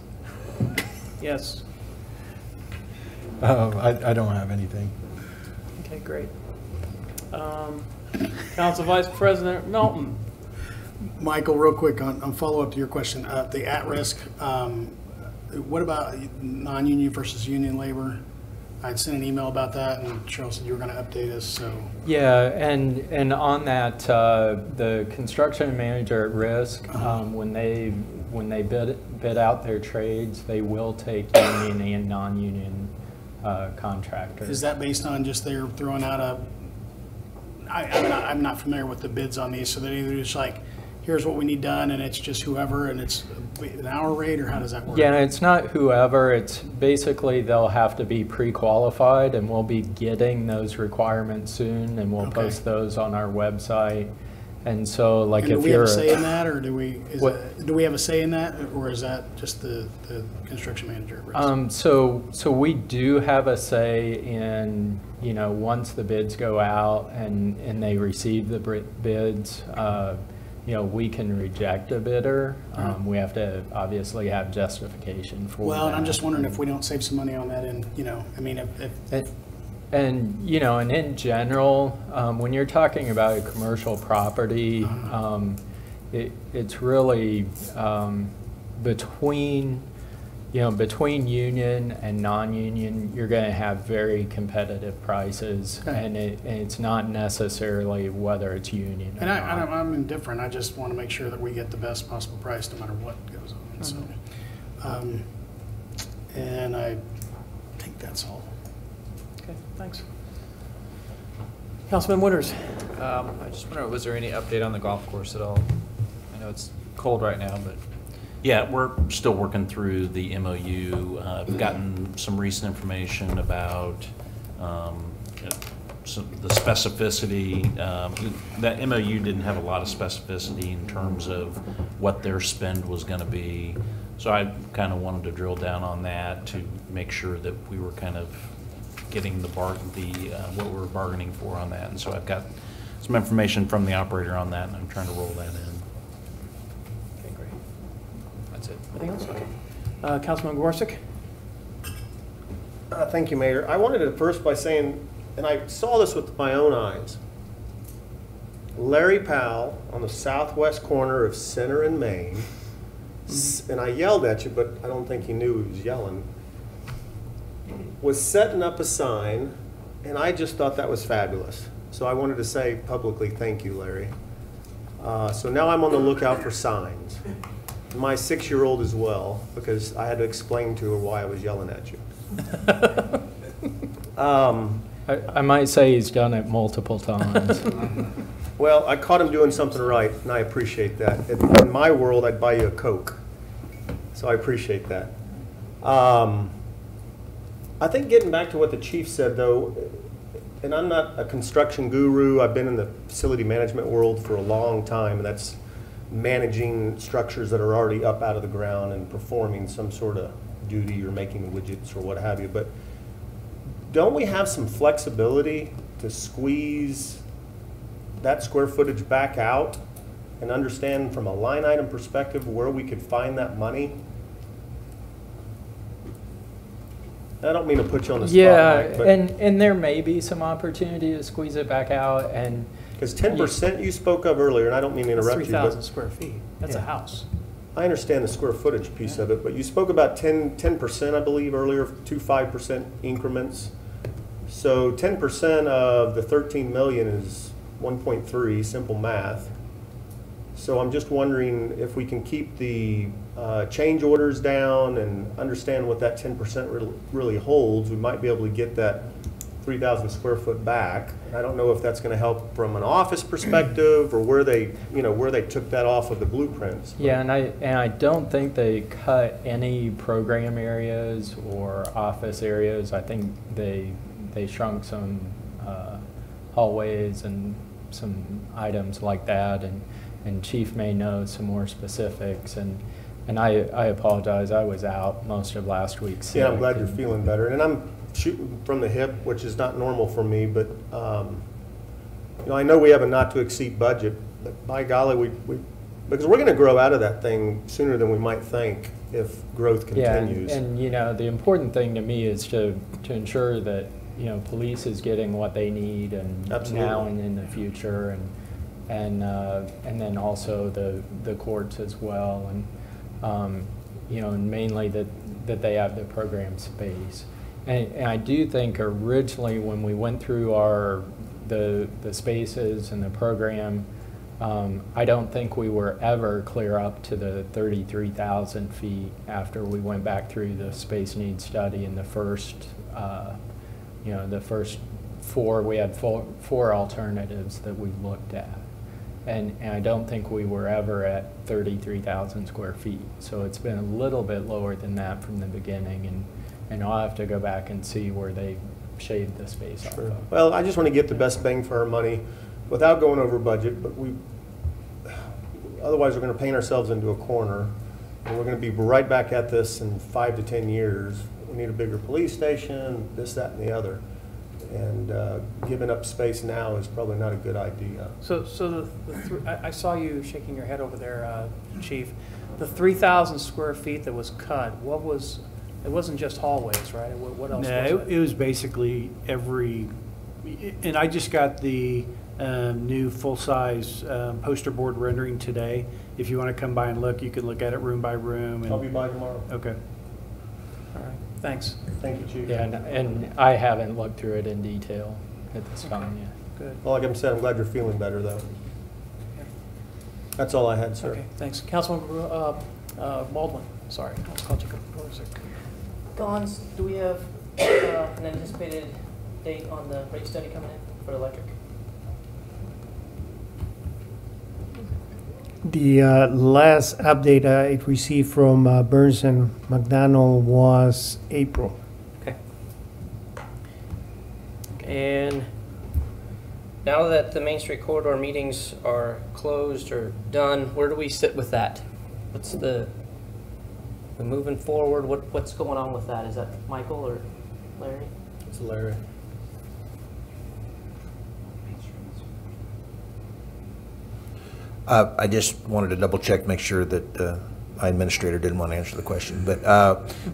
Yes. I don't have anything. Okay, great. Council Vice President Melton. Michael, real quick on follow-up to your question, the at-risk, what about non-union versus union labor? I'd sent an email about that, and Cheryl said you were going to update us, so. Yeah, and on that, the construction manager at risk, when they bid out their trades, they will take union and non-union contractors. Is that based on just they're throwing out I'm not familiar with the bids on these, so they're either just like, here's what we need done, and it's just whoever, and it's an hour rate, or how does that work? Yeah, it's not whoever. It's basically they'll have to be pre-qualified, and we'll be getting those requirements soon, and we'll post those on our website. And so, like, and if do we you're have a say in that, or do we have a say in that, or is that just the construction manager at risk? So we do have a say in, once the bids go out and they receive the bids, we can reject a bidder. We have to obviously have justification for Well, that. and I'm just wondering if we don't save some money on that, and And in general, when you're talking about a commercial property, it's really between union and non-union, you're going to have very competitive prices, and it's not necessarily whether it's union or And not. I'm indifferent. I just want to make sure that we get the best possible price no matter what goes on. So, and I think that's all. Okay, thanks. Councilman Winters. I just wonder, was there any update on the golf course at all? I know it's cold right now, but. Yeah, we're still working through the MOU. We've gotten some recent information about the specificity. That MOU didn't have a lot of specificity in terms of what their spend was going to be. So I kind of wanted to drill down on that to make sure that we were kind of getting what we were bargaining for on that. And so I've got some information from the operator on that, and I'm trying to roll that in. Okay, great. That's it. Anything else? Okay. Councilman Gorsuch. Thank you, Mayor. I wanted to first by saying, and I saw this with my own eyes, Larry Powell on the southwest corner of Center and Main, and I yelled at you, but I don't think he knew he was yelling, was setting up a sign, and I just thought that was fabulous. So I wanted to say publicly, thank you, Larry. So now I'm on the lookout for signs. My 6-year-old as well, because I had to explain to her why I was yelling at you. I might say he's done it multiple times. Well, I caught him doing something right, and I appreciate that. In my world, I'd buy you a Coke. So I appreciate that. I think getting back to what the chief said, though, and I'm not a construction guru. I've been in the facility management world for a long time, and that's managing structures that are already up out of the ground and performing some sort of duty or making widgets or what have you. But don't we have some flexibility to squeeze that square footage back out and understand from a line item perspective where we could find that money? I don't mean to put you on the spot, Yeah, Mike, but and there may be some opportunity to squeeze it back out, and because 10% you spoke of earlier, and I don't mean to interrupt you, 3,000 but square feet. That's a house. I understand the square footage piece of it, but you spoke about 10%, I believe, earlier, 5% increments. So 10% of the 13 million is 1.3, simple math. So I'm just wondering if we can keep the change orders down and understand what that 10% really holds, we might be able to get that 3,000 square foot back. I don't know if that's going to help from an office perspective or where they, where they took that off of the blueprints. Yeah, and I don't think they cut any program areas or office areas. I think they shrunk some hallways and some items like that, and Chief may know some more specifics. And I apologize, I was out most of last week. Yeah, I'm glad you're feeling better. And I'm shooting from the hip, which is not normal for me, but I know we have a not to exceed budget, but by golly, because we're going to grow out of that thing sooner than we might think if growth continues. Yeah, and the important thing to me is to ensure that police is getting what they need, and Absolutely. now and in the future, and then also the courts as well, and and mainly that they have the program space. And I do think originally when we went through the spaces and the program, I don't think we were ever clear up to the 33,000 feet after we went back through the space needs study in the first, the first four. We had four alternatives that we looked at. And I don't think we were ever at 33,000 square feet. So it's been a little bit lower than that from the beginning. And I'll have to go back and see where they shaved the space off of. Well, I just want to get the best bang for our money without going over budget, but otherwise we're going to paint ourselves into a corner, and we're going to be right back at this in 5 to 10 years. We need a bigger police station, this, that, and the other. And giving up space now is probably not a good idea. So I saw you shaking your head over there, Chief. The 3,000 square feet that was cut, it wasn't just hallways, right? What else was it? It was basically and I just got the new full-size poster board rendering today. If you want to come by and look, you can look at it room by room. I'll be by tomorrow. Okay. All right, thanks. Thank you, Chief. Yeah, and I haven't looked through it in detail at this time yet. Good. Well, like I said, I'm glad you're feeling better, though. That's all I had, sir. Okay, thanks. Councilman Baldwin, sorry. I called you before. Gons, do we have an anticipated date on the rate study coming in for electric? The last update I received from Burns and McDonald was April. Okay. And now that the Main Street Corridor meetings are closed or done, where do we sit with that? What's we're moving forward? What's going on with that? Is that Michael or Larry? It's Larry. I just wanted to double check, make sure that my administrator didn't want to answer the question. But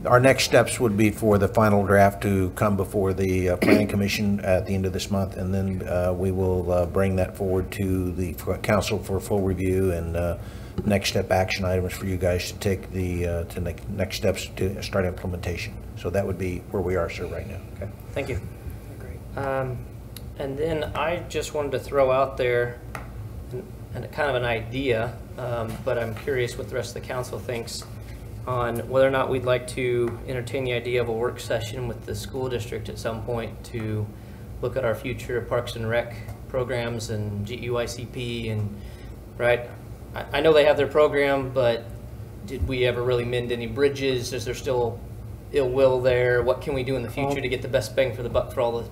our next steps would be for the final draft to come before the Planning Commission at the end of this month, and then we will bring that forward to the council for full review and next step action items for you guys to take the next steps to start implementation. So that would be where we are, sir, right now. Okay, thank you. Great. And then I just wanted to throw out there and kind of an idea, but I'm curious what the rest of the council thinks on whether or not we'd like to entertain the idea of a work session with the school district at some point to look at our future Parks and Rec programs and GUICP and, right? I know they have their program, but did we ever really mend any bridges? Is there still ill will there? What can we do in the future to get the best bang for the buck for all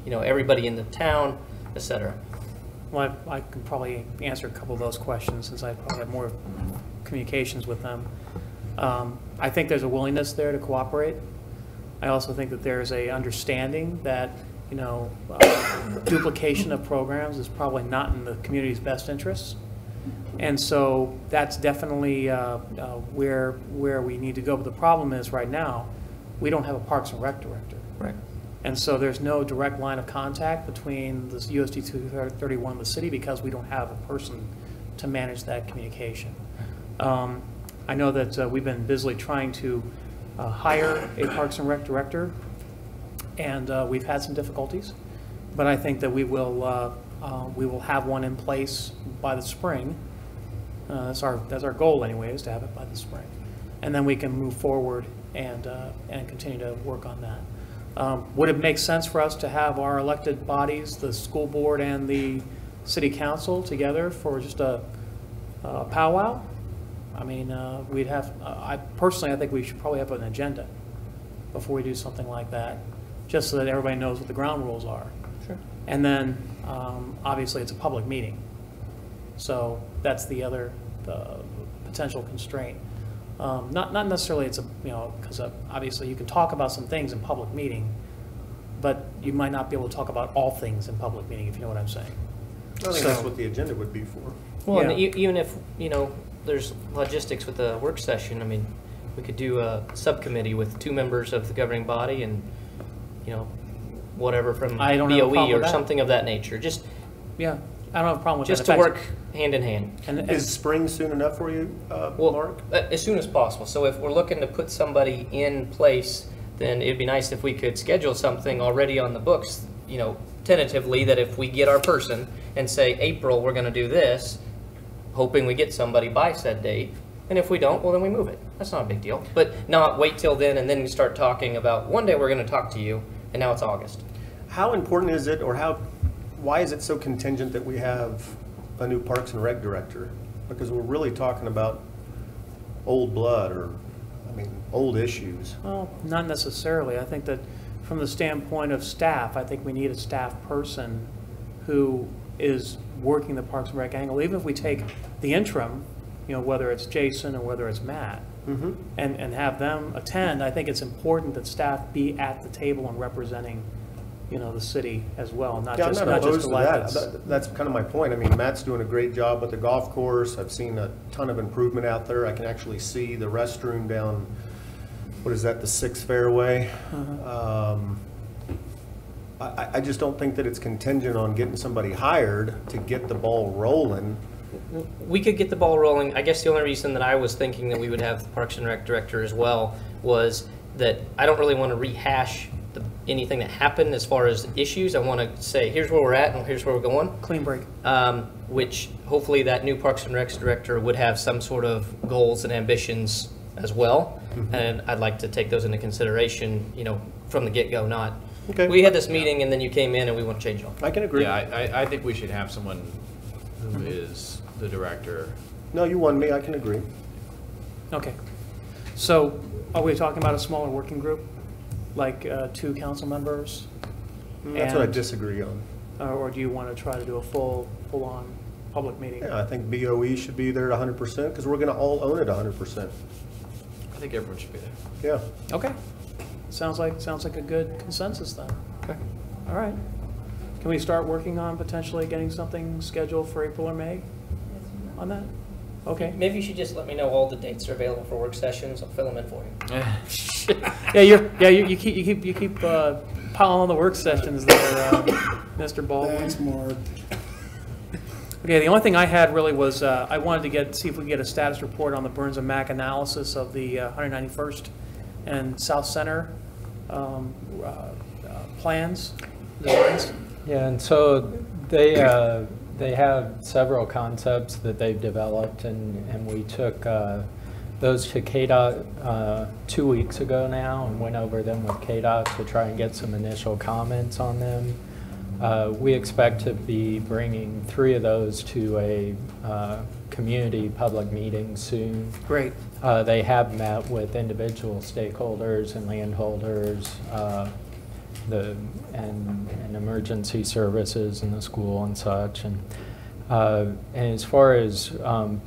the, everybody in the town, et cetera? Well, I can probably answer a couple of those questions since I probably have more communications with them. I think there's a willingness there to cooperate. I also think that there's a understanding that, duplication of programs is probably not in the community's best interests. And so that's definitely where we need to go. But the problem is right now, we don't have a Parks and Rec director. Right. And so there's no direct line of contact between the USD 231 and the city because we don't have a person to manage that communication. I know that we've been busily trying to hire a Parks and Rec director, and we've had some difficulties. But I think that we will have one in place by the spring. That's our goal anyway, is to have it by the spring, and then we can move forward and continue to work on that. Would it make sense for us to have our elected bodies, the school board and the city council together for just a powwow? I mean, we'd have, I personally, I think we should probably have an agenda before we do something like that, just so that everybody knows what the ground rules are. Sure. And then, obviously, it's a public meeting. So that's the other potential constraint. Not necessarily it's a, you know, because obviously you can talk about some things in public meeting, but you might not be able to talk about all things in public meeting, if you know what I'm saying. I think that's what the agenda would be for. Well, and even if, you know, there's logistics with the work session, I mean, we could do a subcommittee with 2 members of the governing body and, you know, whatever from I don't have a BOE problem or with that. something of that nature. Just, yeah, I don't have a problem with just that. to In fact, work hand in hand. And Is spring soon enough for you, Well, Mark? as soon as possible. So if we're looking to put somebody in place, then it'd be nice if we could schedule something already on the books, you know, tentatively, that if we get our person and say, April, we're going to do this, hoping we get somebody by said date. And if we don't, well, then we move it. That's not a big deal. But not wait till then and then we start talking about, one day we're going to talk to you, and now it's August. How important is it, or why is it so contingent that we have a new Parks and Rec director? Because we're really talking about old blood, or, I mean, old issues. Well, not necessarily. I think that from the standpoint of staff, I think we need a staff person who is working the Parks and Rec angle. Even if we take the interim, you know, whether it's Jason or whether it's Matt, and have them attend, I think it's important that staff be at the table and representing, you know, the city as well, not Yeah, just I'm not not just opposed the to life that. That's kind of my point. I mean, Matt's doing a great job with the golf course. I've seen a ton of improvement out there. I can actually see the restroom down, what is that, the 6th fairway? I just don't think that it's contingent on getting somebody hired to get the ball rolling. We could get the ball rolling. I guess the only reason that I was thinking that we would have the Parks and Rec director as well was that I don't really want to rehash anything that happened as far as issues. I want to say, here's where we're at and here's where we're going. Clean break. Which hopefully that new Parks and Rec director would have some sort of goals and ambitions as well. And I'd like to take those into consideration, you know, from the get-go, not, we had this meeting and then you came in and we want to change it all. I can agree. Yeah, I think we should have someone who is the director. No, you won me. I can agree. Okay. So are we talking about a smaller working group, like 2 council members? That's what I disagree on. Or do you want to try to do a full-on public meeting? Yeah, I think BOE should be there at 100% because we're going to all own it 100%. I think everyone should be there. Yeah. Okay. Sounds like a good consensus then. Okay. All right. Can we start working on potentially getting something scheduled for April or May on that? Okay. Maybe you should just let me know all the dates are available for work sessions. I'll fill them in for you. You keep piling on the work sessions there, Mr. Baldwin. Thanks, Mark. Okay, the only thing I had really was I wanted to see if we could get a status report on the Burns and Mack analysis of the 191st and South Center plans, designs. Yeah, and so they have several concepts that they've developed, and we took those to KDOT 2 weeks ago now and went over them with KDOT to try and get some initial comments on them. We expect to be bringing 3 of those to a community public meeting soon. Great. They have met with individual stakeholders and landholders, and emergency services in the school and such. And as far as, and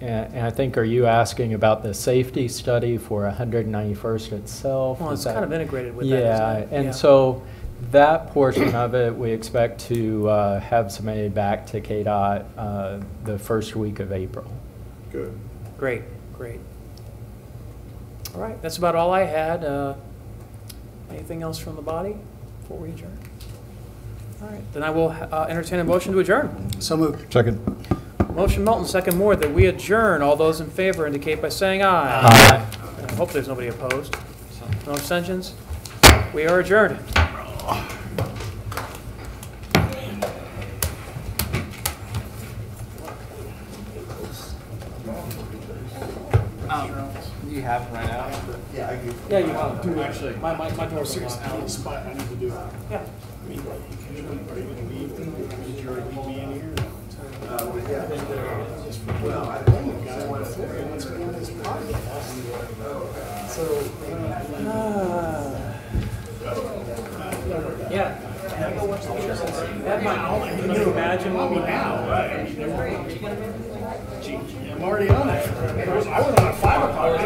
I think, are you asking about the safety study for 191st itself? Well, it's kind of integrated with that, isn't it? And so that portion of it, we expect to have submitted back to KDOT the first week of April. Good. Great. All right, that's about all I had. Anything else from the body before we adjourn? All right, then I will entertain a motion to adjourn. So moved. Second. Motion Milton, second Moore, that we adjourn. All those in favor indicate by saying aye. Aye. I hope there's nobody opposed. No abstentions? We are adjourned. Do you have them right now? Yeah, you want to. Actually, my door's serious now. The spot I need to do it. Yeah. I mean, are you going to leave? Did you already leave me in here? Yeah. Can you imagine what we now? I'm already on it. I was on at 5 o'clock.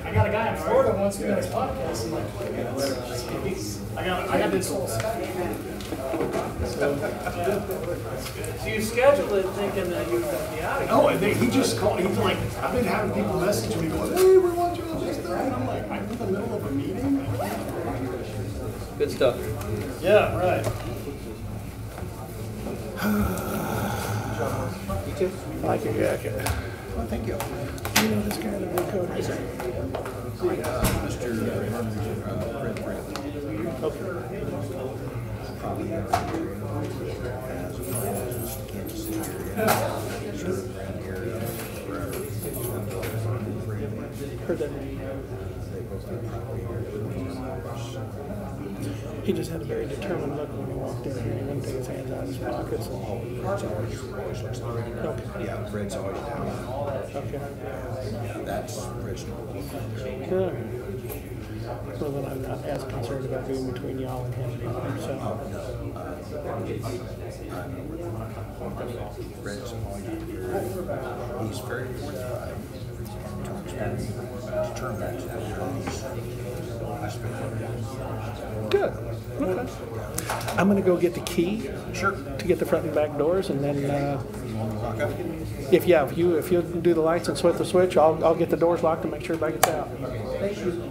I got a guy in Florida who wants to do this podcast in like 20 minutes. I got this whole stuff. So you scheduled it thinking that you were going to be out of here? No, he just called. He's like, I've been having people message me going, hey, we want you on this thing. And I'm like, I'm in the middle of a meeting. Good stuff. Yeah, right. You too? I like your jacket. Well, thank you. You know this guy in the blue coat, is it? Mr. Fred Brett. Heard that. He just had a very determined look when he walked in here. He wouldn't take his hands out of his pockets. Okay. Yeah, Fred's always down. Okay. Yeah, that's Fred's. Good. So then I'm not as concerned about being between y'all and him anymore, so. Fred's always, he's very forthright. Talks very determined. Good. Okay. I'm gonna go get the key. Sure. To get the front and back doors, and then if you do the lights and flip the switch, I'll get the doors locked and make sure everybody gets out. Thank you.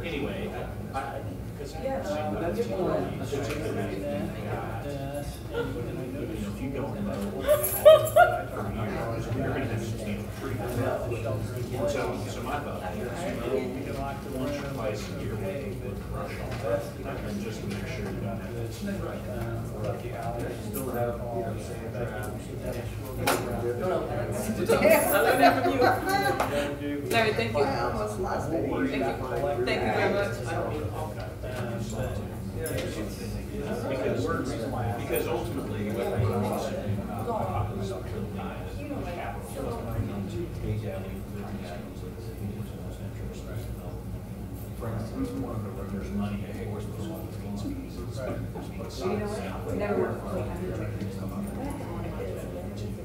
Anyway, so my thought is, we can lock the lunch twice a year, and just to make sure you don't have this. Still have all the same Larry, thank you. Thank you very much. Because ultimately, what they want to do for instance, one of the there's money, hey, we're supposed to have green space.